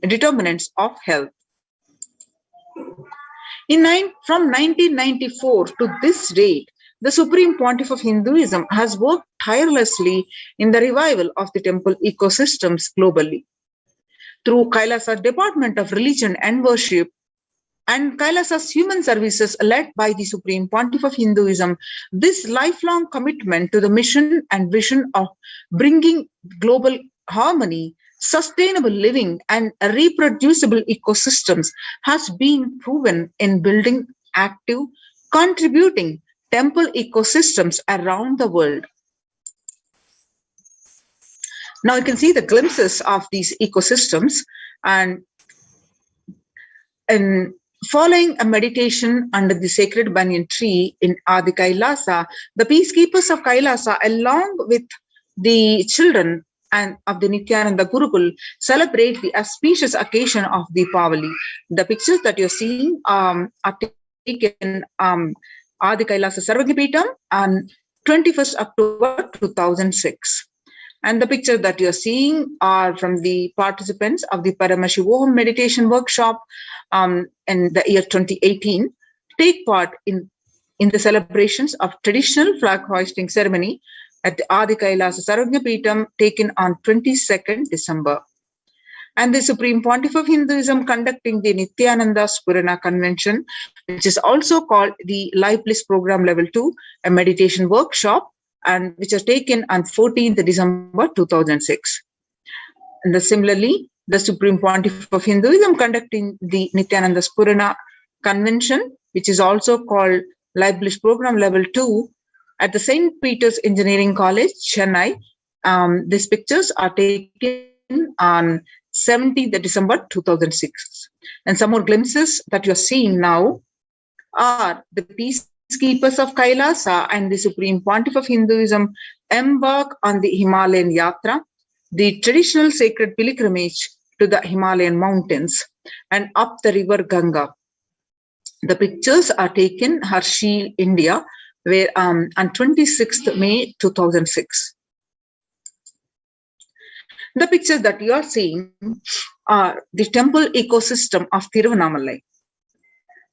determinants of health. From 1994 to this date, the Supreme Pontiff of Hinduism has worked tirelessly in the revival of the temple ecosystems globally. Through Kailasa's Department of Religion and Worship and Kailasa's Human Services led by the Supreme Pontiff of Hinduism, this lifelong commitment to the mission and vision of bringing global harmony, sustainable living, and reproducible ecosystems has been proven in building active, contributing temple ecosystems around the world. Now you can see the glimpses of these ecosystems, and following a meditation under the sacred banyan tree in Adi Kailasa, the peacekeepers of Kailasa, along with the children and of the Nithyananda Gurukul celebrate the auspicious occasion of Deepavali. The pictures that you're seeing are taken Adi Kailasa Sarvagyapeetham on 21st October 2006. And the pictures that you're seeing are from the participants of the Paramashivoham meditation workshop in the year 2018. Take part in the celebrations of traditional flag hoisting ceremony at the Adi Kailasa Sarvagyapeetham taken on 22nd December. And the Supreme Pontiff of Hinduism conducting the Nithyananda Spurana Convention, which is also called the Life Bliss Program Level 2, a meditation workshop, and which was taken on 14th December 2006. And similarly, the Supreme Pontiff of Hinduism conducting the Nithyananda Spurana Convention, which is also called Life Bliss Program Level 2, at the St. Peter's Engineering College, Chennai. These pictures are taken on 17th December 2006. And some more glimpses that you're seeing now are the peacekeepers of Kailasa and the Supreme Pontiff of Hinduism embark on the Himalayan Yatra, the traditional sacred pilgrimage to the Himalayan mountains and up the river Ganga. The pictures are taken Harshil, India, where on 26th May 2006. The pictures that you are seeing are the temple ecosystem of Tiruvannamalai.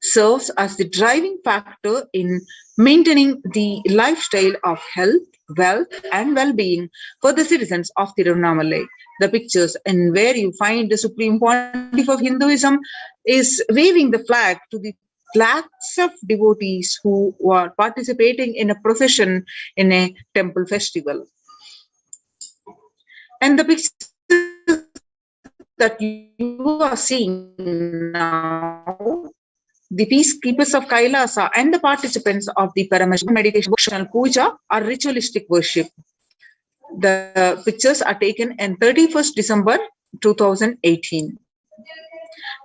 Serves as the driving factor in maintaining the lifestyle of health, wealth, and well-being for the citizens of Tiruvannamalai. The pictures and where you find the Supreme Pontiff of Hinduism is waving the flag to the lakhs of devotees who are participating in a procession in a temple festival. And the pictures that you are seeing now, the peacekeepers of Kailasa and the participants of the Paramashivoham meditation workshop puja are ritualistic worship. The pictures are taken in 31st December 2018.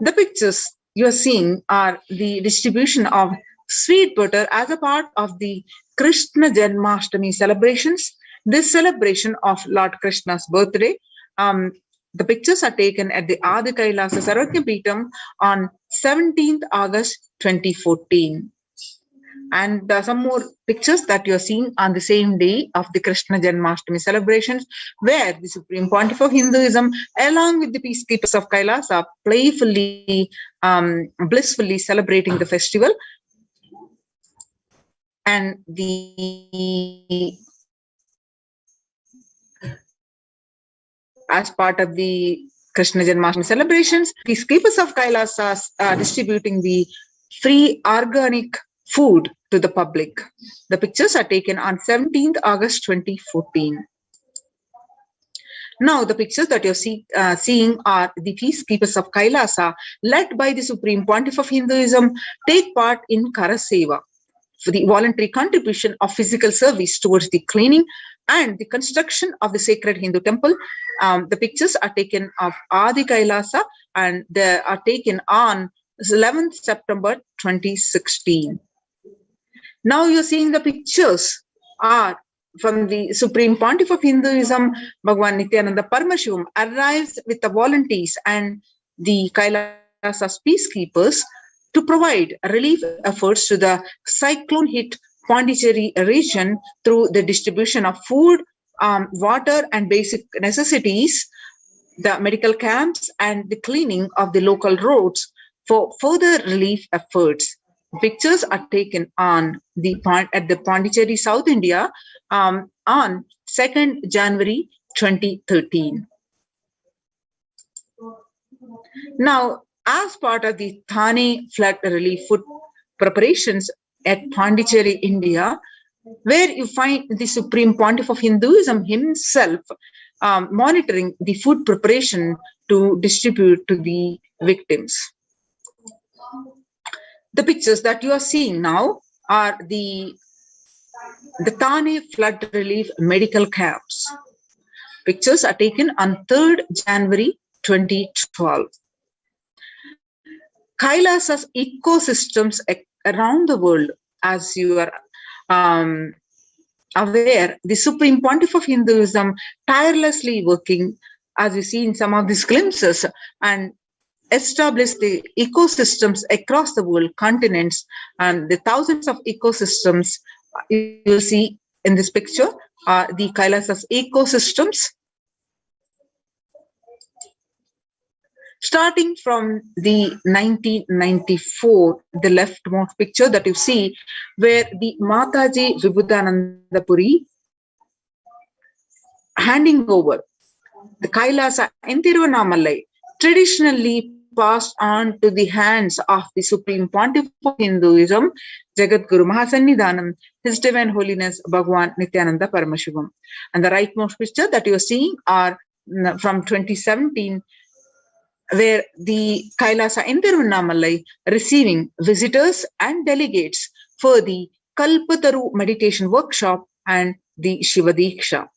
The pictures you are seeing are the distribution of sweet butter as a part of the Krishna Janmashtami celebrations. This celebration of Lord Krishna's birthday, the pictures are taken at the Adi Kailasa Sarvagyapeetham on 17th August 2014. And some more pictures that you are seeing on the same day of the Krishna Janmashtami celebrations, where the Supreme Pontiff of Hinduism, along with the peacekeepers of Kailasa, playfully, blissfully celebrating the festival. And as part of the Krishna Janmashtami celebrations, peacekeepers of Kailasa are distributing the free organic food to the public. The pictures are taken on 17th August 2014. Now, the pictures that you're seeing are the peacekeepers of Kailasa, led by the Supreme Pontiff of Hinduism, take part in Karaseva, for the voluntary contribution of physical service towards the cleaning and the construction of the sacred Hindu temple. The pictures are taken of Adi Kailasa and they are taken on 11th September 2016. Now you're seeing the pictures are from the Supreme Pontiff of Hinduism, Bhagavan Nithyananda Paramashivam, arrives with the volunteers and the Kailasa's peacekeepers to provide relief efforts to the cyclone-hit Pondicherry region through the distribution of food, water and basic necessities, the medical camps and the cleaning of the local roads for further relief efforts. Pictures are taken on at the Pondicherry, South India, on 2nd January 2013. Now, as part of the Thane flood relief food preparations at Pondicherry, India, where you find the Supreme Pontiff of Hinduism himself monitoring the food preparation to distribute to the victims. The pictures that you are seeing now are the Thane flood relief medical camps. Pictures are taken on 3rd January 2012. Kailasa's ecosystems around the world, as you are aware, the Supreme Pontiff of Hinduism tirelessly working, as we see in some of these glimpses, and establish the ecosystems across the world, continents, and the thousands of ecosystems you will see in this picture are the Kailasa's ecosystems. Starting from the 1994, the leftmost picture that you see, where the Mataji Vibhudananda Puri handing over the Kailasa in Tiruvannamalai, traditionally passed on to the hands of the Supreme Pontiff of Hinduism, Jagadguru Mahasannidhanam, His Divine Holiness Bhagwan Nithyananda Paramashivam. And the rightmost picture that you are seeing are from 2017, where the Kailasa in Tiruvannamalai receiving visitors and delegates for the Kalpataru meditation workshop and the Shiva Diksha.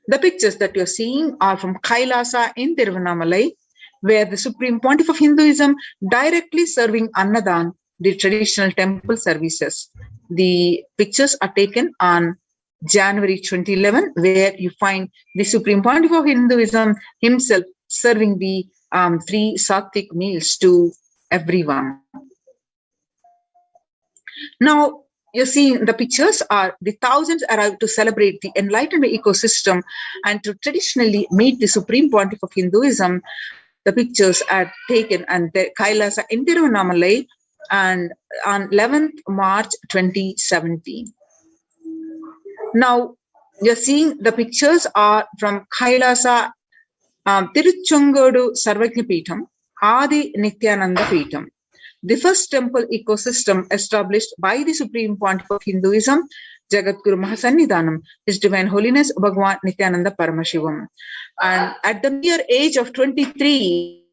The pictures that you're seeing are from Kailasa in Tiruvannamalai, where the Supreme Pontiff of Hinduism directly serving Annadan, the traditional temple services. The pictures are taken on January 2011, where you find the Supreme Pontiff of Hinduism himself serving the 3 Sattvic meals to everyone. Now, you're seeing the pictures are the thousands arrived to celebrate the enlightenment ecosystem and to traditionally meet the Supreme Pontiff of Hinduism. The pictures are taken at the Kailasa in Tiruvannamalai and on 11th March 2017. Now, you're seeing the pictures are from Kailasa Tiruchengodu Sarvajna Peetham, Adi Nithyananda Peetham, the first temple ecosystem established by the Supreme Pontiff of Hinduism, Jagadguru Mahasannidhanam, His Divine Holiness Bhagwan Nithyananda Paramashivam. And at the mere age of 23,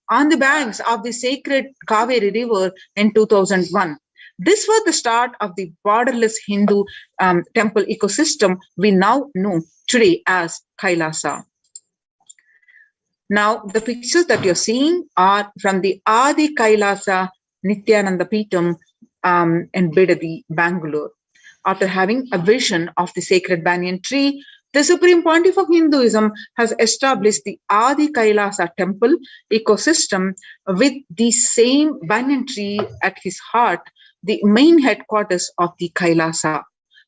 on the banks of the sacred Kaveri River in 2001, this was the start of the borderless Hindu temple ecosystem we now know today as Kailasa. Now, the pictures that you're seeing are from the Adi Kailasa Nithyananda Peetham in Bidadi, Bangalore. After having a vision of the sacred banyan tree, the Supreme Pontiff of Hinduism has established the Adi Kailasa temple ecosystem with the same banyan tree at his heart, the main headquarters of the Kailasa.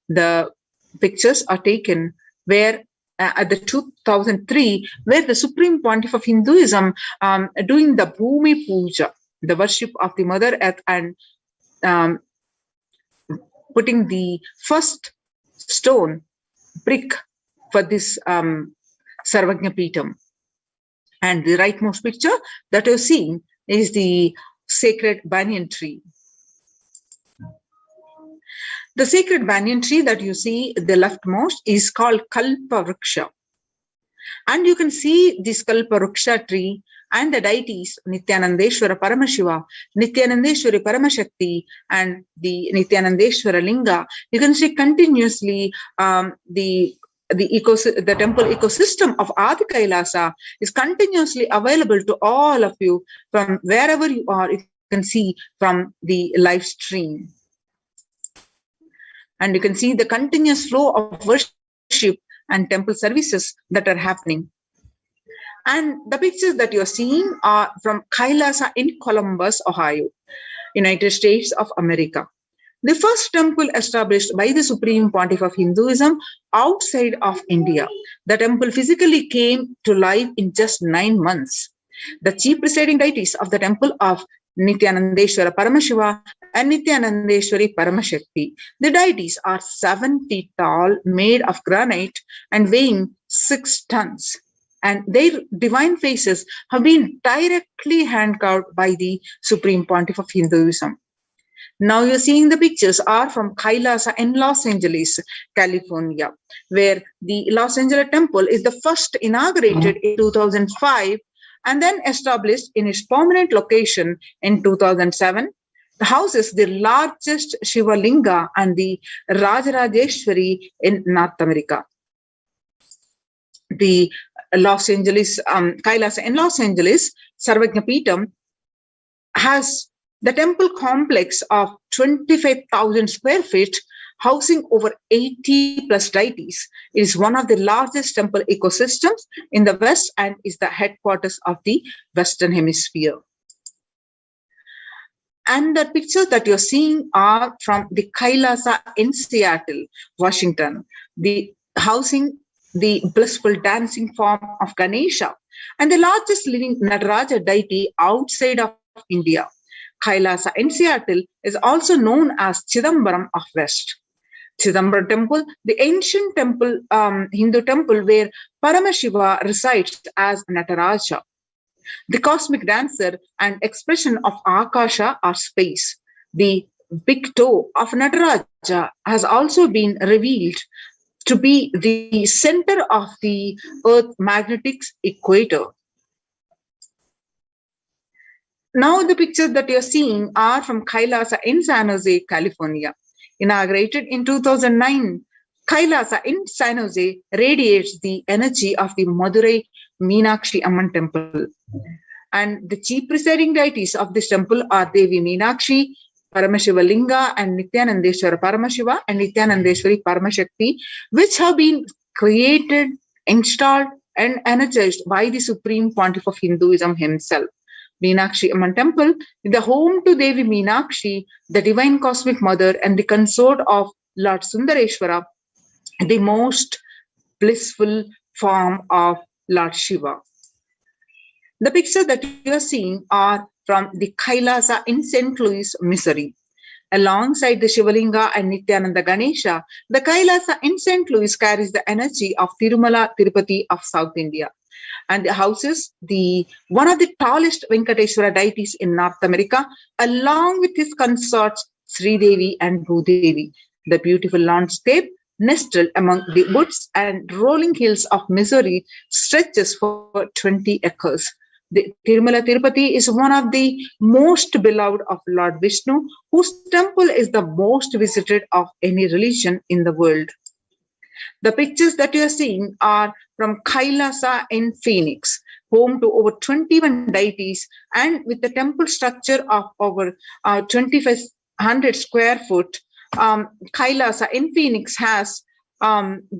The pictures are taken where at the 2003, where the Supreme Pontiff of Hinduism doing the Bhumi Puja, the worship of the Mother Earth, and putting the first stone brick for this Sarvajna Peetham. And the rightmost picture that you're seeing is the sacred banyan tree. The sacred banyan tree that you see, the leftmost, is called Kalpa Vriksha. And you can see this Kalpa Vriksha tree and the deities Nithyanandeshwara Paramashiva, Nithyanandeshwari Paramashakti, and the Nithyanandeshwara Linga. You can see continuously the temple ecosystem of Adi Kailasa is continuously available to all of you from wherever you are. You can see from the live stream. And you can see the continuous flow of worship and temple services that are happening. And the pictures that you're seeing are from Kailasa in Columbus, Ohio, United States of America. The first temple established by the Supreme Pontiff of Hinduism outside of India. The temple physically came to life in just 9 months. The chief presiding deities of the temple of Nithyanandeshwara Paramashiva and Nithyanandeshwari Paramashakti. The deities are 7 feet tall, made of granite and weighing 6 tons. And their divine faces have been directly hand-carved by the Supreme Pontiff of Hinduism. Now you're seeing the pictures are from Kailasa in Los Angeles, California, where the Los Angeles temple is the first inaugurated in 2005 and then established in its permanent location in 2007. The house is the largest Shiva Linga and the Rajarajeshwari in North America. The Los Angeles, Kailasa in Los Angeles, Sarvajna Peetham has the temple complex of 25,000 square feet, housing over 80 plus deities. It is one of the largest temple ecosystems in the West and is the headquarters of the Western Hemisphere. And the pictures that you're seeing are from the Kailasa in Seattle, Washington, the housing the blissful dancing form of Ganesha and the largest living Nataraja deity outside of India. Kailasa in Seattle is also known as Chidambaram of West. Chidambaram temple, the ancient temple, Hindu temple where Paramashiva resides as Nataraja. The cosmic dancer and expression of Akasha or space. The big toe of Nataraja has also been revealed to be the center of the Earth magnetic equator. Now the pictures that you're seeing are from Kailasa in San Jose, California. Inaugurated in 2009, Kailasa in San Jose radiates the energy of the Madurai Meenakshi Amman temple. And the chief presiding deities of this temple are Devi Meenakshi, Paramashiva Linga, and Nithyanandeshwara Paramashiva and Nithyanandeshwari Paramashakti, which have been created, installed, and energized by the Supreme Pontiff of Hinduism himself. Meenakshi Amman Temple is the home to Devi Meenakshi, the divine cosmic mother and the consort of Lord Sundareshwara, the most blissful form of Lord Shiva. The pictures that you are seeing are from the Kailasa in St. Louis, Missouri. Alongside the Shivalinga and Nityananda Ganesha, the Kailasa in St. Louis carries the energy of Tirumala Tirupati of South India. And houses one of the tallest Venkateshwara deities in North America, along with his consorts Sri Devi and Bhudevi. The beautiful landscape nestled among the woods and rolling hills of Missouri stretches for 20 acres. The Tirumala Tirupati is one of the most beloved of Lord Vishnu, whose temple is the most visited of any religion in the world. The pictures that you are seeing are from Kailasa in Phoenix, home to over 21 deities and with the temple structure of over 2,500 square foot. Kailasa in Phoenix has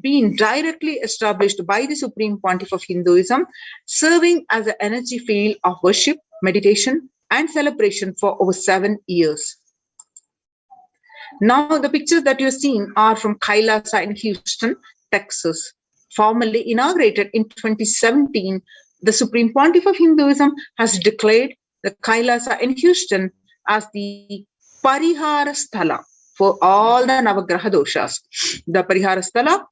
been directly established by the Supreme Pontiff of Hinduism, serving as an energy field of worship, meditation, and celebration for over 7 years. Now, the pictures that you're seeing are from Kailasa in Houston, Texas. Formally inaugurated in 2017, the Supreme Pontiff of Hinduism has declared the Kailasa in Houston as the Parihara Sthala for all the Navagraha doshas. The Parihara Sthala,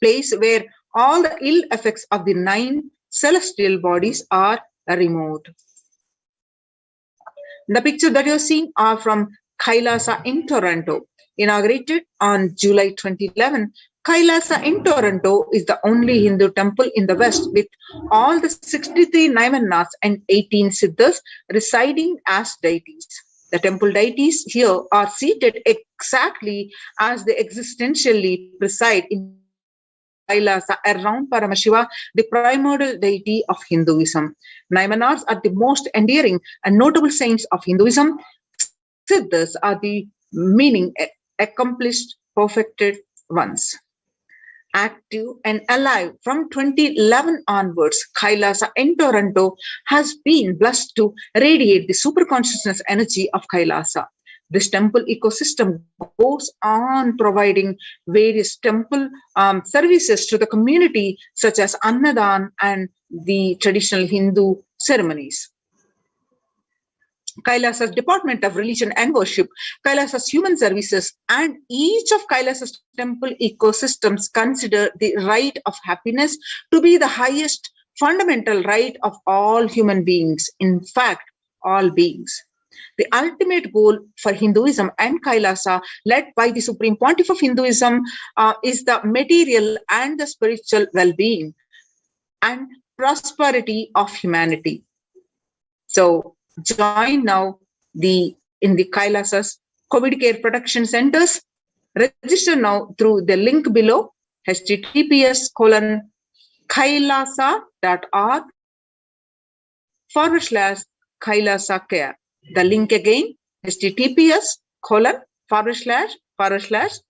place where all the ill effects of the 9 celestial bodies are removed. The picture that you're seeing are from Kailasa in Toronto. Inaugurated on July 2011, Kailasa in Toronto is the only Hindu temple in the West with all the 63 Naimanas and 18 Siddhas residing as deities. The temple deities here are seated exactly as they existentially preside in Kailasa around Paramashiva, the primordial deity of Hinduism. Naimanas are the most endearing and notable saints of Hinduism. Siddhas are the meaning accomplished, perfected ones. Active and alive from 2011 onwards, Kailasa in Toronto has been blessed to radiate the superconsciousness energy of Kailasa. This temple ecosystem goes on providing various temple services to the community, such as Annadan and the traditional Hindu ceremonies. Kailasa's Department of Religion and Worship, Kailasa's Human Services, and each of Kailasa's temple ecosystems consider the right of happiness to be the highest fundamental right of all human beings, in fact, all beings. The ultimate goal for Hinduism and Kailasa, led by the Supreme Pontiff of Hinduism, is the material and the spiritual well-being and prosperity of humanity. So, join now in the Kailasa's COVID care protection centers. Register now through the link below, https://kailasa.org/Kailasa care. The link again, https:// kailasa.org,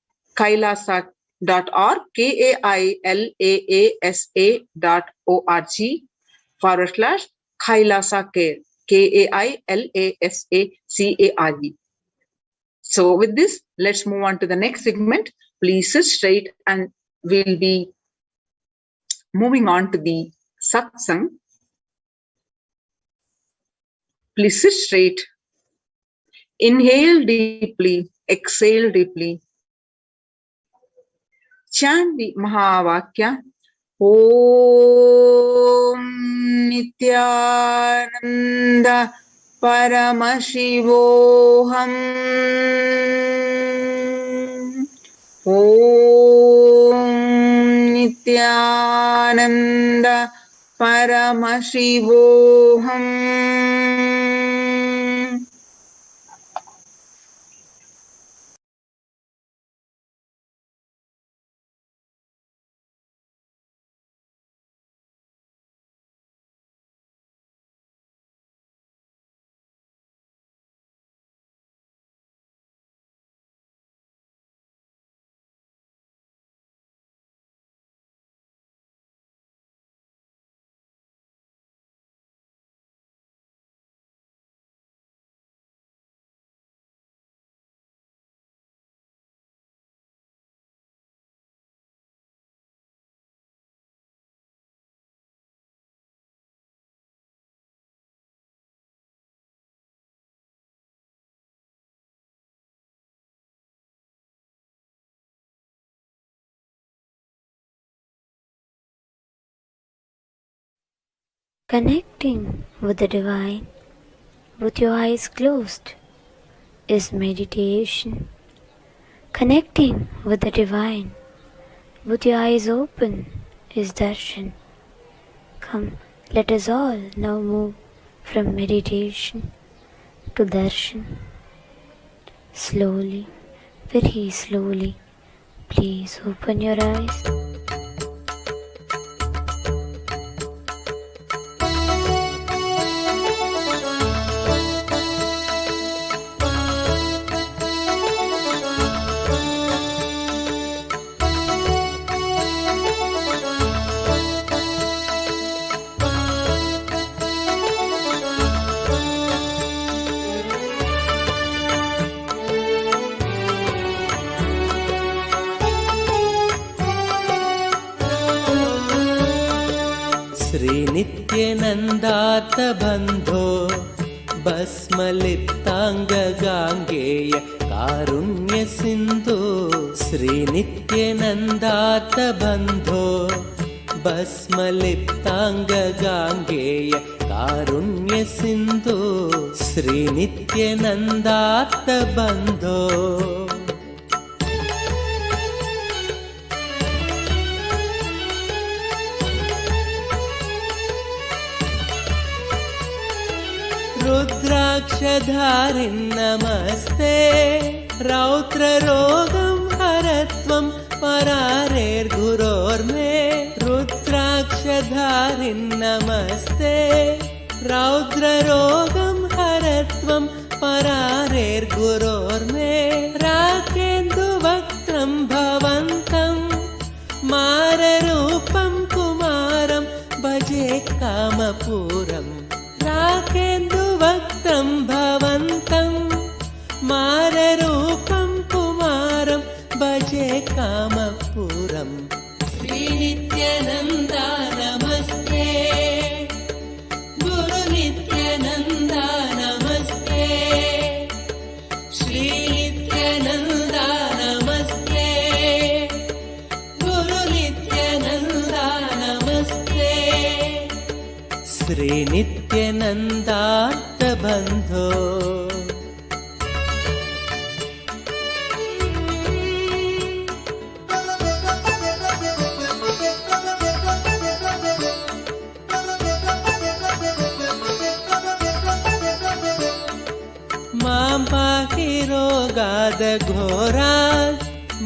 KAILASA.org KAILASACARE. So with this, let's move on to the next segment. Please sit straight and we'll be moving on to the Satsang. Please sit straight. Inhale deeply, exhale deeply. Chant the Mahavakya. Om Nithyananda Paramashivoham. Om Nithyananda Paramashivoham. Connecting with the divine with your eyes closed is meditation. Connecting with the divine with your eyes open is darshan. Come, let us all now move from meditation to darshan. Slowly, very slowly, please open your eyes. श्रीनित्यनन्दार्थबन्धो भस्मलिप्ताङ्गगाङ्गेय कारुण्यसिन्धो श्रीनित्यनन्दार्थबन्धो भस्मलिप्ताङ्गगाङ्गेय कारुण्यसिन्धो श्रीनित्यनन्दार्थबन्धो रुद्राक्षधारिन् नमस्ते रौद्ररोगं हरत्वं परारेर्गुरोर्मे रुद्राक्षधारिन् नमस्ते रौद्ररोगं हरत्वं परारेर्गुरोर्मे राकेन्दुवक्त्रं भवन्तं माररूपं कुमारं भजे कामपूरम् राकेन्दुवक्त्रं भवन्तं माररूपं कुमारं भजे कामपूरम् श्रीनित्यानन्दा नमस्ते गुरुनित्यानन्दा नमस्ते श्रीनित्यानन्दा नमस्ते गुरुनित्यानन्दा नमस्ते श्रीनित्यनन्दार्थबन्धो मां पाहि रोगादघोरात्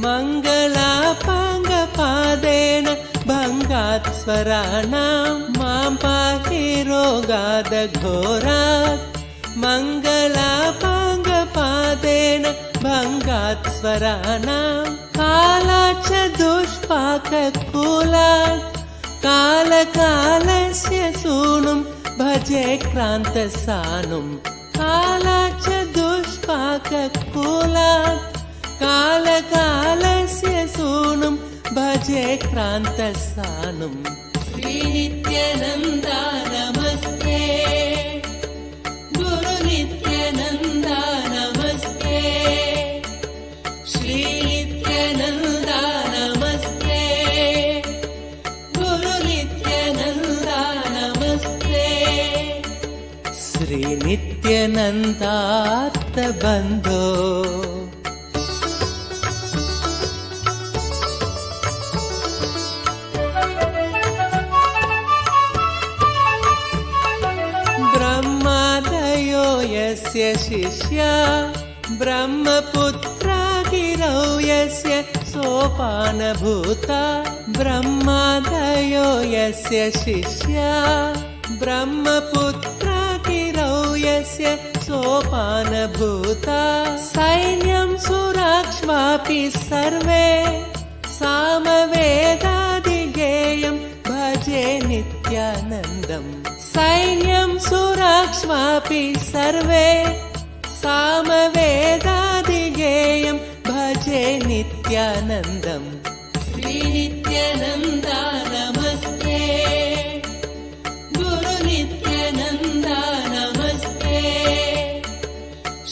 मङ्गलापाङ्गपादेन भङ्गात् स्वराणां मां पाहि रोगादघोरात् मङ्गलापाङ्गपादेन भङ्गात् स्वराणां कालाच्च दुष्पाककुलात् कालकालस्य सूनुं भजे क्रान्तसानुं कालाच्च दुष्पाककुलात् कालकालस्य सूनुं भजे क्रान्तसानुं श्रीनित्यानन्दा नमस्ते गुरु नित्यानन्दा नमस्ते श्री नित्यानन्दा नमस्ते गुरु नित्यानन्दा नमस्ते श्री नित्यानन्दात् बन्धो ब्रह्मादयो यस्य शिष्या ब्रह्मपुत्रा गिरौ यस्य सोपानभूता ब्रह्मादयो यस्य शिष्या ब्रह्मपुत्रा गिरौ यस्य सोपानभूता सैन्यं सुराक्ष्वापि सर्वे सामवेदादिगेयं भजे नित्यानन्दम् सैन्यं सुराक्ष्वापि सर्वे सामवेदादिगेयं भजे नित्यानन्दम् श्री नित्यानन्दा नमस्ते गुरु नित्यानन्दा नमस्ते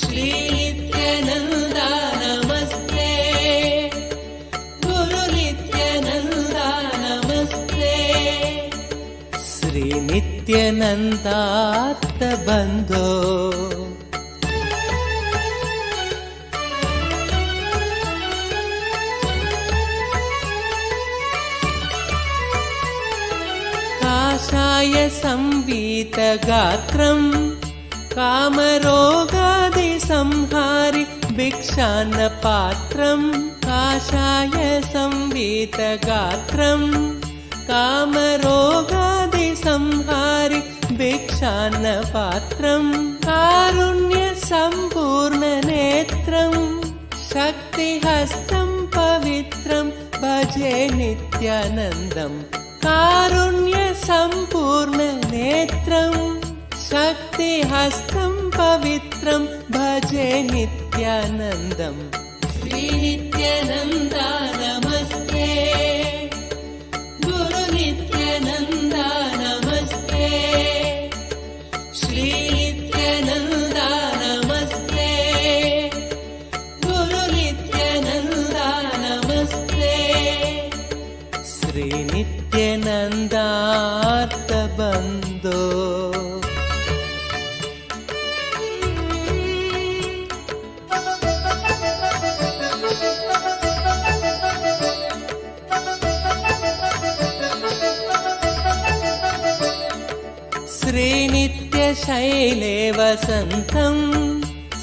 श्री नित्यानन्दा नमस्ते गुरु नित्यानन्दा नमस्ते श्री नित्यानन्दात् बन्धो काषाय संवीतगात्रं कामरोगादिसंहारि भिक्षान्नपात्रं काषाय संवीतगात्रं कामरोगादिसंहारि भिक्षान्नपात्रं कारुण्यसम्पूर्णनेत्रं शक्तिहस्तं पवित्रं भजे नित्यानन्दम् कारुण्यसम्पूर्णनेत्रं शक्तिहस्तं पवित्रं भजे नित्यानन्दम् श्री नित्यानन्दा नमस्ते गुरु नित्यानन्दा नमस्ते श्री नित्यानन्दा नमस्ते गुरु नित्यानन्दा नमस्ते श्री नित्यानन्दात् बन्धो श्रीनित्यशैले वसन्तं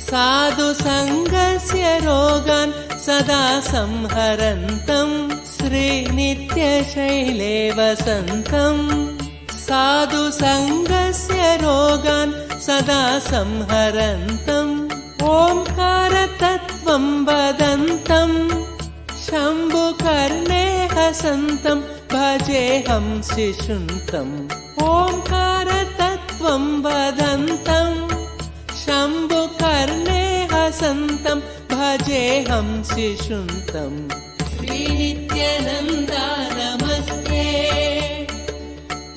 साधु सङ्गस्य रोगान् सदा संहरन्तं श्रीनित्यशैले वसन्तं साधु सङ्गस्य रोगान् सदा संहरन्तम् ओङ्कारतत्त्वं वदन्तं शम्भुकर्णे हसन्तं भजेऽहं शिशुन्तम् ओङ्कारतत्त्वं वदन्तं शम्भुकर्णे हसन्तं भजेऽहं शिशुन्तम् श्री नित्यानन्दा नमस्ते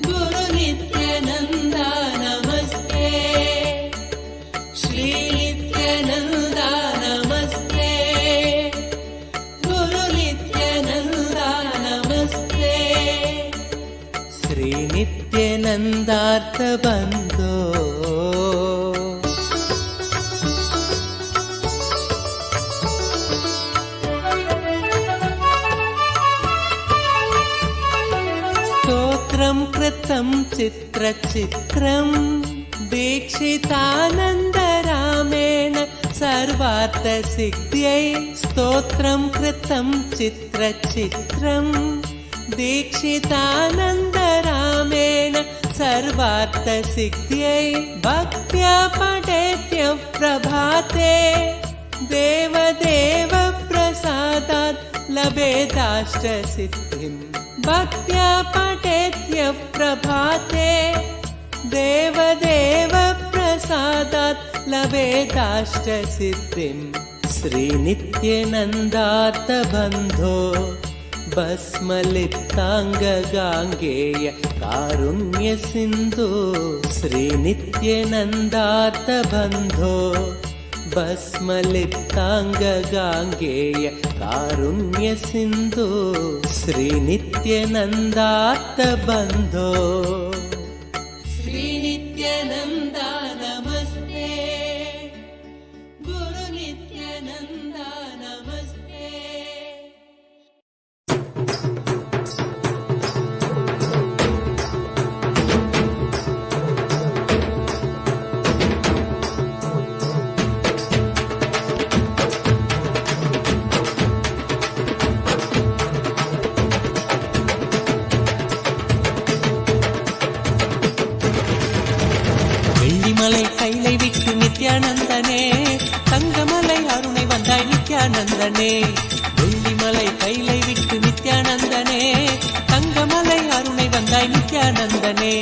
गुरु नित्यानन्दा नमस्ते श्री नित्यानन्दा नमस्ते गुरु नित्यानन्दा नमस्ते श्री नित्यानन्दार्थ बन्धो स्तोत्रं कृतं चित्रचित्रं दीक्षितानन्दरामेण सर्वार्थसिद्ध्यै स्तोत्रं कृतं चित्रचित्रं दीक्षितानन्दरामेण सर्वार्थसिद्ध्यै भक्त्या पठेत्यप्रभाते देवदेव प्रसादात् लभेदाष्टसिद्धिं भक्त्या पठेत्यः प्रभाते देवदेव प्रसादात् लभेदाष्टसिद्धिं श्रीनित्यनन्दार्थबन्धो भस्मलिप्ताङ्गगाङ्गेय कारुण्यसिन्धु श्रीनित्यनन्दार्थबन्धो भस्मलिप्ताङ्गगाङ्गेय कारुण्यसिन्धु श्रीनित्यनन्दार्थबन्धो श्रीनित्यानन्दा नमस्ते गुरुनित्यानन्दा नमस्ते. வெள்ளிமலை கைலை விட்டு நித்யானந்தனே தங்கமலை அருணை வந்தாய் நித்யானந்தனே வெள்ளிமலை கைலை விட்டு நித்யானந்தனே தங்கமலை அருணை வந்தாய் நித்யானந்தனே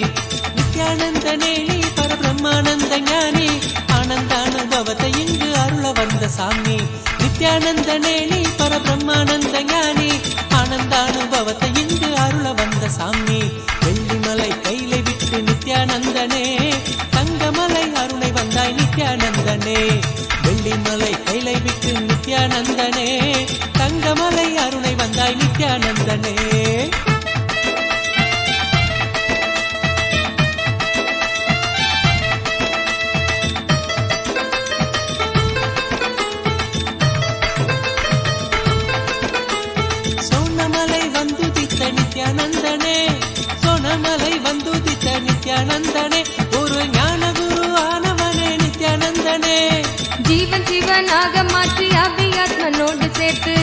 நித்யானந்தனே நீ பரபிரம்மானந்த ஞானி ஆனந்தானுபவத்தை இங்கு அருள வந்த சாமி நித்யானந்தனே நீ பரபிரம்மானந்த ஞானி ஆனந்தானுபவத்தை இங்கு அருள வந்த சாமி வெள்ளிமலை கைலை விட்டு நித்யானந்தனே தங்கமலை அருணை வந்தாய் நித்யானந்தனே வெள்ளிமலை கைலை விட்டு நித்யானந்தனே தங்கமலை அருணை வந்தாய் நித்யானந்தனே. சோனமலை வந்துதித்த நித்யானந்தனே சோனமலை வந்துதித்த நித்யானந்தனே ஒரு ஞான குரு ஆனவனே நித்யானந்தனே ஜீவன் சிவனாக மாற்றி அபியாத்மனோடு சேர்த்து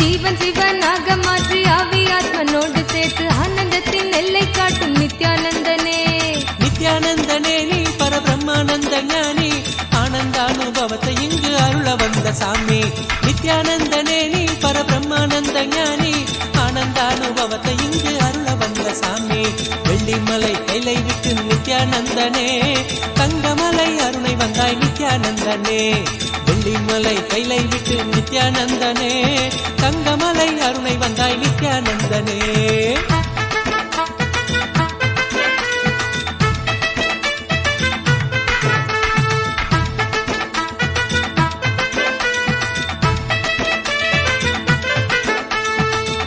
ஜீவன் சிவனாக மாற்றி அபியாத்மனோடு சேர்த்து ஆனந்தத்தின் எல்லை காட்டும் நித்யானந்தனே நித்யானந்தனே நீ பரபிரம்மானந்த ஞானி ஆனந்தானுபவத்தை இங்கு அருள வந்த சாமி நித்யானந்தனே நீ பரபிரம்மானந்த ஞானி ஆனந்தானுபவத்தை இங்கு அருள வந்த சாமி வெள்ளிமலை கைலை விட்டு நித்யானந்தனே தங்கமலை அருணை வந்தாய் நித்யானந்தனே வெள்ளிமலை கைலை விட்டு நித்யானந்தனே தங்கமலை அருணை வந்தாய் நித்யானந்தனே.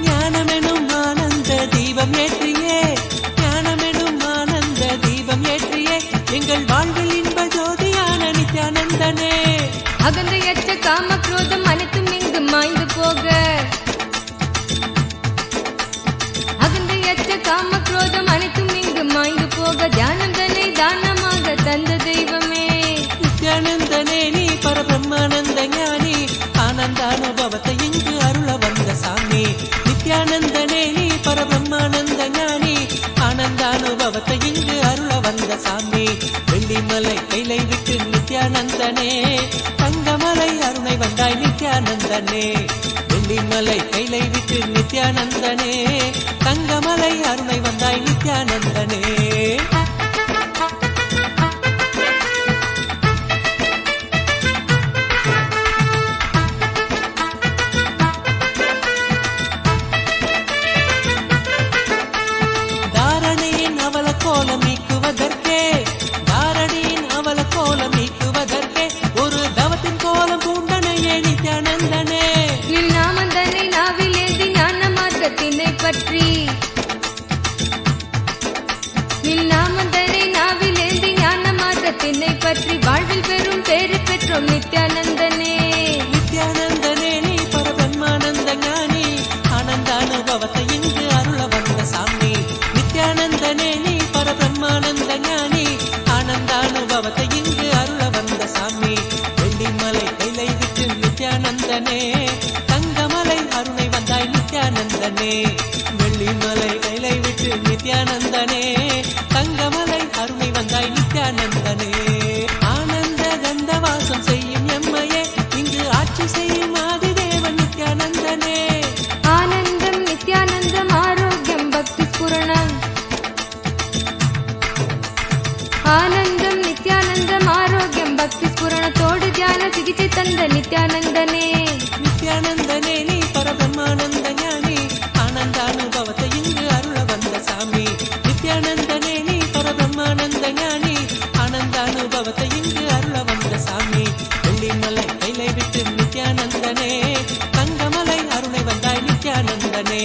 ஞானமெனும் ஆனந்த தீபம் ஏற்றியே ஞானமெனும் ஆனந்த தீபம் ஏற்றியே எங்கள் வாழ்வில் இன்ப ஜோதியான நித்யானந்தனே அகந்தையற்ற காம குரோதம் அனைத்தும் இங்கு மாய்ந்து போக அகந்தையற்ற காம குரோதம் அனைத்தும் இங்கு மாய்ந்து போக தியானந்தனை தானமாக தந்த தெய்வமே நித்யானந்தனே நீ பரபிரம்மானந்த ஞானி ஆனந்தானுபவத்தை இங்கு அருள வந்த சாமி நித்யானந்தனே நீ பரபிரம்மானந்த ஞானி ஆனந்தானுபவத்தை இங்கு அருள வந்த சாமி வெள்ளிமலை கைலை விட்டு நித்யானந்தனே தங்கமலை அருணை வந்தாய் நித்யானந்தனே வெள்ளிமலை கைலை விட்டு நித்யானந்தனே தங்கமலை அருணை வந்தாய் நித்யானந்தனே. தாரணியின் அவல கோலம் நீக்குவதற்கே தாரணியின் அவல கோலம் நீக்குவதற்கே ஒரு தவத்தின் கோலம் பூண்டனையே நித்யானந்தனே நின் நாமந்தனை நாவிலேந்தி ஞான மார்க்கத்தினை பற்றி நின் நாமந்தனை நாவிலேந்தி ஞான மார்க்கத்தினை பற்றி வாழ்வில் பெரும் பேறு பெற்றோம் நித்யானந்தனே நித்யானந்தனே நீ பரபிரம்மானந்த ஞானி ஆனந்தானுபவத்தை இங்கு அருள வந்த சாமி நித்யானந்தனே நீ பரபிரம்மானந்த ஞானி ஆனந்தானுபவத்தை இங்கு அருள வந்த சாமி வெள்ளிமலை கைலை விட்டு நித்யானந்தனே தங்கமலை அருணை வந்தாய் நித்யானந்தனே வெள்ளிமலை கைலை விட்டு நித்யானந்தனே தங்கமலை அருணை வந்தாய் நித்யானந்தனே ஆனந்த நித்யானந்தனே. நித்யானந்தனே நீ பரபிரம்மானந்த ஞானி ஆனந்தானுபவத்தை இங்கு அருள வந்த சாமி. நித்யானந்தனே நீ பரபிரம்மானந்த ஞானி ஆனந்தானுபவத்தை இங்கு அருள வந்த சாமி. வெள்ளிமலை கைலை விட்டு நித்யானந்தனே தங்கமலை அருளை வந்தாய் நித்யானந்தனே.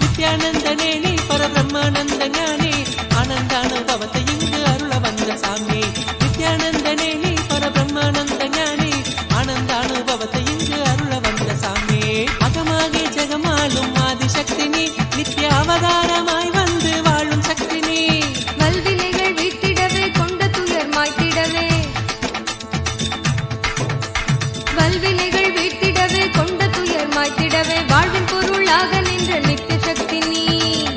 நித்யானந்தனே நீ பரபிரம்மானந்த ஞானி ஆனந்தானுபவத்தை இங்கு அருள வந்த சாமி. நித்யானந்தனே நீ பரபிரம்மானந்த ஞானி ஆனந்தானுபவத்தை இங்கு அருள வந்த சாமி. அகமாகி ஜெகமாளும் ஆதிசக்தி நீ நித்ய அவதாரமாய் வந்து வாழும் சக்தி நீ. வல்வினைகள் வீட்டிடவே கொண்ட துயர் மாய்த்திடவே. வல்வினைகள் வீட்டிடவே கொண்ட துயர் மாய்த்திடவே வாழ்வின் பொருளாக நின்ற நித்திய சக்தி நீ.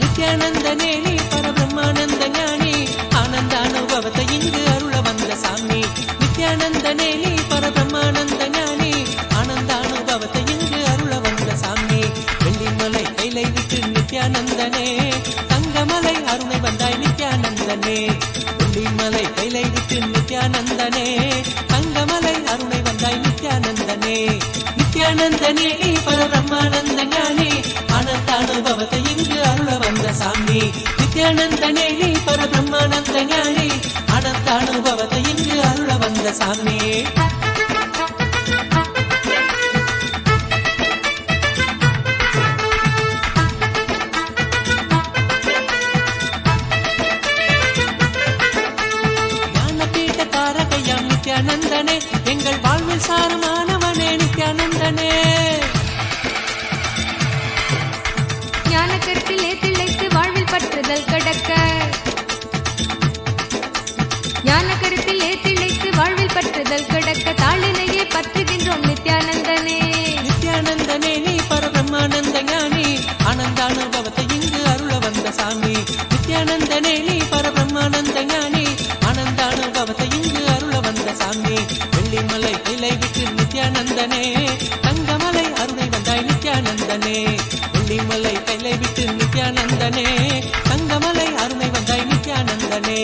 நித்யானந்தனே நீ பரபிரம்மானந்த ஞானி ஆனந்தானுபவத்தை இங்கு அருள வந்த சாமி. நித்யானந்தனே நீ பரபிரம்மானந்த ஞானி ஆனந்தானுபவத்தை இங்கு அருள வந்த சாமி. வெள்ளிமலை கைலை விட்டு நித்யானந்தனே தங்கமலை அருணை வந்தாய் நித்யானந்தனே. வெள்ளிமலை கைலை விட்டு நித்யானந்தனே தங்கமலை அருணை வந்தாய் நித்யானந்தனே. நித்யானந்தனே நீ பரபிரம்மானந்த ஞானி ஆனந்தானுபவத்தை இங்கு அருள வந்த சாமி. நித்யானந்தனே நீ பரபிரம்மானந்த ஞானி ஆனந்தானுபவத்தை இங்கு அருள வந்த சாமி. ஞானபீட தாரகையாம் நித்யானந்தனே எங்கள் வாழ்வில் சாரமானவனே நித்யானந்தனே. ஞான கருத்திலே திளைத்து வாழ்வில் பற்றுதல் கடக்க. ஞான கருத்திலே திளைத்து வாழ்வில் பற்றுதல் கடக்க தாளினையே பற்றுகின்றோம் நித்யானந்தனே. நித்யானந்தனே நீ பரபிரம்மானந்த ஞானி ஆனந்தானுபவத்தை இங்கு அருள வந்த சாமி. நித்யானந்தனே நீ பரபிரம்மானந்த ஞானி ஆனந்தானுபவத்தை இங்கு அருள வந்த சாமி. வெள்ளிமலை கைலை விட்டு நித்யானந்தனே தங்கமலை அருணை வந்தாய் நித்யானந்தனே. வெள்ளிமலை கைலை விட்டு நித்யானந்தனே தங்கமலை அருணை வந்தாய் நித்யானந்தனே.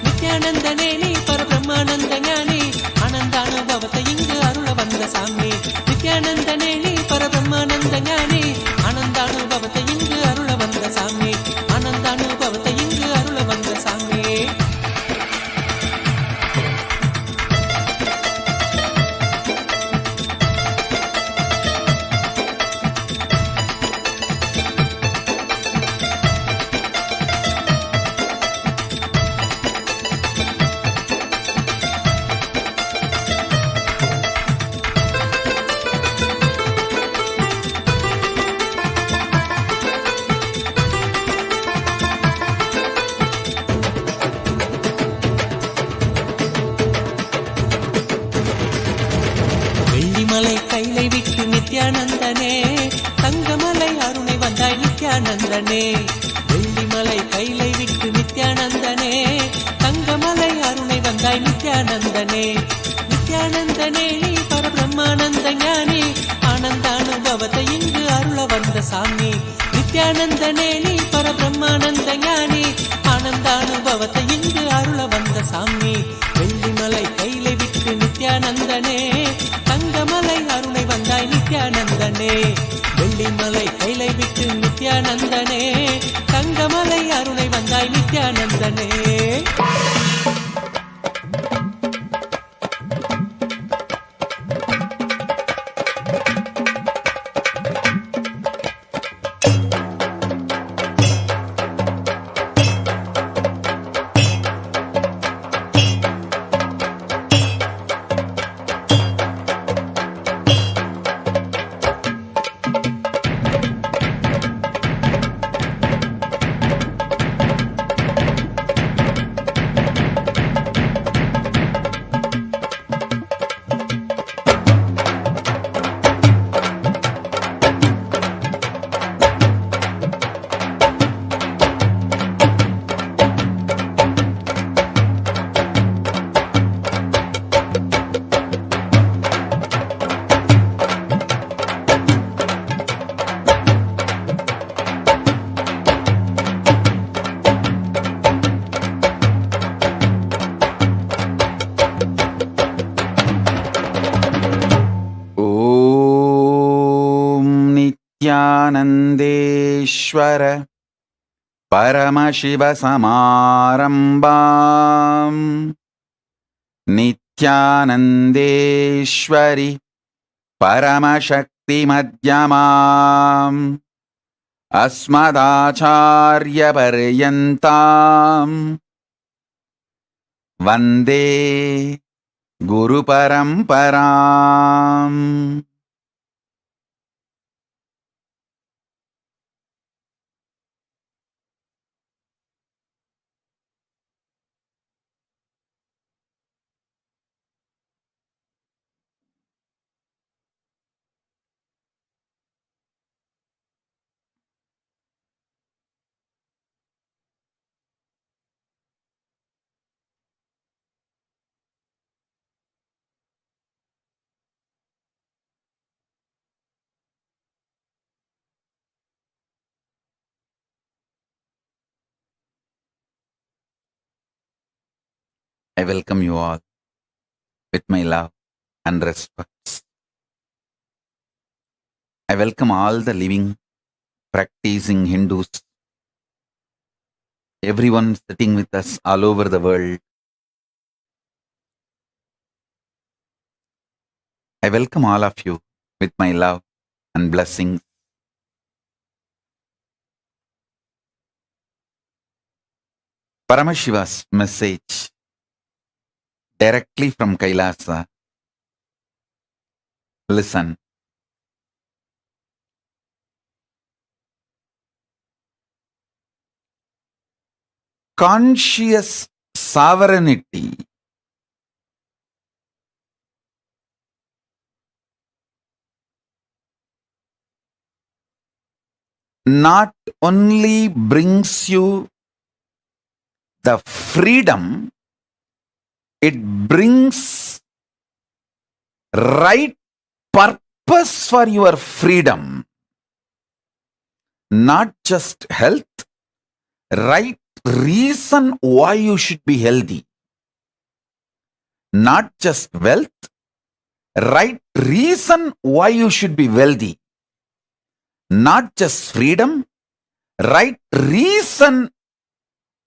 நித்யானந்தனே நீ பரபிரம்மானந்த ஞானி ஆனந்தானுபவத்தை இங்கு அருள வந்த சாமி. நித்யானந்தனே நீ பரபிரம்மானந்த ஞானி ஆனந்தானுபவத்தை இங்கு அருள வந்த சாமி. ஆனந்தானுபவத்தை இங்கு அருள வந்த சாமி. வெள்ளிமலை கைலை விட்டு நித்யானந்தனே தங்கமலை அருணை வந்தாய் நித்யானந்தனே. வெள்ளிமலை கைலை விட்டு நித்யானந்தனே தங்கமலை அருணை வந்தாய் நித்யானந்தனே. நித்யானந்தனே நீ பரபிரம்மானந்த ஞானி ஆனந்தானுபவத்தை இங்கு அருள வந்த சாமி. நித்யானந்தனே நீ பரபிரம்மானந்த ஞானி ஆனந்தானுபவத்தை இங்கு அருள வந்த சாமி. வெள்ளிமலை கைலை விட்டு நித்யானந்தனே தங்கமலை அருணை வந்தாய் நித்யானந்தனே. வெள்ளிமலை கைலை விட்டு நித்யானந்தனே தங்கமலை அருணை வந்தாய் நித்யானந்தனே. नित्यानन्देश्वर परमशिवसमारम्भाम् नित्यानन्देश्वरि परमशक्तिमध्यमाम् अस्मदाचार्यपर्यन्ताम् वन्दे गुरुपरम्पराम्. I welcome you all with my love and respect. I welcome all the living, practicing Hindus, everyone sitting with us all over the world. I welcome all of you with my love and blessings. Paramashiva's message directly from Kailasa. Listen. Conscious sovereignty not only brings you the freedom, it brings right purpose for your freedom. Not just health, right reason why you should be healthy. Not just wealth, right reason why you should be wealthy. Not just freedom, right reason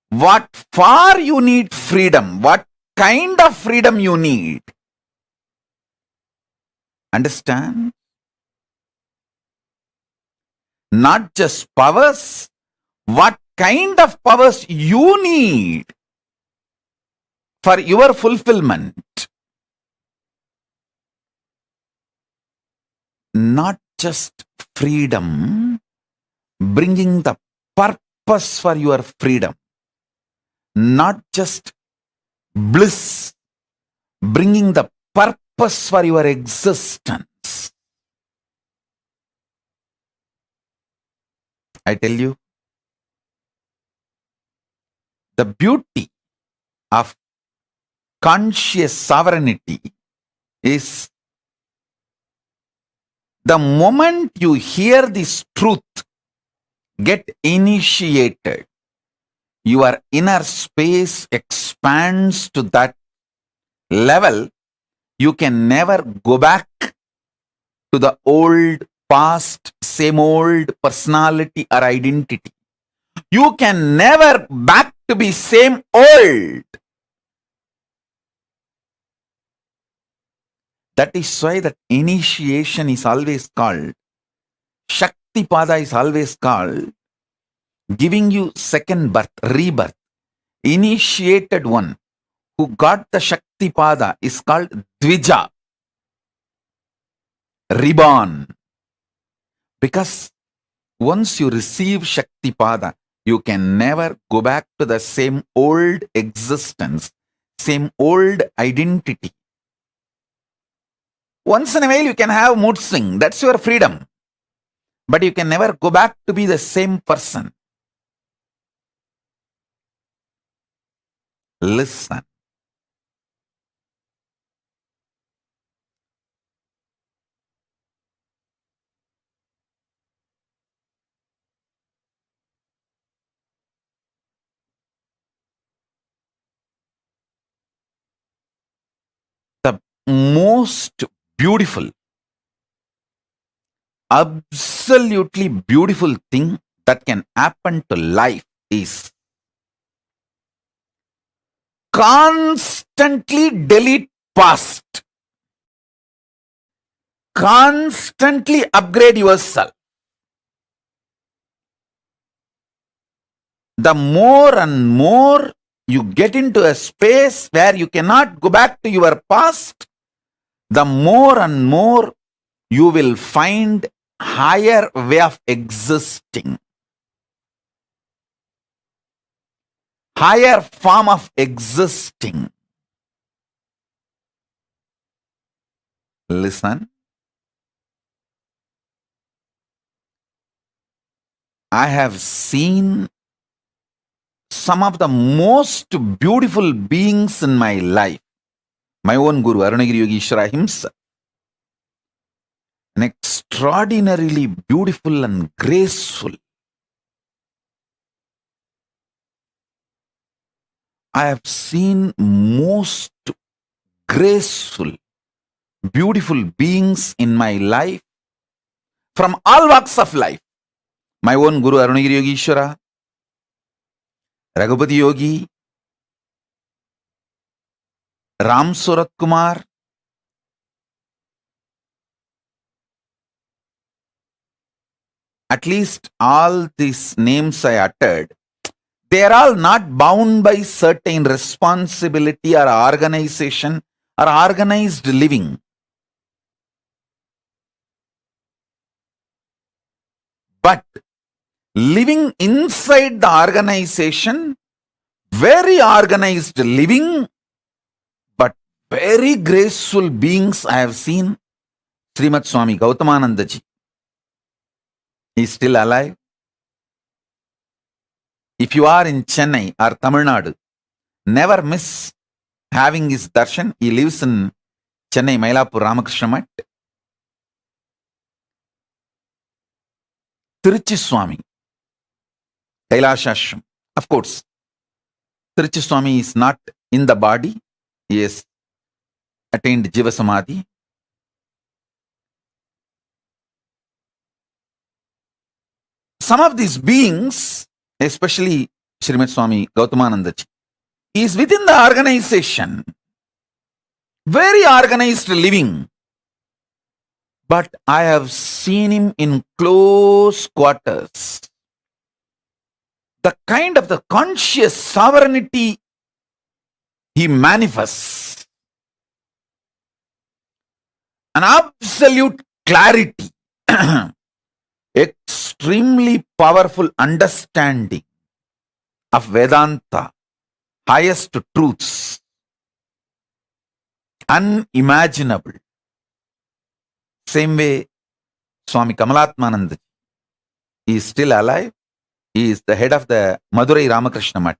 what for you need freedom, what kind of freedom you need. Understand? Not just powers, what kind of powers you need for your fulfillment. Not just freedom, bringing the purpose for your freedom. Not just bliss, bringing the purpose for your existence. I tell you, the beauty of conscious sovereignty is the moment you hear this truth, get initiated, your inner space expands to that level. You can never go back to the old past, same old personality or identity. You can never back to be same old. That is why that initiation is always called, Shakti Pada is always called, giving you second birth, rebirth. Initiated one who got the Shakti Pada is called Dvija, reborn. Because once you receive Shakti Pada, you can never go back to the same old existence, same old identity. Once in a while you can have mood swing, that's your freedom. But you can never go back to be the same person. Listen. The most beautiful absolutely beautiful thing that can happen to life is constantly delete past. Constantly upgrade yourself. The more and more you get into a space where you cannot go back to your past, the more and more you will find higher way of existing. Higher form of existing. Listen. I have seen some of the most beautiful beings in my life. My own Guru, Arunagiri Yogeshwara himself. An extraordinarily beautiful and graceful. I have seen most graceful, beautiful beings in my life from all walks of life. My own Guru Arunagiri Yogeshwara, Raghupati Yogi, Ram Surat Kumar, at least all these names I uttered, they are all not bound by certain responsibility or organization or organized living. But living inside the organization, very organized living, but very graceful beings I have seen. Srimad Swami Gautamananda ji. He is still alive. If you are in Chennai or Tamil Nadu, never miss having his darshan. He lives in Chennai, Mailapur, Ramakrishna Mat. Tiruchi Swami, Kailasa Ashram. Of course, Tiruchi Swami is not in the body. He has attained Jiva Samadhi. Some of these beings, especially Srimad Swami Gautamananda ji, he is within the organization. Very organized living. But I have seen him in close quarters. The kind of the conscious sovereignty he manifests. An absolute clarity. Extremely powerful understanding of Vedanta, highest truths, unimaginable. Same way, Swami Kamalatmananda, he is still alive. He is the head of the Madurai Ramakrishna Mat.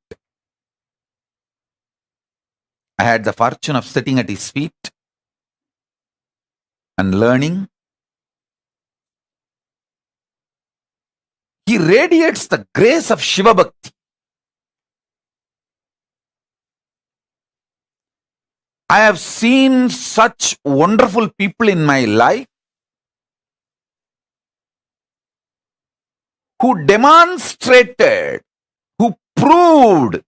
I had the fortune of sitting at his feet and learning. He radiates the grace of Shiva Bhakti. I have seen such wonderful people in my life who demonstrated, who proved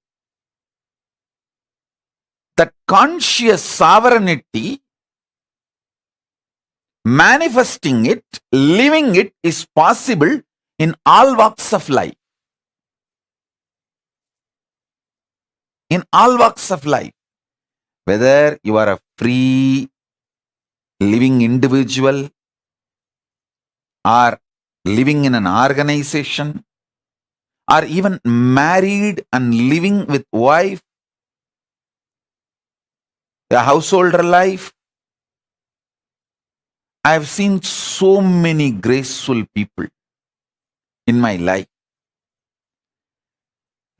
that conscious sovereignty, manifesting it, living it is possible in all walks of life. In all walks of life. Whether you are a free living individual or living in an organization or even married and living with wife, a householder life. I have seen so many graceful people in my life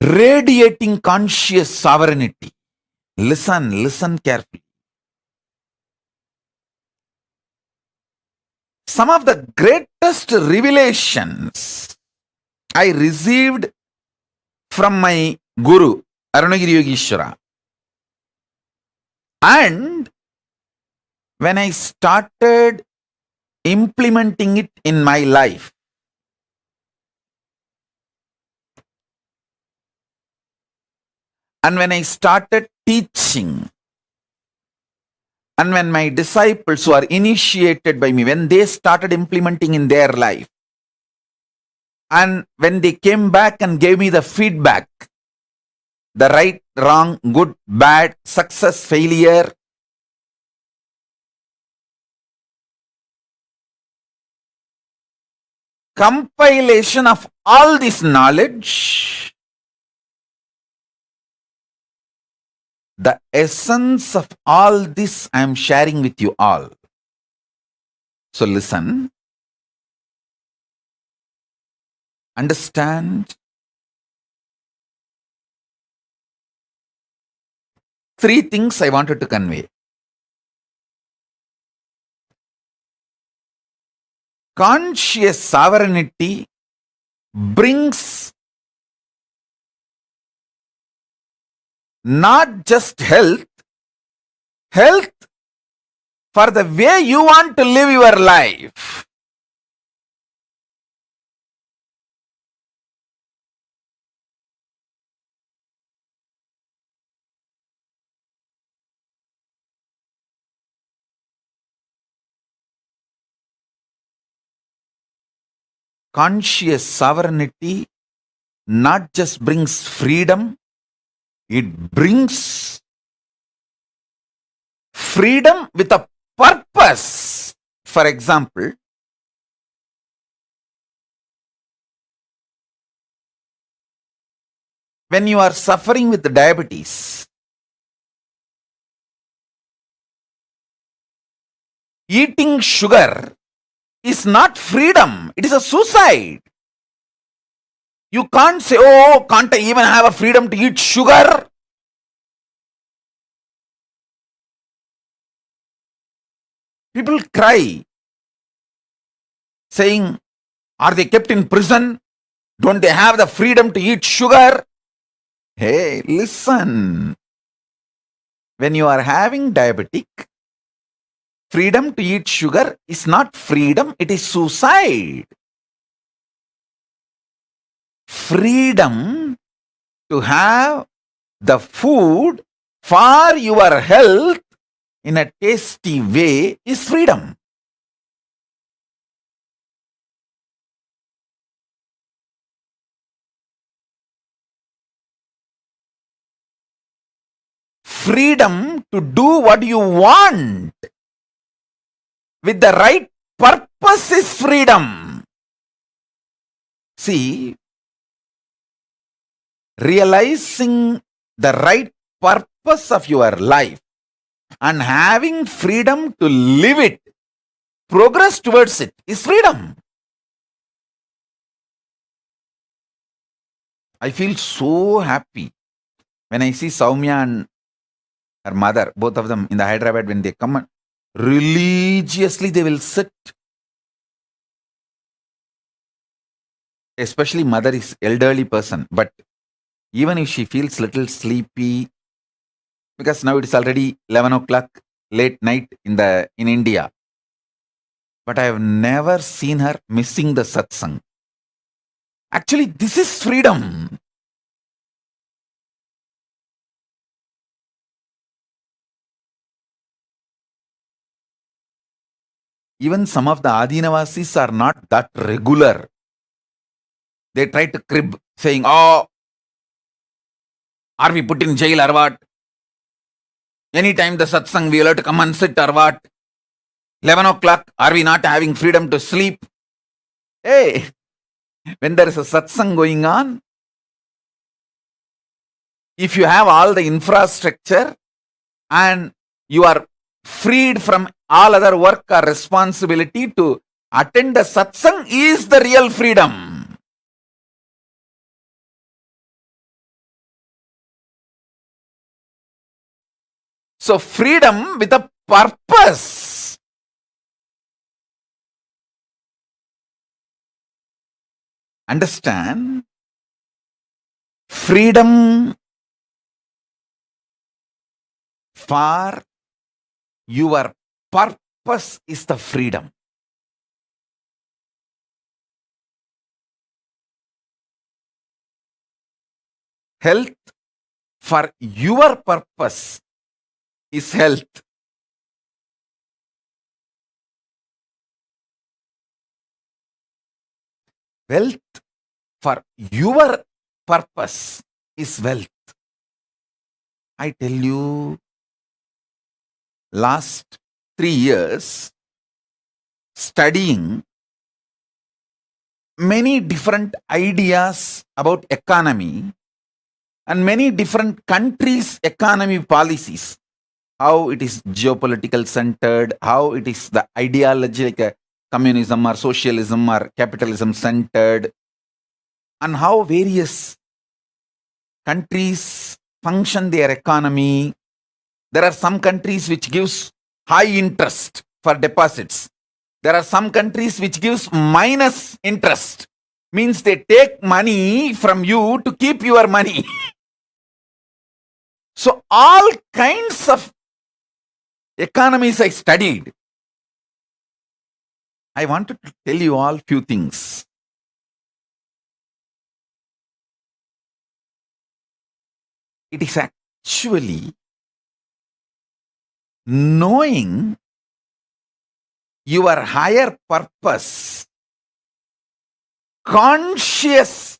radiating conscious sovereignty. Listen carefully. Some of the greatest revelations I received from my Guru, Arunagiri Yogeshwara. And when I started implementing it in my life. And when I started teaching, and when my disciples who are initiated by me, when they started implementing in their life, and when they came back and gave me the feedback, the right, wrong, good, bad, success, failure, compilation of all this knowledge, the essence of all this I am sharing with you all. So listen, understand. 3 things I wanted to convey. Conscious sovereignty brings not just health for the way you want to live your life. Conscious sovereignty not just brings freedom, it brings freedom with a purpose. For example, when you are suffering with diabetes, eating sugar is not freedom, it is a suicide. You can't say, oh, can't I even have a freedom to eat sugar? People cry, saying, are they kept in prison? Don't they have the freedom to eat sugar? Hey, listen. When you are having diabetic, freedom to eat sugar is not freedom, it is suicide. Freedom to have the food for your health in a tasty way is freedom. Freedom to do what you want with the right purpose is freedom. See, realizing the right purpose of your life and having freedom to live it, progress towards it is freedom. I feel so happy when I see Soumya and her mother, both of them in the Hyderabad, when they come, religiously they will sit. Especially mother is elderly person, but even if she feels little sleepy, because now it's already 11 o'clock, late night in India. But I have never seen her missing the satsang. Actually, this is freedom. Even some of the Adinavasis are not that regular. They try to crib, saying, oh, are we put in jail or what? Anytime the satsang, we will have to come and sit or what? 11 o'clock, are we not having freedom to sleep? Hey, when there is a satsang going on, if you have all the infrastructure and you are freed from all other work or responsibility to attend the satsang is the real freedom. So freedom with a purpose. Understand? Freedom for your purpose is the freedom. Health for your purpose is health. Wealth for your purpose is wealth. I tell you, last 3 years studying many different ideas about economy and many different countries' economy policies, how it is geopolitical centered, how it is the ideology like a communism or socialism or capitalism centered, and how various countries function their economy. There are some countries which gives high interest for deposits. There are some countries which gives minus interest, means they take money from you to keep your money. So all kinds of economies I studied. I wanted to tell you all few things. It is actually knowing your higher purpose, conscious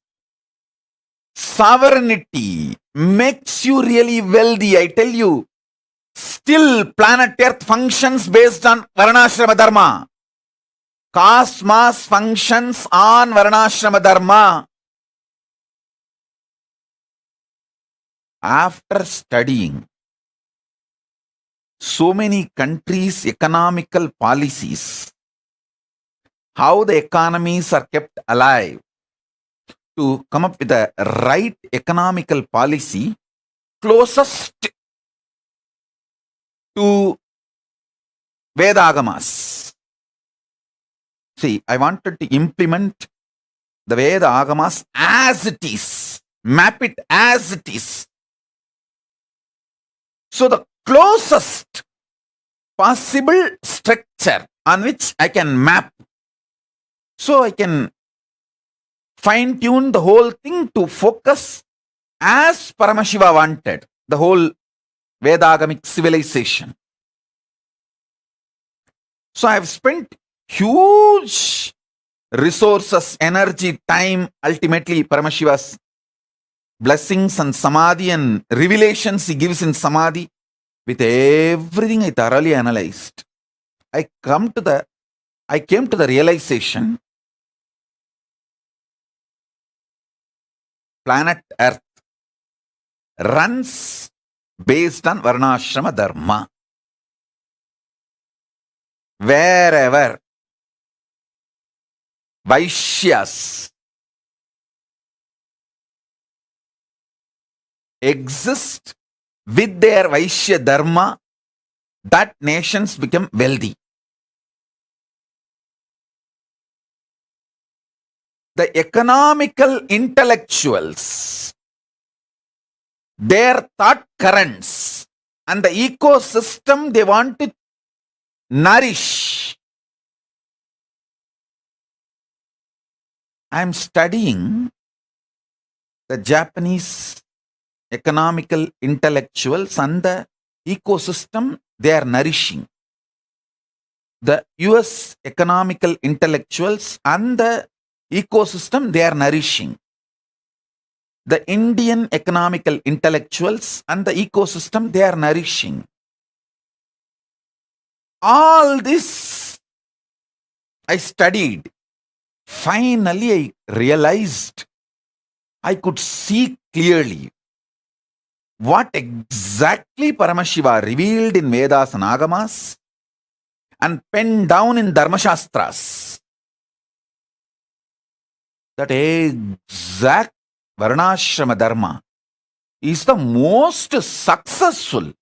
sovereignty makes you really wealthy. I tell you, still planet Earth functions based on Varnashrama Dharma. Cosmos functions on Varnashrama Dharma. After studying so many countries' economical policies, how the economies are kept alive, to come up with a right economical policy closest to Veda-agamas. See, I wanted to implement the Veda-agamas as it is, map it as it is. So the closest possible structure on which I can map, so I can fine-tune the whole thing to focus as Paramashiva wanted, the whole Vedagamic civilization. So I have spent huge resources, energy, time, ultimately Paramashiva's blessings and Samadhi and revelations he gives in Samadhi. With everything I thoroughly analyzed, I came to the realization, planet Earth runs based on Varnashrama Dharma. Wherever Vaishyas exist with their Vaishya Dharma, that nations become wealthy. The economical intellectuals, their thought currents, and the ecosystem they want to nourish. I am studying the Japanese economical intellectuals and the ecosystem they are nourishing. The US economical intellectuals and the ecosystem they are nourishing. The Indian economical intellectuals and the ecosystem they are nourishing. All this I studied. Finally, I realized, I could see clearly what exactly Paramashiva revealed in Vedas and Agamas and penned down in Dharmashastras. That exact Varnashrama Dharma is the most successful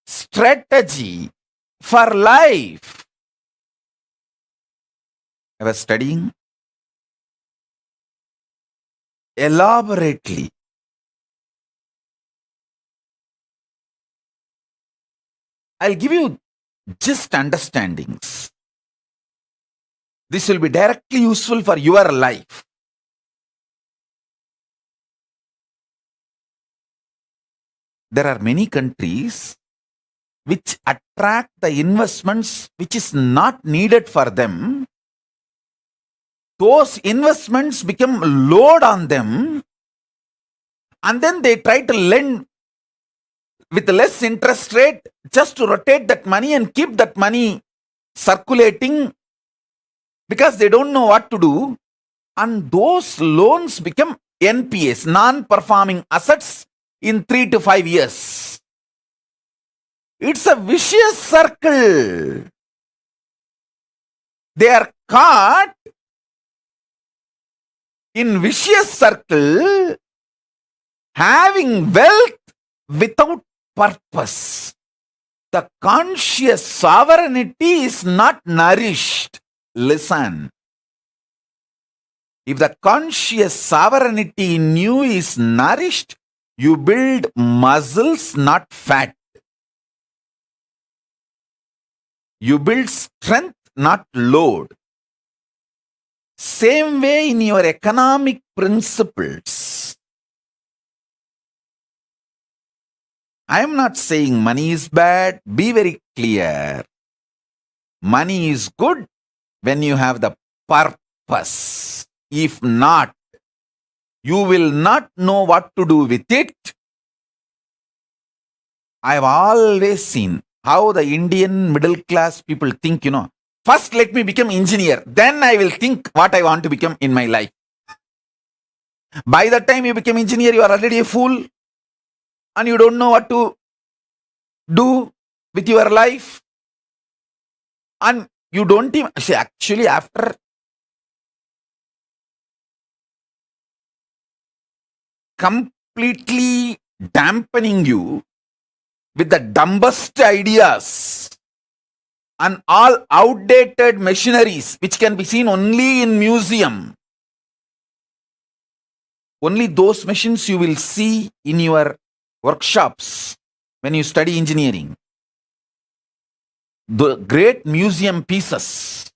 strategy for life. I was studying elaborately. I'll give you just understandings. This will be directly useful for your life. there are many countries which attract the investments which is not needed for them. Those investments become load on them, and then they try to lend with less interest rate just to rotate that money and keep that money circulating because they don't know what to do. And those loans become NPAs, non-performing assets, in 3 to 5 years. It's a vicious circle. They are caught in vicious circle, having wealth without purpose. The conscious sovereignty is not nourished. Listen. If the conscious sovereignty in you is nourished, you build muscles, not fat. You build strength, not load. Same way in your economic principles. I am not saying money is bad. Be very clear. Money is good when you have the purpose. If not, you will not know what to do with it. I have always seen how the Indian middle class people think, first let me become engineer, then I will think what I want to become in my life. By the time you become engineer, you are already a fool and you don't know what to do with your life. And you don't even, actually after completely dampening you with the dumbest ideas and all outdated machineries which can be seen only in museum. Only those machines you will see in your workshops when you study engineering. The great museum pieces.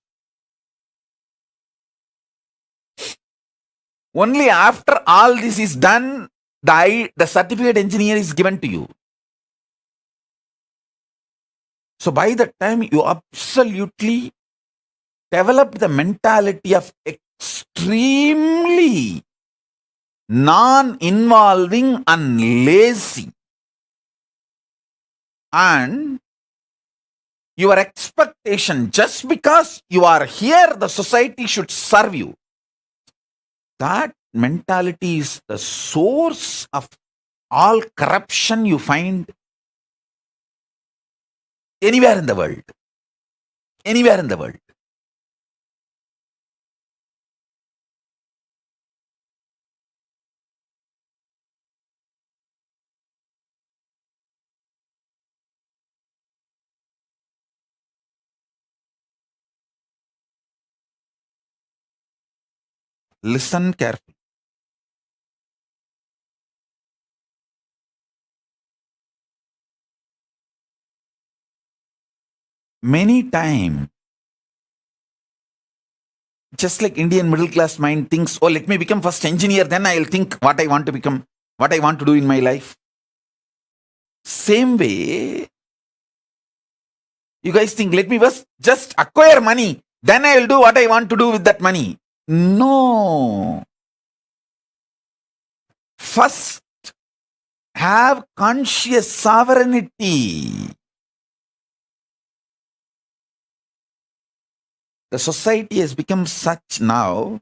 Only after all this is done, the certificate engineer is given to you. So by the time you absolutely develop the mentality of extremely non-involving and lazy, and your expectation, just because you are here, the society should serve you. That mentality is the source of all corruption you find anywhere in the world. Anywhere in the world. Listen carefully. Many times, just like Indian middle class mind thinks, let me become first engineer, then I'll think what I want to become, what I want to do in my life. Same way, you guys think, let me first just acquire money, then I will do what I want to do with that money. No. First, have conscious sovereignty. The society has become such now,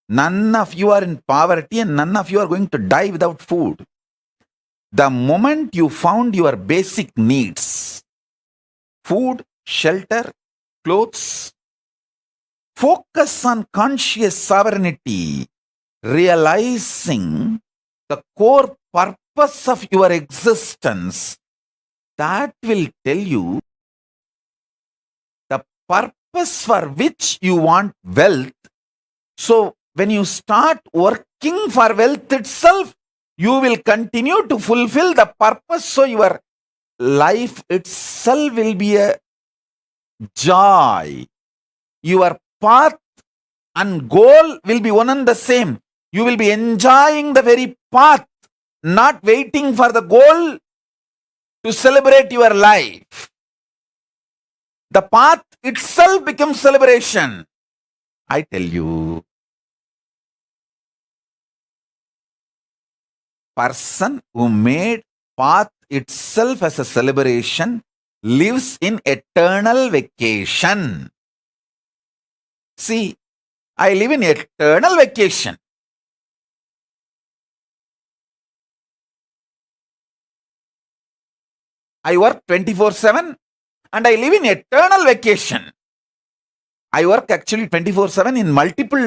none of you are in poverty and none of you are going to die without food. The moment you found your basic needs, food, shelter, clothes, focus on conscious sovereignty, realizing the core purpose of your existence. That will tell you the purpose for which you want wealth. So when you start working for wealth itself, you will continue to fulfill the purpose. So your life itself will be a joy. Your path and goal will be one and the same. You will be enjoying the very path, not waiting for the goal to celebrate your life. The path itself becomes celebration. I tell you, person who made path itself as a celebration lives in eternal vacation. See, I live in eternal vacation. I work 24/7 and I live in eternal vacation. I work actually 24/7 in multiple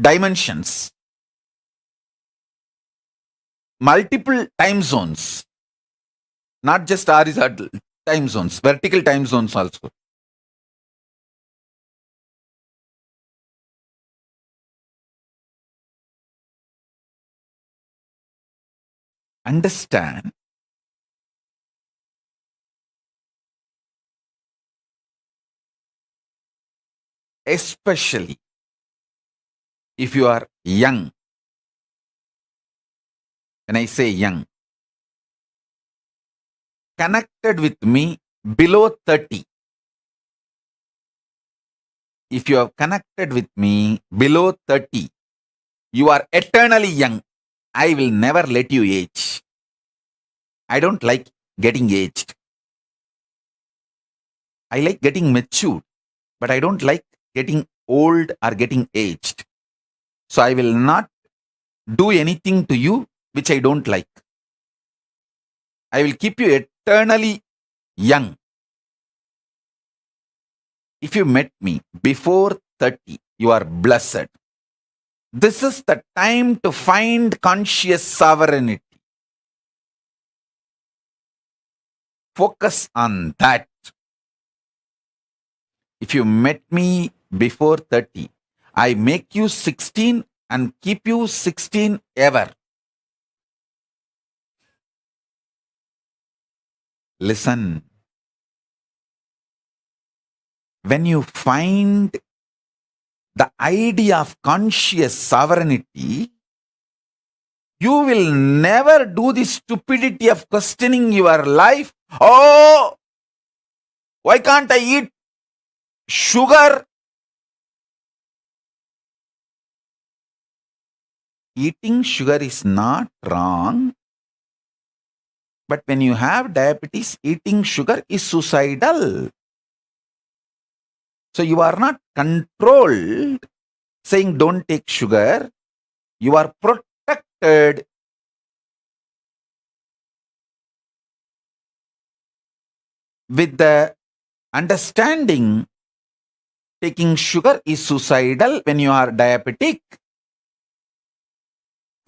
dimensions, multiple time zones, not just horizontal time zones, vertical time zones also. Understand, especially if you are young. When I say young, connected with me below 30. If you are connected with me below 30, you are eternally young. I will never let you age. I don't like getting aged. I like getting matured, but I don't like getting old or getting aged. So I will not do anything to you which I don't like. I will keep you eternally young. If you met me before 30, you are blessed. This is the time to find conscious sovereignty. Focus on that. If you met me before 30, I make you 16 and keep you 16 ever. Listen. When you find the idea of conscious sovereignty, you will never do the stupidity of questioning your life. Oh, why can't I eat sugar? Eating sugar is not wrong. But when you have diabetes, eating sugar is suicidal. So you are not controlled saying don't take sugar. You are protected. With the understanding taking sugar is suicidal when you are diabetic.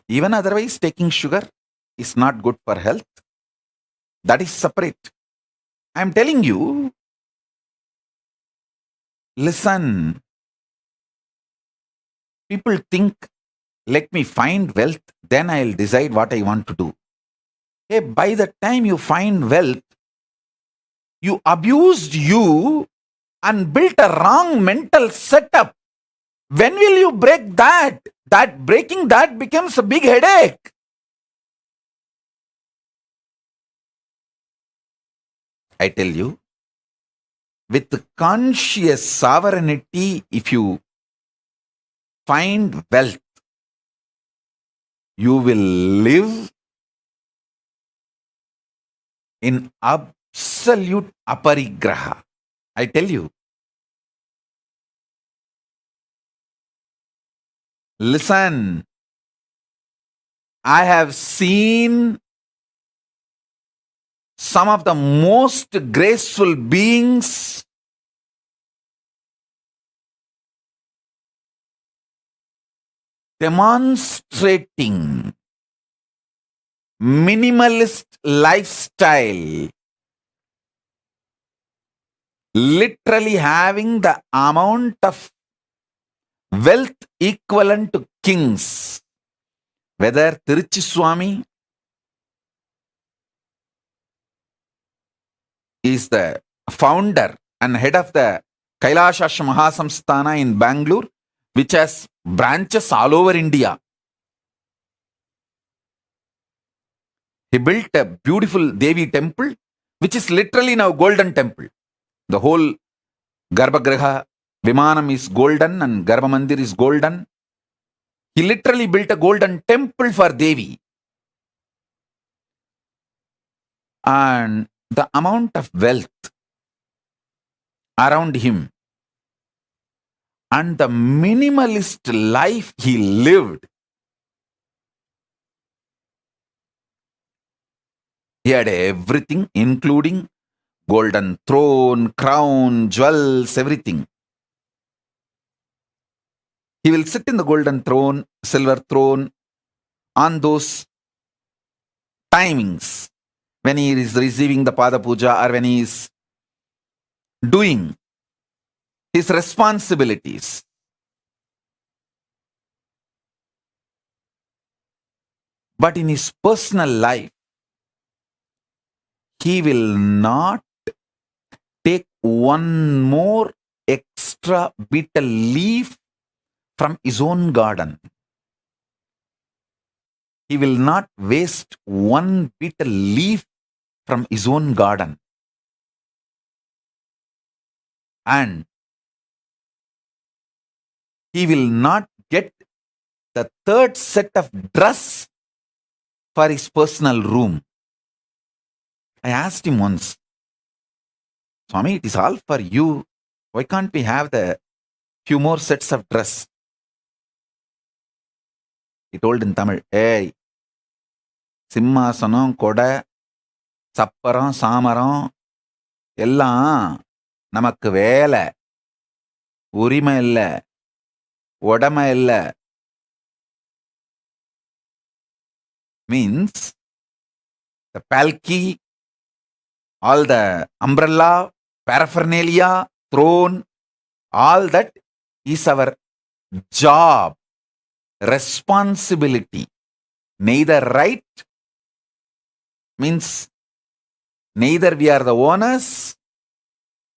Even otherwise, taking sugar is not good for health. That is separate. I am telling you, listen. People think, let me find wealth, then I'll decide what I want to do. Hey, by the time you find wealth, you abused you and built a wrong mental setup. When will you break that? Breaking that becomes a big headache. I tell you, with conscious sovereignty, if you find wealth, you will live in absolute aparigraha. I tell you. Listen, I have seen some of the most graceful beings demonstrating minimalist lifestyle, literally having the amount of wealth equivalent to kings. Whether Tiruchi Swami is the founder and head of the Kailasa Mahasamsthana in Bangalore, which has branches all over India. He built a beautiful Devi temple which is literally now golden temple. The whole Garbhagriha, Vimanam is golden and Garbha Mandir is golden. He literally built a golden temple for Devi. And the amount of wealth around him and the minimalist life he lived, he had everything, including golden throne, crown, jewels, everything. He will sit in the golden throne, silver throne, on those timings when he is receiving the Pada Puja or when he is doing his responsibilities. But in his personal life, he will not take one more extra betel leaf from his own garden. He will not waste one betel leaf from his own garden. And he will not get the third set of dress for his personal room. I asked him once, Swami, it is all for you. Why can't we have the few more sets of dress? He told in Tamil, hey, சிம்மாசனம் கொடை சப்பரம் சாமரம் எல்லாம் நமக்கு வேலை, உரிமை இல்லை, உடமை இல்லை. Means the palki, all the umbrella, paraphernalia, throne, all that is our job, responsibility. Neither right, means neither we are the owners,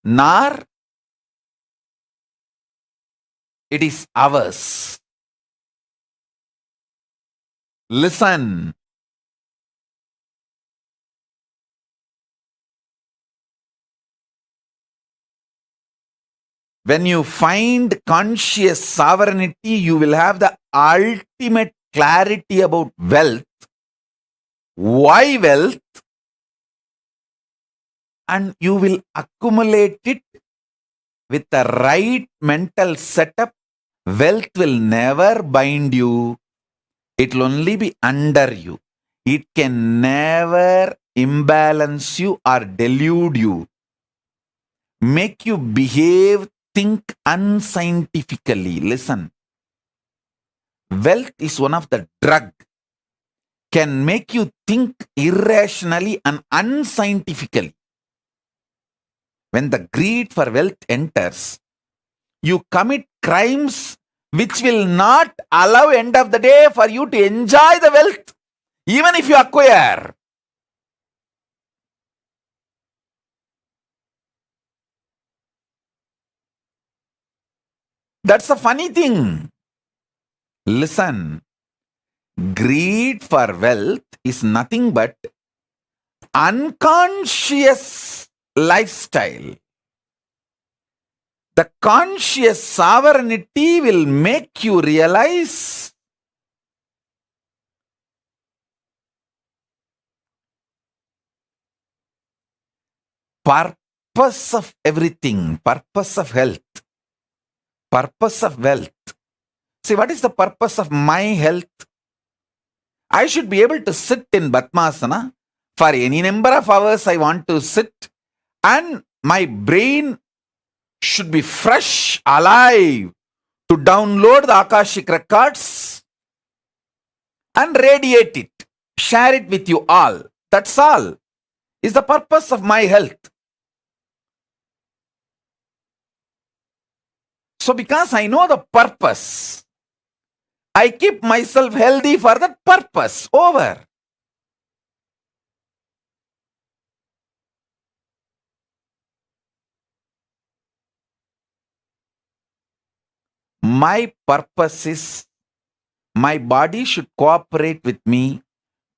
nor it is ours. Listen. When you find conscious sovereignty, you will have the ultimate clarity about wealth. Why wealth? And you will accumulate it with the right mental setup. Wealth will never bind you. It will only be under you. It can never imbalance you or delude you. Make you behave, think unscientifically. Listen. Wealth is one of the drug. Can make you think irrationally and unscientifically. When the greed for wealth enters, you commit crimes which will not allow end of the day for you to enjoy the wealth, even if you acquire. That's a funny thing. Listen, greed for wealth is nothing but unconscious lifestyle. The conscious sovereignty will make you realize purpose of everything, purpose of health, purpose of wealth. See, what is the purpose of my health? I should be able to sit in Padmasana for any number of hours I want to sit, and my brain should be fresh, alive, to download the Akashic records and radiate it, share it with you all. That's all is the purpose of my health. So because I know the purpose, I keep myself healthy for that purpose. Over. My purpose is my body should cooperate with me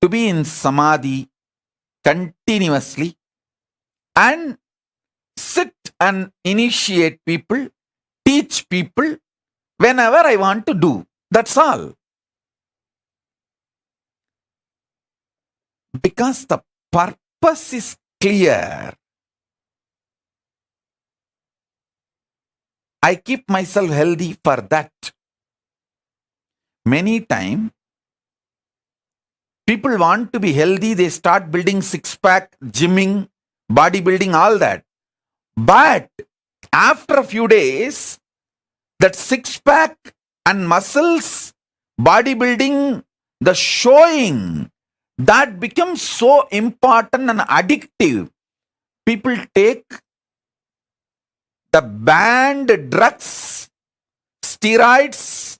to be in samadhi continuously and sit and initiate people, teach people whenever I want to do. That's all. Because the purpose is clear. I keep myself healthy for that. Many times, people want to be healthy, they start building six-pack, gymming, bodybuilding, all that. But after a few days, that six-pack and muscles, bodybuilding, the showing, that becomes so important and addictive. People take the banned drugs, steroids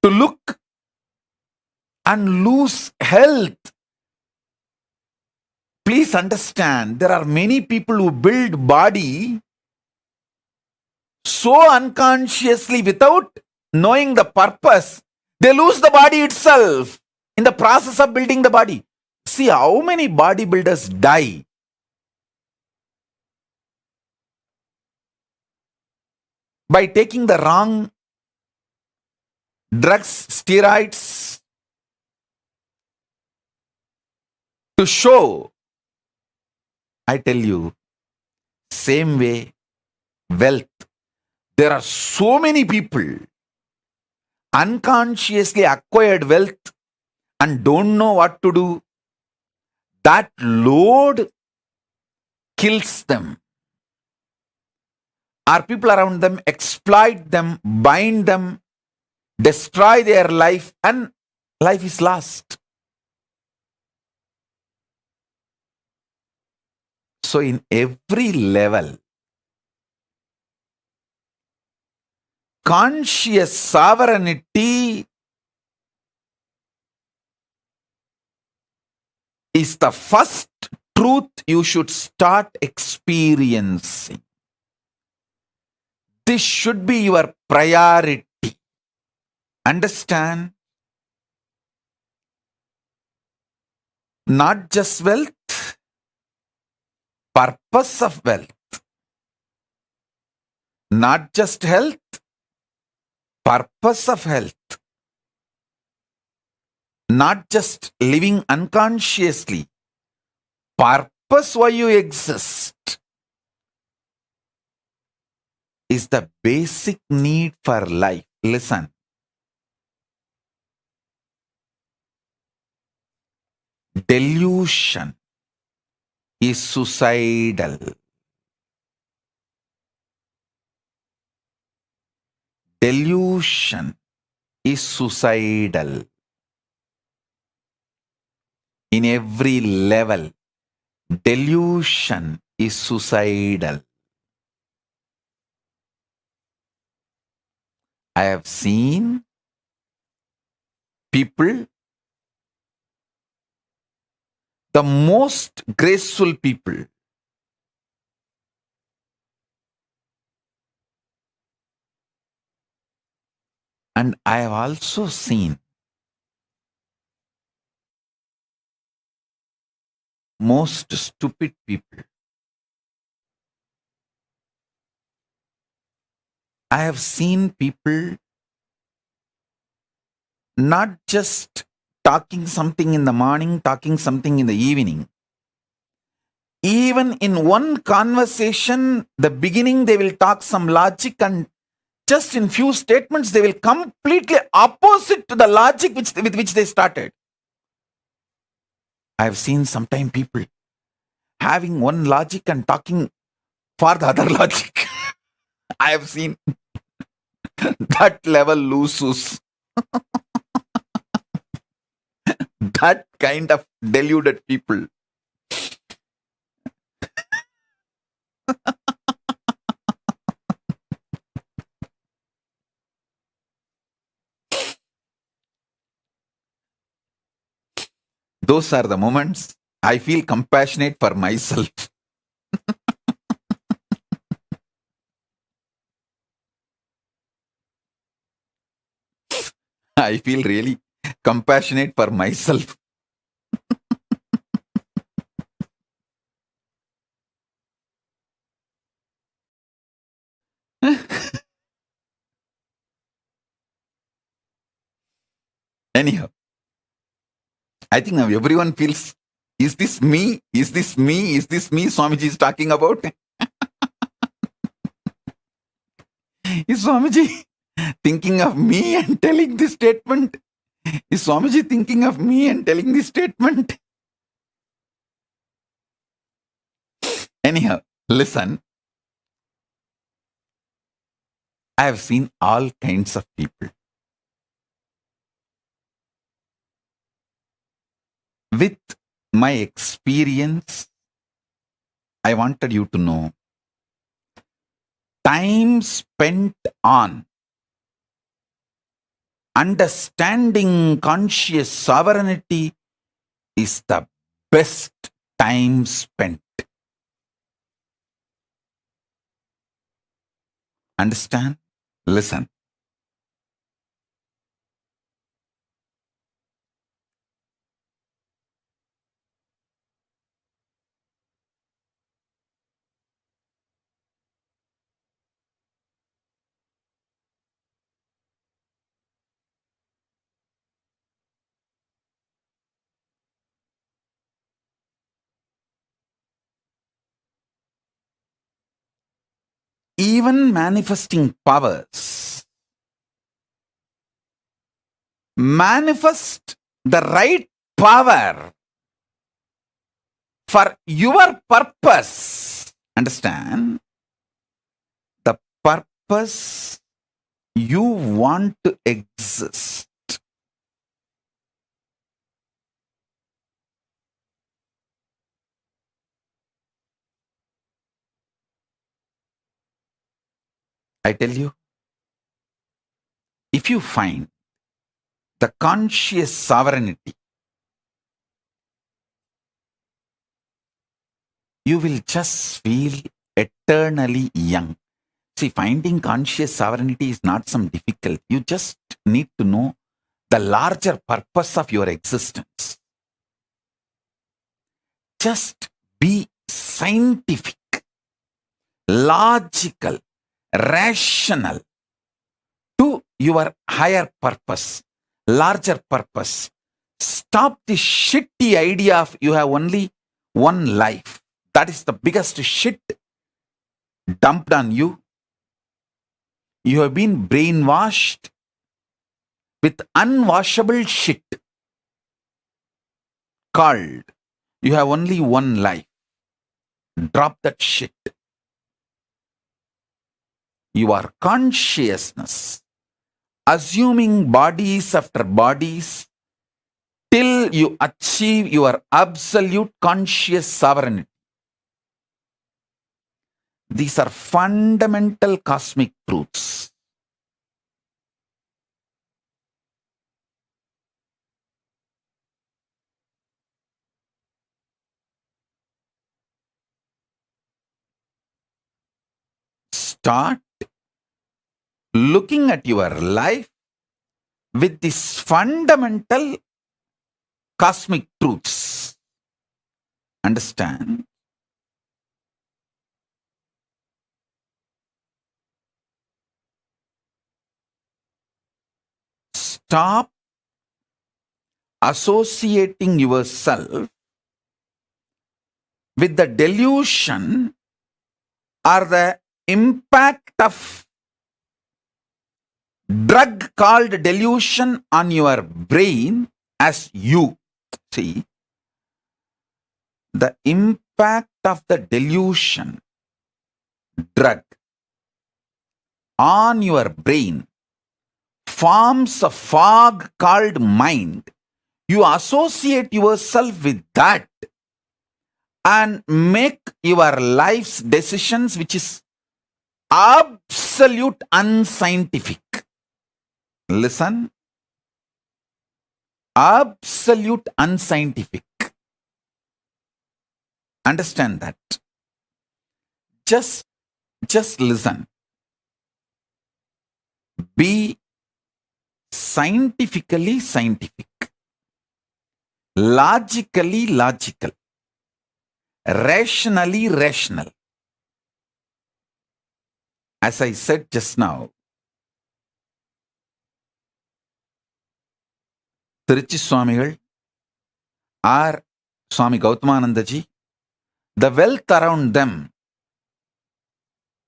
to look and lose health. Please understand, there are many people who build body so unconsciously without knowing the purpose, they lose the body itself in the process of building the body. See how many bodybuilders die. By taking the wrong drugs, steroids to show. I tell you, same way, wealth. There are so many people unconsciously acquired wealth and don't know what to do. That load kills them. Our people around them exploit them, bind them, destroy their life, and life is lost. So in every level, conscious sovereignty is the first truth you should start experiencing. This should be your priority. Understand? Not just wealth, purpose of wealth. Not just health, purpose of health. Not just living unconsciously, purpose why you exist is the basic need for life. Listen. Delusion is suicidal. Delusion is suicidal. In every level, delusion is suicidal. I have seen people, the most graceful people, and I have also seen most stupid people. I have seen people not just talking something in the morning, talking something in the evening. Even in one conversation, the beginning they will talk some logic, and just in few statements they will completely opposite to the logic with which they started. I have seen sometimes people having one logic and talking for the other logic. I have seen that level loses. That kind of deluded people. Those are the moments I feel compassionate for myself. I feel really compassionate for myself. Anyhow, I think now everyone feels, is this me? Is this me? Is this me Swamiji is talking about? Is Swamiji thinking of me and telling this statement? Is Swamiji thinking of me and telling this statement? Anyhow, listen. I have seen all kinds of people. With my experience, I wanted you to know, time spent on understanding conscious sovereignty is the best time spent. Understand? Listen. Even manifesting powers manifest the right power for your purpose. Understand? The purpose you want to exist. I tell you, if you find the conscious sovereignty, you will just feel eternally young. See, finding conscious sovereignty is not some difficult. You just need to know the larger purpose of your existence. Just be scientific, logical, rational to your higher purpose, larger purpose. Stop the shitty idea of you have only one life. That is the biggest shit dumped on you. You have been brainwashed with unwashable shit called you have only one life. Drop that shit. Your consciousness, assuming bodies after bodies, till you achieve your absolute conscious sovereignty. These are fundamental cosmic truths. Start looking at your life with these fundamental cosmic truths. Understand? Stop associating yourself with the delusion or the impact of drug called delusion on your brain as you. See, the impact of the delusion drug on your brain forms a fog called mind. You associate yourself with that and make your life's decisions, which is absolute unscientific. Listen. Absolute unscientific. Understand that. Just listen. Be scientifically scientific. Logically logical. Rationally rational. As I said just now, Tiruchi Swamigal or Swami Gautamanandaji, the wealth around them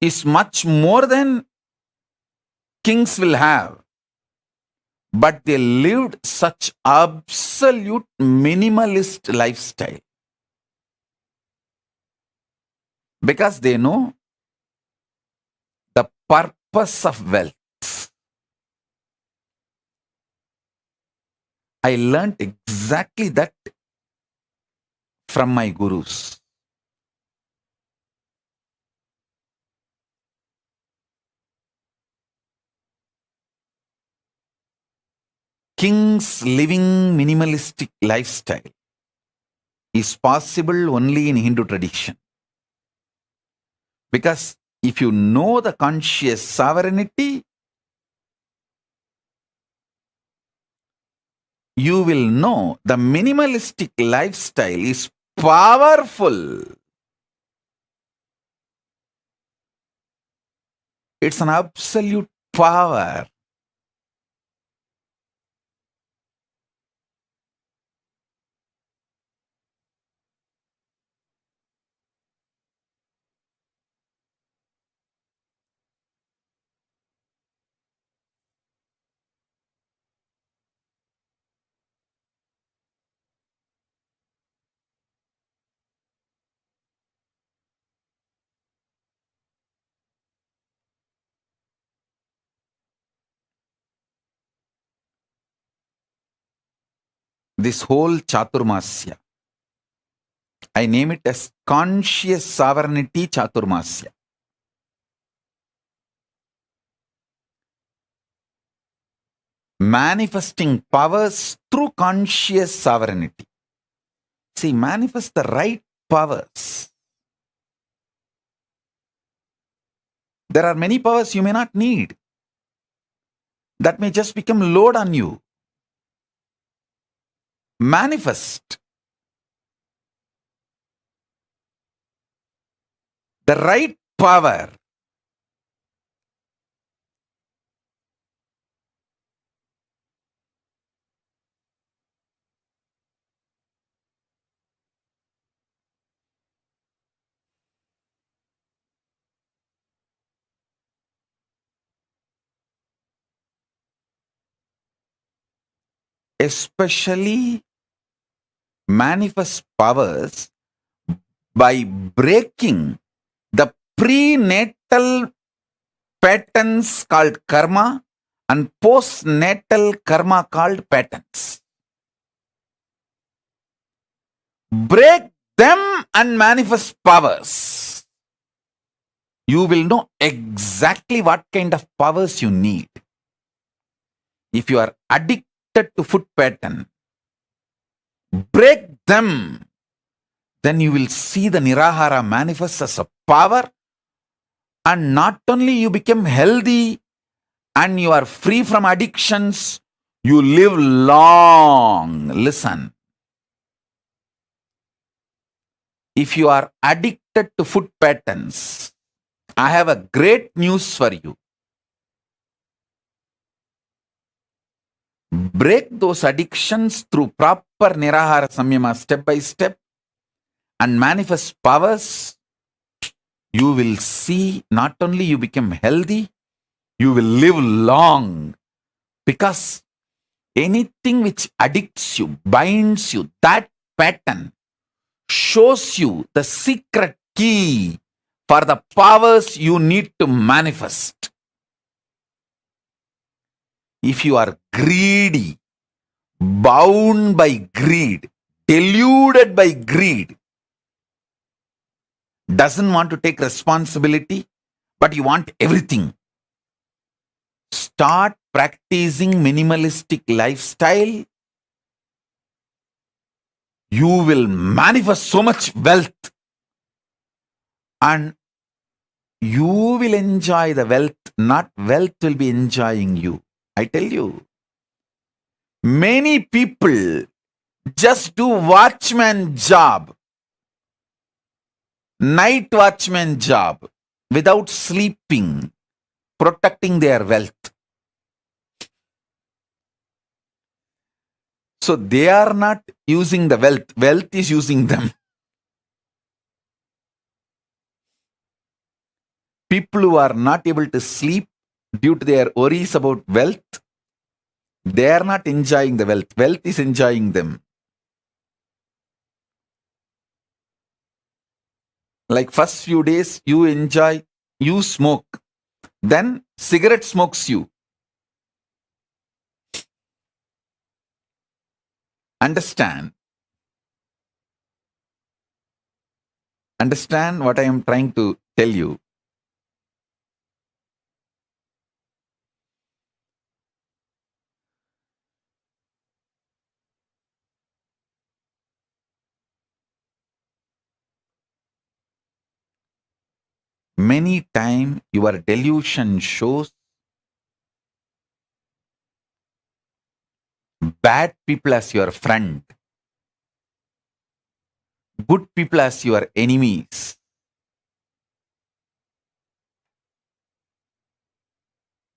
is much more than kings will have. But they lived such absolute minimalist lifestyle because they know the purpose of wealth. I learned exactly that from my gurus. Kings living minimalistic lifestyle is possible only in Hindu tradition. Because if you know the conscious sovereignty, you will know the minimalistic lifestyle is powerful. It's an absolute power. This whole Chaturmasya, I name it as conscious sovereignty Chaturmasya. Manifesting powers through conscious sovereignty. See, manifest the right powers. There are many powers you may not need. That may just become load on you. Manifest the right power. Especially manifest powers by breaking the prenatal patterns called karma and postnatal karma called patterns. Break them and manifest powers. You will know exactly what kind of powers you need. If you are addicted to food pattern, break them. Then you will see the Nirahara manifest as a power, and not only you become healthy and you are free from addictions, you live long. Listen. If you are addicted to food patterns, I have a great news for you. Break those addictions through proper Nirahara Samyama step by step and manifest powers. You will see not only you become healthy, you will live long. Because anything which addicts you, binds you, that pattern shows you the secret key for the powers you need to manifest. If you are greedy, bound by greed, deluded by greed, doesn't want to take responsibility, but you want everything, start practicing minimalistic lifestyle. You will manifest so much wealth and you will enjoy the wealth, not wealth will be enjoying you. I tell you, many people just do watchman job, night watchman job, without sleeping, protecting their wealth. So they are not using the wealth. Wealth is using them. People who are not able to sleep due to their worries about wealth, they are not enjoying the wealth. Wealth is enjoying them. Like first few days, you smoke. Then cigarette smokes you. Understand what I am trying to tell you. Many times your delusion shows bad people as your friend, good people as your enemies.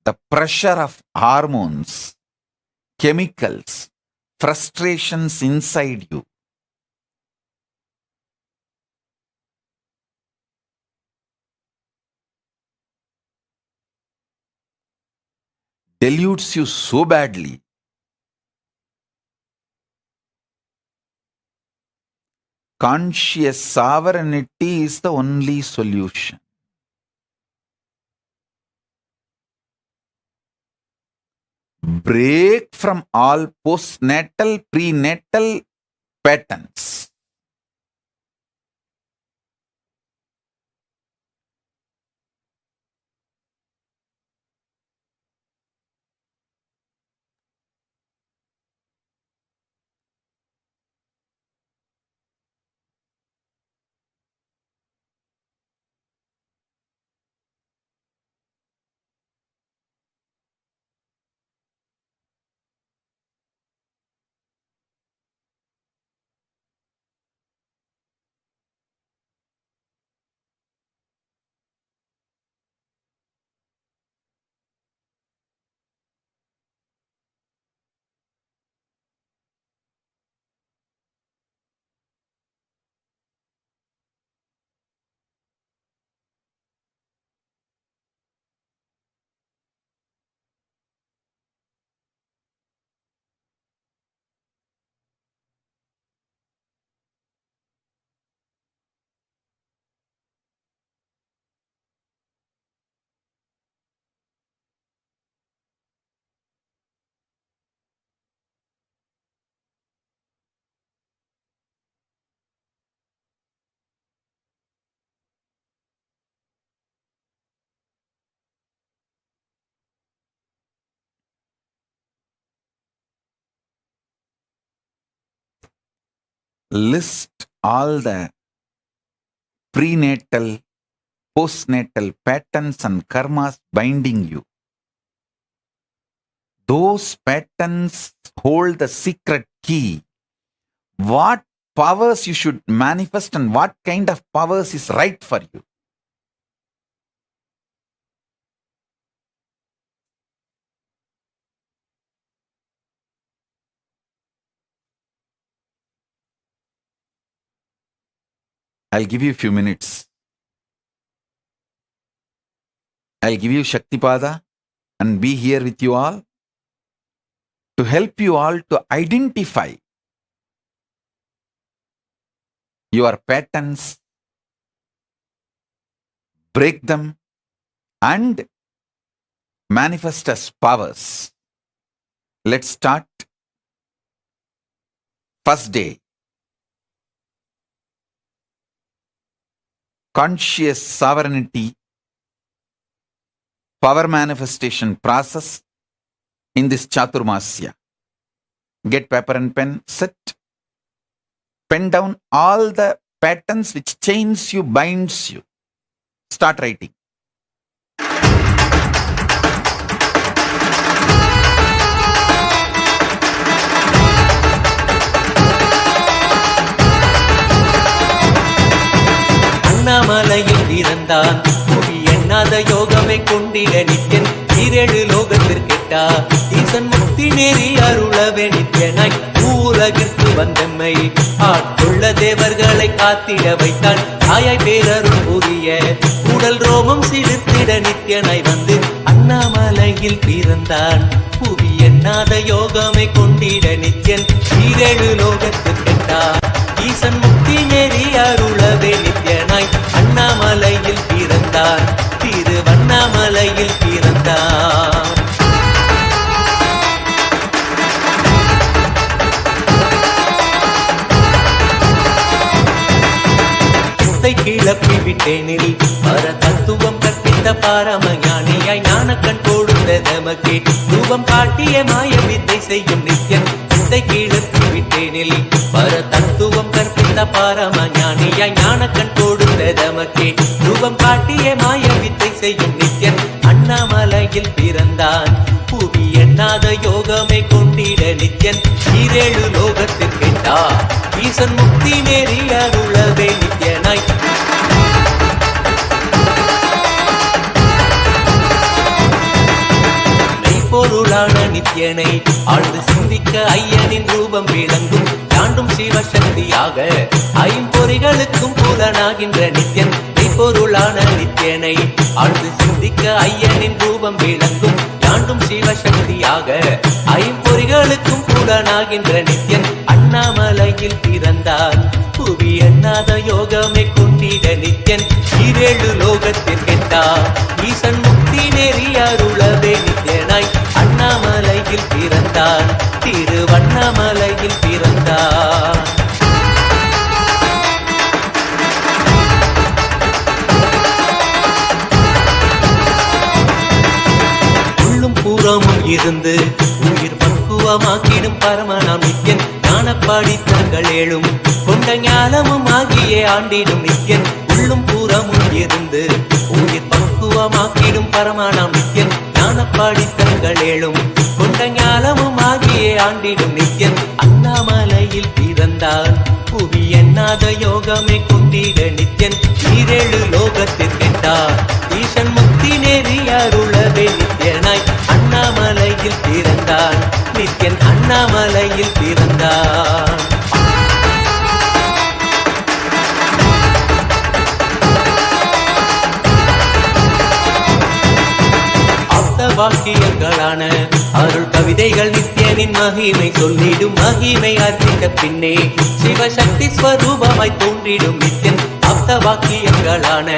The pressure of hormones, chemicals, frustrations inside you. Deludes you so badly. Conscious sovereignty is the only solution. Break from all postnatal, prenatal patterns. List all the prenatal, postnatal patterns and karmas binding you. Those patterns hold the secret key. What powers you should manifest and what kind of powers is right for you. I'll give you a few minutes. I'll give you Shaktipada and be here with you all to help you all to identify your patterns, break them, and manifest as powers. Let's start. First day. Conscious sovereignty, power manifestation process in this Chaturmasya. Get paper and pen, sit. Pen down all the patterns which chains you, binds you. Start writing. அண்ணாமலையில் பிறந்தான் மொழி எண்ணாத யோகமை கொண்டிட நித்யன் 7 லோகத்திற்கெட்டா ஈசன் முக்தி நேரி அருளவே நித்யனாய் பூவுலகிற்கு வந்தம்மை ஆட்கொள்ள தேவர்களை காத்திட வைத்தான் தாயாய் பேரருள் புரிய உடல் ரோமம் சிலிர்த்திட நித்யனாய் வந்து அண்ணாமலையில் பிறந்தான் புவி எண்ணாத யோகமை கொண்டிட நித்யன் ஈரேழு லோகத்திற்கெட்டார் ஈசன் முக்தி நெறி அருளவே நித்யனாய் அண்ணாமலையில் பிறந்தான் திருவண்ணாமலையில் பிறந்தான் கிளப்பி விட்டேனில் பர தத்துவம் கற்பித்த பாரமஞானியாய் ஞானக்கண் கொடுத்த தமக்கே ரூபம் காட்டிய மாய வித்தை செய்யும் நித்யன் வித்தை கிளப்பி விட்டேனில் பர தத்துவம் கற்பித்த பாரமஞானியாய் ஞானக்கண் கொடுத்த தமக்கே ரூபம் காட்டிய மாய வித்தை செய்யும் நித்யன் அண்ணாமலையில் பிறந்தான் புவி எண்ணாத யோகமை கொண்டிட நித்யன் ஈரேழு லோகத்திற்கெட்டா ஈசன் முக்தி நெறி அருளவே நித்யனாய் பொருளான நித்யனை ஆழ்ந்து சிந்திக்க ஐயனின் ரூபம் விளங்கும் தாண்டும் சிவசக்தியாக ஐம்பொறிகளுக்கும் புலனாகின்ற நித்யன் பொருளான நித்யனை ஆழ்ந்து சிந்திக்க ஐயனின் ரூபம் விளங்கும் தாண்டும் சிவசக்தியாக ஐம்பொறிகளுக்கும் புலனாகின்ற நித்யன் அண்ணாமலையில் பிறந்தான் புவி எண்ணாத யோகமை கொண்டிட நித்யன் ஈரேழு லோகத்திற்கெட்டா ஈசன் முக்தி நெறி அருளவே நித்யனாய் அண்ணாமலையில் பிறந்தான் திருவண்ணாமலையில் பிறந்தான் உள்ளும் பூரமும் இருந்து உயிர் பக்குவமாக்கிடும் பரமனாம் நித்யன் ஞானப்பாடி தங்கள் ஏழும் கொண்ட ஞானமும் ஆகிய ஆண்டிடும் நித்யன் உள்ளும் பூரமும் இருந்து உயிர் பக்குவமாக்கிடும் பரமனாம் நித்யன் ஞானப்பாடி தங்கள் ஏழும் கொண்ட ஞானமும் ஆகிய ஆண்டிடும் நித்யன் அண்ணாமலையில் பிறந்தான் புவி எண்ணாத யோகமை கொண்டிட நித்யன் ஈரேழு லோகத்திற்கெட்டார் ஈசன் முக்தி நெறி அருளவே நித்யனாய் அண்ணாமலையில் பிறந்தான் நித்யன் அண்ணாமலையில் பிறந்தான் வாக்கியங்களான அருள் கவிதைகள் நித்யனின் மகிமை சொல்லிடும் மகிமை அர்ப்பித்த பின்னே சிவசக்தி ஸ்வரூபமாய் தோன்றிடும் நித்யன் அப்த வாக்கியங்களான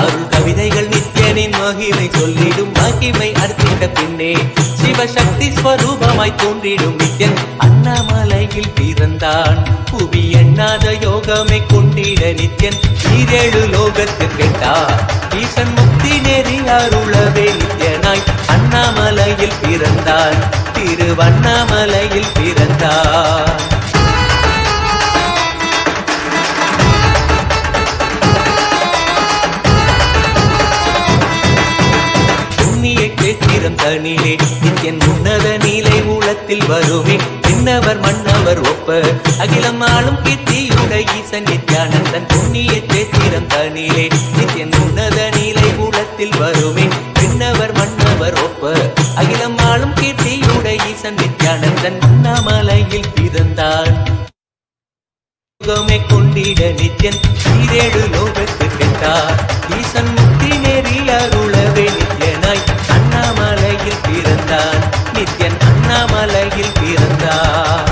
அருள் கவிதைகள் நித்யனின் மகிமை சொல்லிடும் மகிமை அர்ப்பித்த பின்னே சிவசக்தி ஸ்வரூபமாய் தோன்றிடும் நித்யன் அண்ணாமலையில் பிறந்தான் புவி எண்ணாத யோகமை கொண்டிட நித்யன் ஈரேழு லோகத்திற்கெட்டார் ஈசன் முக்தி நெறி அருளவே நித்யனாய் அண்ணாமலையில் பிறந்தான் திருவண்ணாமலையில் பிறந்தான் தனிலே நித்யன் உன்னத நீலை ஊழத்தில் வருமே விண்ணவர் மன்னவர் ஒப்ப அகிலம் ஆளும் கீர்த்தியுட ஈசன் நித்யானந்தன் புண்ணிய சேத்திரம் தனிலே நித்யன் உன்னத நீலை ஊழத்தில் வருமே விண்ணவர் மன்னவர் ஒப்ப அகிலம் ஆளும் கீர்த்தியுட ஈசன் நித்யானந்தன் அண்ணாமலையில் பிறந்தான் யோகமே கொண்டிட நித்யன் ஈரேழு லோகத்திற்கெட்டார் ஈசன் முக்தி நெறி அருளவே நித்யனாய் அண்ணாமலையில் பிறந்தான் நித்யன் அண்ணாமலையில் பிறந்தான்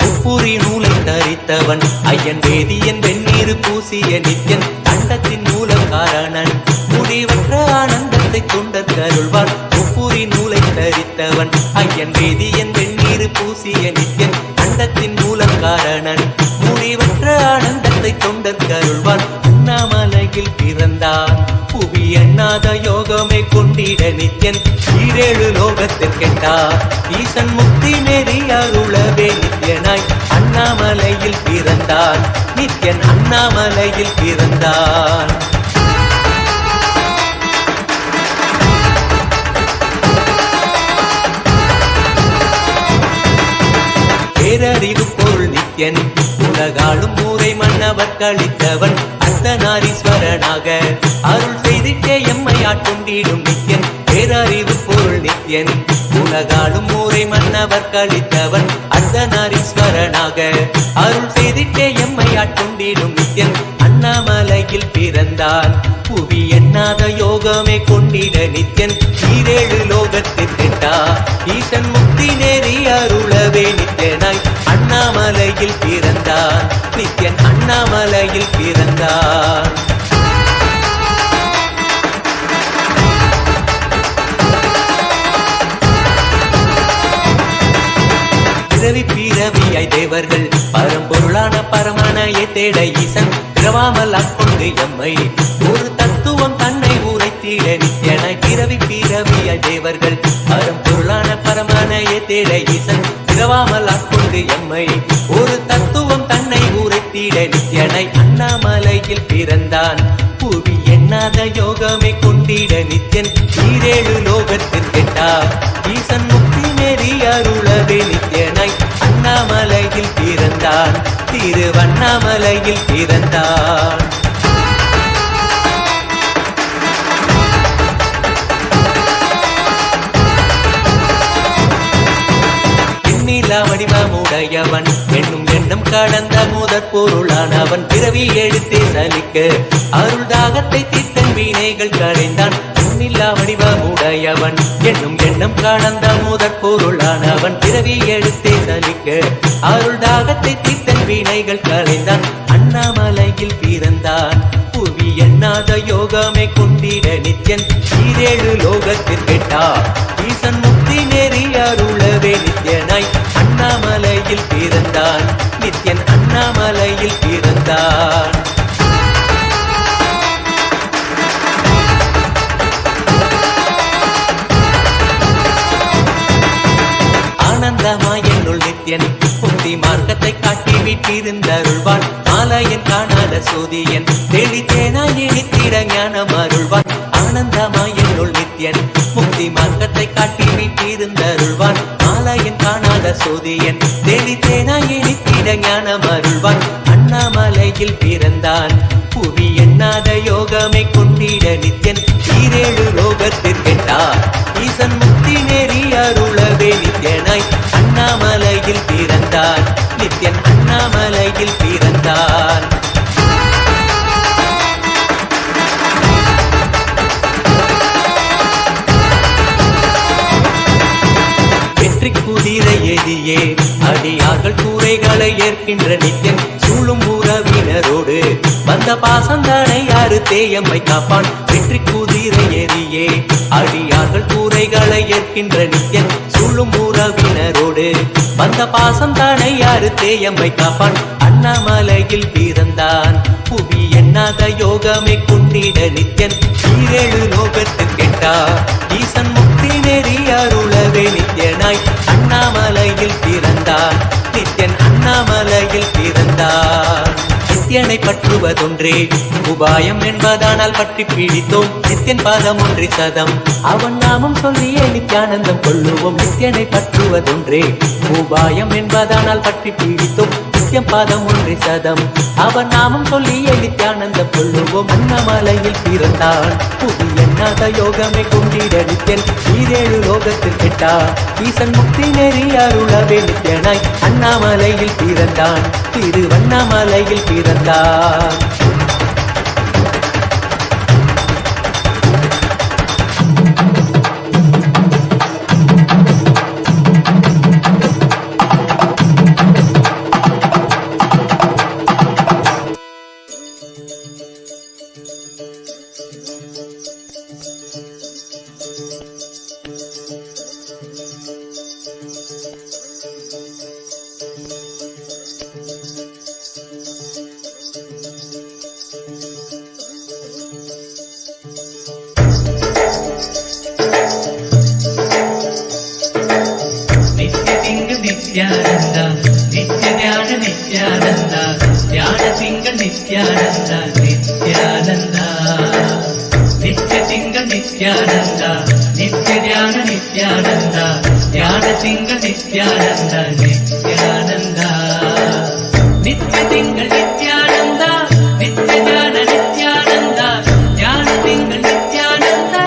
முப்புரி நூலை தரித்தவன் ஐயன் வேதியன் வெந்நீர் பூசிய நித்யன் அண்டத்தின் மூலக்காரணன் முடிவற்ற ஆனந்தத்தை தொண்டர் கருள்வான் முப்புரி நூலை தரித்தவன் ஐயன் வேதியன் வெந்நீர் பூசிய நித்யன் அண்டத்தின் மூலக்காரணன் முடிவற்ற ஆனந்தத்தை தொண்டர் கருள்வான் அண்ணாமலையில் பிறந்தான் புவி எண்ணாத யோகமே கொண்டிட நித்யன் ஈரேழு லோகத்திற்கெட்டார் ஈசன் முக்தி நெறி அருளவே நித்யனாய் அண்ணாமலையில் பிறந்தான் நித்யன் அண்ணாமலையில் பிறந்தான் பேரறிவு பொருள் நித்யன் உலகாளும் ஊரை மன்னவர் கழித்தவன் அர்த்தநாரீஸ்வரனாக அருள் கொண்டிடும் நித்யன் பேரறிவு பொருள் நித்யன் உலகாலும் ஊரை மன்னவர் கழித்தவன் அர்த்தநாரீஸ்வரனாக அருள் செய்திட்டே எம்மை ஆட்கொண்டிடும் நித்யன் அண்ணாமலையில் பிறந்தான் புவி எண்ணாத யோகமே கொண்டிட நித்யன் ஈரேழு லோகத்திற்கிட்டா ஈசன் முக்தி நேரி அருளவே நித்யனாய் அண்ணாமலையில் பிறந்தான் நித்யன் அண்ணாமலையில் பிறந்தான். பிறவி பிறவியாய் தேவர்கள் பரம்பொருளான பரமனையை தேட ஈசன் பிறவாமல் ஆட்கொண்டு எம்மை ஒரு தத்துவம் தன்னை உரைத்திட நித்யனாய் பிறவி பிறவியாய் தேவர்கள் பரம்பொருளான பரமனையை தேட ஈசன் பிறவாமல் ஆட்கொண்டு எம்மை ஒரு தத்துவம் தன்னை உரைத்திட நித்யனாய் அண்ணாமலையில் பிறந்தான் புவி எண்ணாத யோகமே கொண்டிட நித்யன் ஈரேழு லோகத்திற்கெட்டா ஈசன் முக்தி நெறி அருளவே நித்யனாய் அண்ணாமலையில் பிறந்தான் திருவண்ணாமலையில் பிறந்தான். வடிவமுடையவன் என்னும் எண்ணம் கடந்த முதற் பொருளானவன் பிறவி எடுத்தே சலிக்க அருள் தாகத்தை தீர்த்தன் வினைகள் களைந்தான். எண்ணில்லா வடிவமுடையவன் என்னும் எண்ணம் கடந்த முதற் பொருளானவன் பிறவி எடுத்தே சலிக்க அருள் தாகத்தை தீர்த்தன் வினைகள் களைந்தான். அண்ணாமலையில் பிறந்தான் புவி எண்ணாத யோகமே கொண்டிட நித்யன் ஈரேழு லோகத்திற்கெட்டா ஈசன் முக்தி நெறி அருளவே நித்யனாய் அண்ணாமலையில் பிறந்தான் நித்யன் அண்ணாமலையில் பிறந்தான். ஆனந்தமாய் என்னுள் நித்யன் முக்தி மார்க்கத்தை காட்டி வீட்டிருந்தருள்வான் மாலையன் காணாத சோதியன் தெளித்தேனாய் இனித்திட ஞானம் அருள்வான். ஆனந்தமாய் என்னுள் நித்யன் முக்தி மார்க்கத்தை காட்டி வீட்டிருந்தருள்வான் மாலையன் காணாத சோதியன் தெளித்தேனாய் இனித்திட ஞானம் அருள்வான். அண்ணாமலையில் பிறந்தான் புவி எண்ணாத யோகமே கொண்டிட நித்யன் ஈரேழு லோகத்திற்கெட்டா ஈசன் முக்தி நெறி அருளவே நித்யனாய் அண்ணாமலையில் பிறந்தான் நித்யன் அண்ணாமலையில் பிறந்தான். வெற்றி குதிரை எதியே அடியார்கள் கூரைகளை ஏற்கின்ற நித்யன் சூழும் உறவினரோடு வந்த பாசந்தானை யாரு தேயம்மை காப்பான். வெற்றி குதிரை எதியே அடியார்கள் கூரைகளை ஏற்கின்ற நித்யன் சூழும் உறவினரோடு வந்த பாசந்தானை யாரு தேயம்மை காப்பான். அண்ணாமலையில் பிறந்தான் புவி எண்ணாத யோகமே கொண்டிட நித்யன் ஈரேழு லோகத்திற்கெட்டா ஈசன் முக்தி நெறி அருளவே நித்யனாய் அண்ணாமலையில் பிறந்தான் நித்யன் அண்ணாமலையில் பிறந்தான். நித்யனை பற்றுவதொன்றே உபாயம் என்பதானால் பற்றி பிடித்தோம் நித்யன் பாதம் ஒன்றி சதம் அவன் நாமம் சொல்லியே நித்யானந்தம் கொள்ளுவோம். நித்யனை பற்றுவதொன்றே உபாயம் என்பதானால் பற்றி பிடித்தோம் நித்யம் பாதம் ஒன்றி சதம் அவன் நாமம் சொல்லியே நித்யானந்தம் கொள்ளுவோம். அண்ணாமலையில் பிறந்தான் புவி எண்ணாத யோகமே கொண்டிட நித்யன் ஈரேழு லோகத்தில் கெட்டா ஈசன் முக்தி நெறி அருளவே நித்யனாய் அண்ணாமலையில் பிறந்தான் திருவண்ணாமலையில் பிறந்தான். நித்யானந்த நித்ய ஞான நித்யானந்த ஞான திங்கள் நித்யானந்த நித்யானந்த நித்ய திங்கள் நித்யானந்த நித்ய ஞான நித்யானந்த ஞான திங்கள் நித்யானந்த நித்யானந்த நித்ய திங்கள் நித்யானந்த நித்ய ஞான நித்யானந்த ஞான திங்கள் நித்யானந்த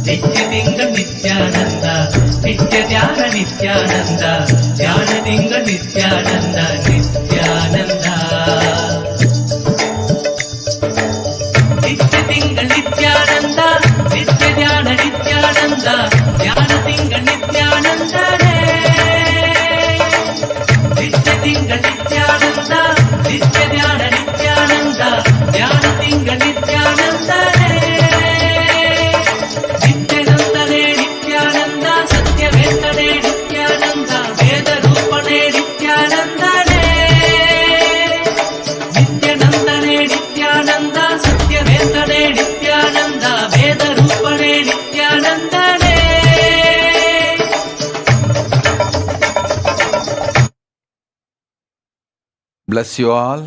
ನಿತ್ಯಲಿಂಗ ನಿತ್ಯಾನಂದ ನಿತ್ಯ ಧ್ಯಾನ ನಿತ್ಯಾನಂದ ಧ್ಯಾನಲಿಂಗ ನಿತ್ಯಾನಂದ ನಿತ್ಯಾನಂದ ನಿತ್ಯಲಿಂಗ ನಿತ್ಯಾನಂದ ನಿತ್ಯ ಧ್ಯಾನ ನಿತ್ಯಾನಂದ ಧ್ಯಾನಲಿಂಗ ನಿತ್ಯಾನಂದನೇ ನಿತ್ಯಲಿಂಗ ನಿತ್ಯಾನಂದ ನಿತ್ಯ ಧ್ಯಾನ ನಿತ್ಯಾನಂದ ಧ್ಯಾನಲಿಂಗ ನಿತ್ಯಾನಂದನೇ ನಿತ್ಯಾನಂದನೇ ನಿತ್ಯಾನಂದ ಸತ್ಯವೇತ್ತನೇ ನಿತ್ಯಾನಂದ ವೇದ ರೂಪನೇ ನಿತ್ಯಾನಂದನೇ ನಿತ್ಯಾನಂದನೇ ನಿತ್ಯಾನಂದ ಸತ್ಯವೇತ್ತನೇ ನಿತ್ಯಾನಂದ ವೇದ ರೂಪನೇ ನಿತ್ಯಾನಂದನೇ. Bless you all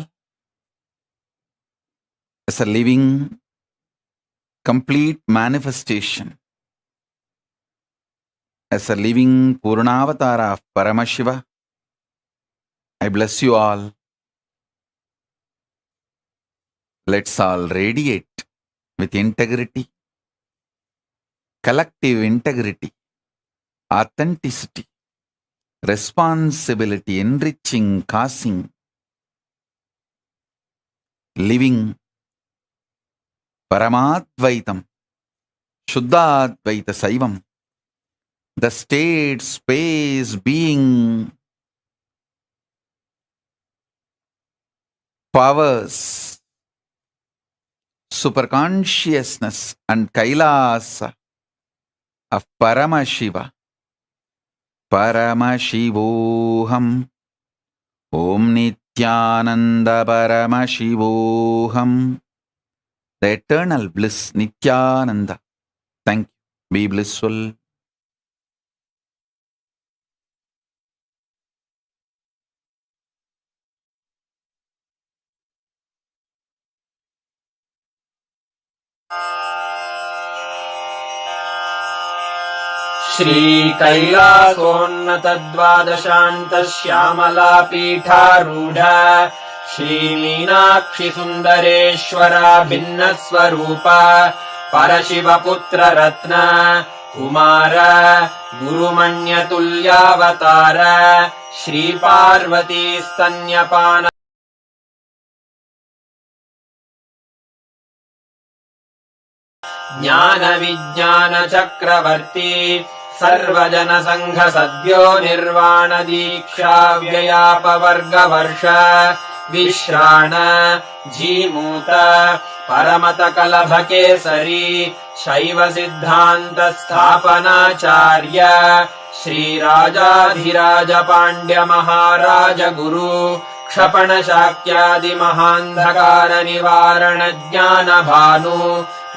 as a living, complete manifestation, as a living Purnavatara of Paramashiva. I bless you all. Let's all radiate with integrity, collective integrity, authenticity, responsibility, enriching, causing, living Paramadvaitam, Shuddhadvaita Saivam, the state, space, being, powers, superconsciousness and Kailasa of Paramashiva. Paramashivoham. Om Nithyananda Paramashivoham. The eternal bliss Nithyananda. Thank you. Be blissful. श्रीकैलासोन्नतद्वादशान्त Shyamala पीठारूढ श्रीमीनाक्षि सुन्दरेश्वरा भिन्नस्वरूप परशिवपुत्र रत्न कुमार गुरुमण्यतुल्यावतार श्रीपार्वती स्तन्यपान ज्ञान विज्ञान चक्रवर्ती सर्वजन संघ सद्यो निर्वाण दीक्षा व्ययापवर्गवर्ष विश्राण जीमूत परमत कलभ केसरी शैव सिद्धांत स्थापनाचार्य श्रीराजाधिराज पाण्ड्य महाराज गुरु क्षपण शाक्यादि महान्धकार निवारण ज्ञान भानु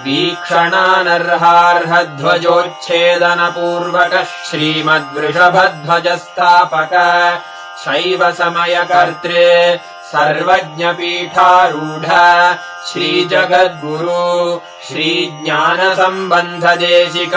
वीक्षणानर्हार्हध्वजोच्छेदन पूर्वक श्रीमद्वृषभध्वज स्थापक शैव समय कर्त्रे सर्वज्ञ पीठारूढ श्री जगद्गुरु श्री ज्ञान संबंध देशिक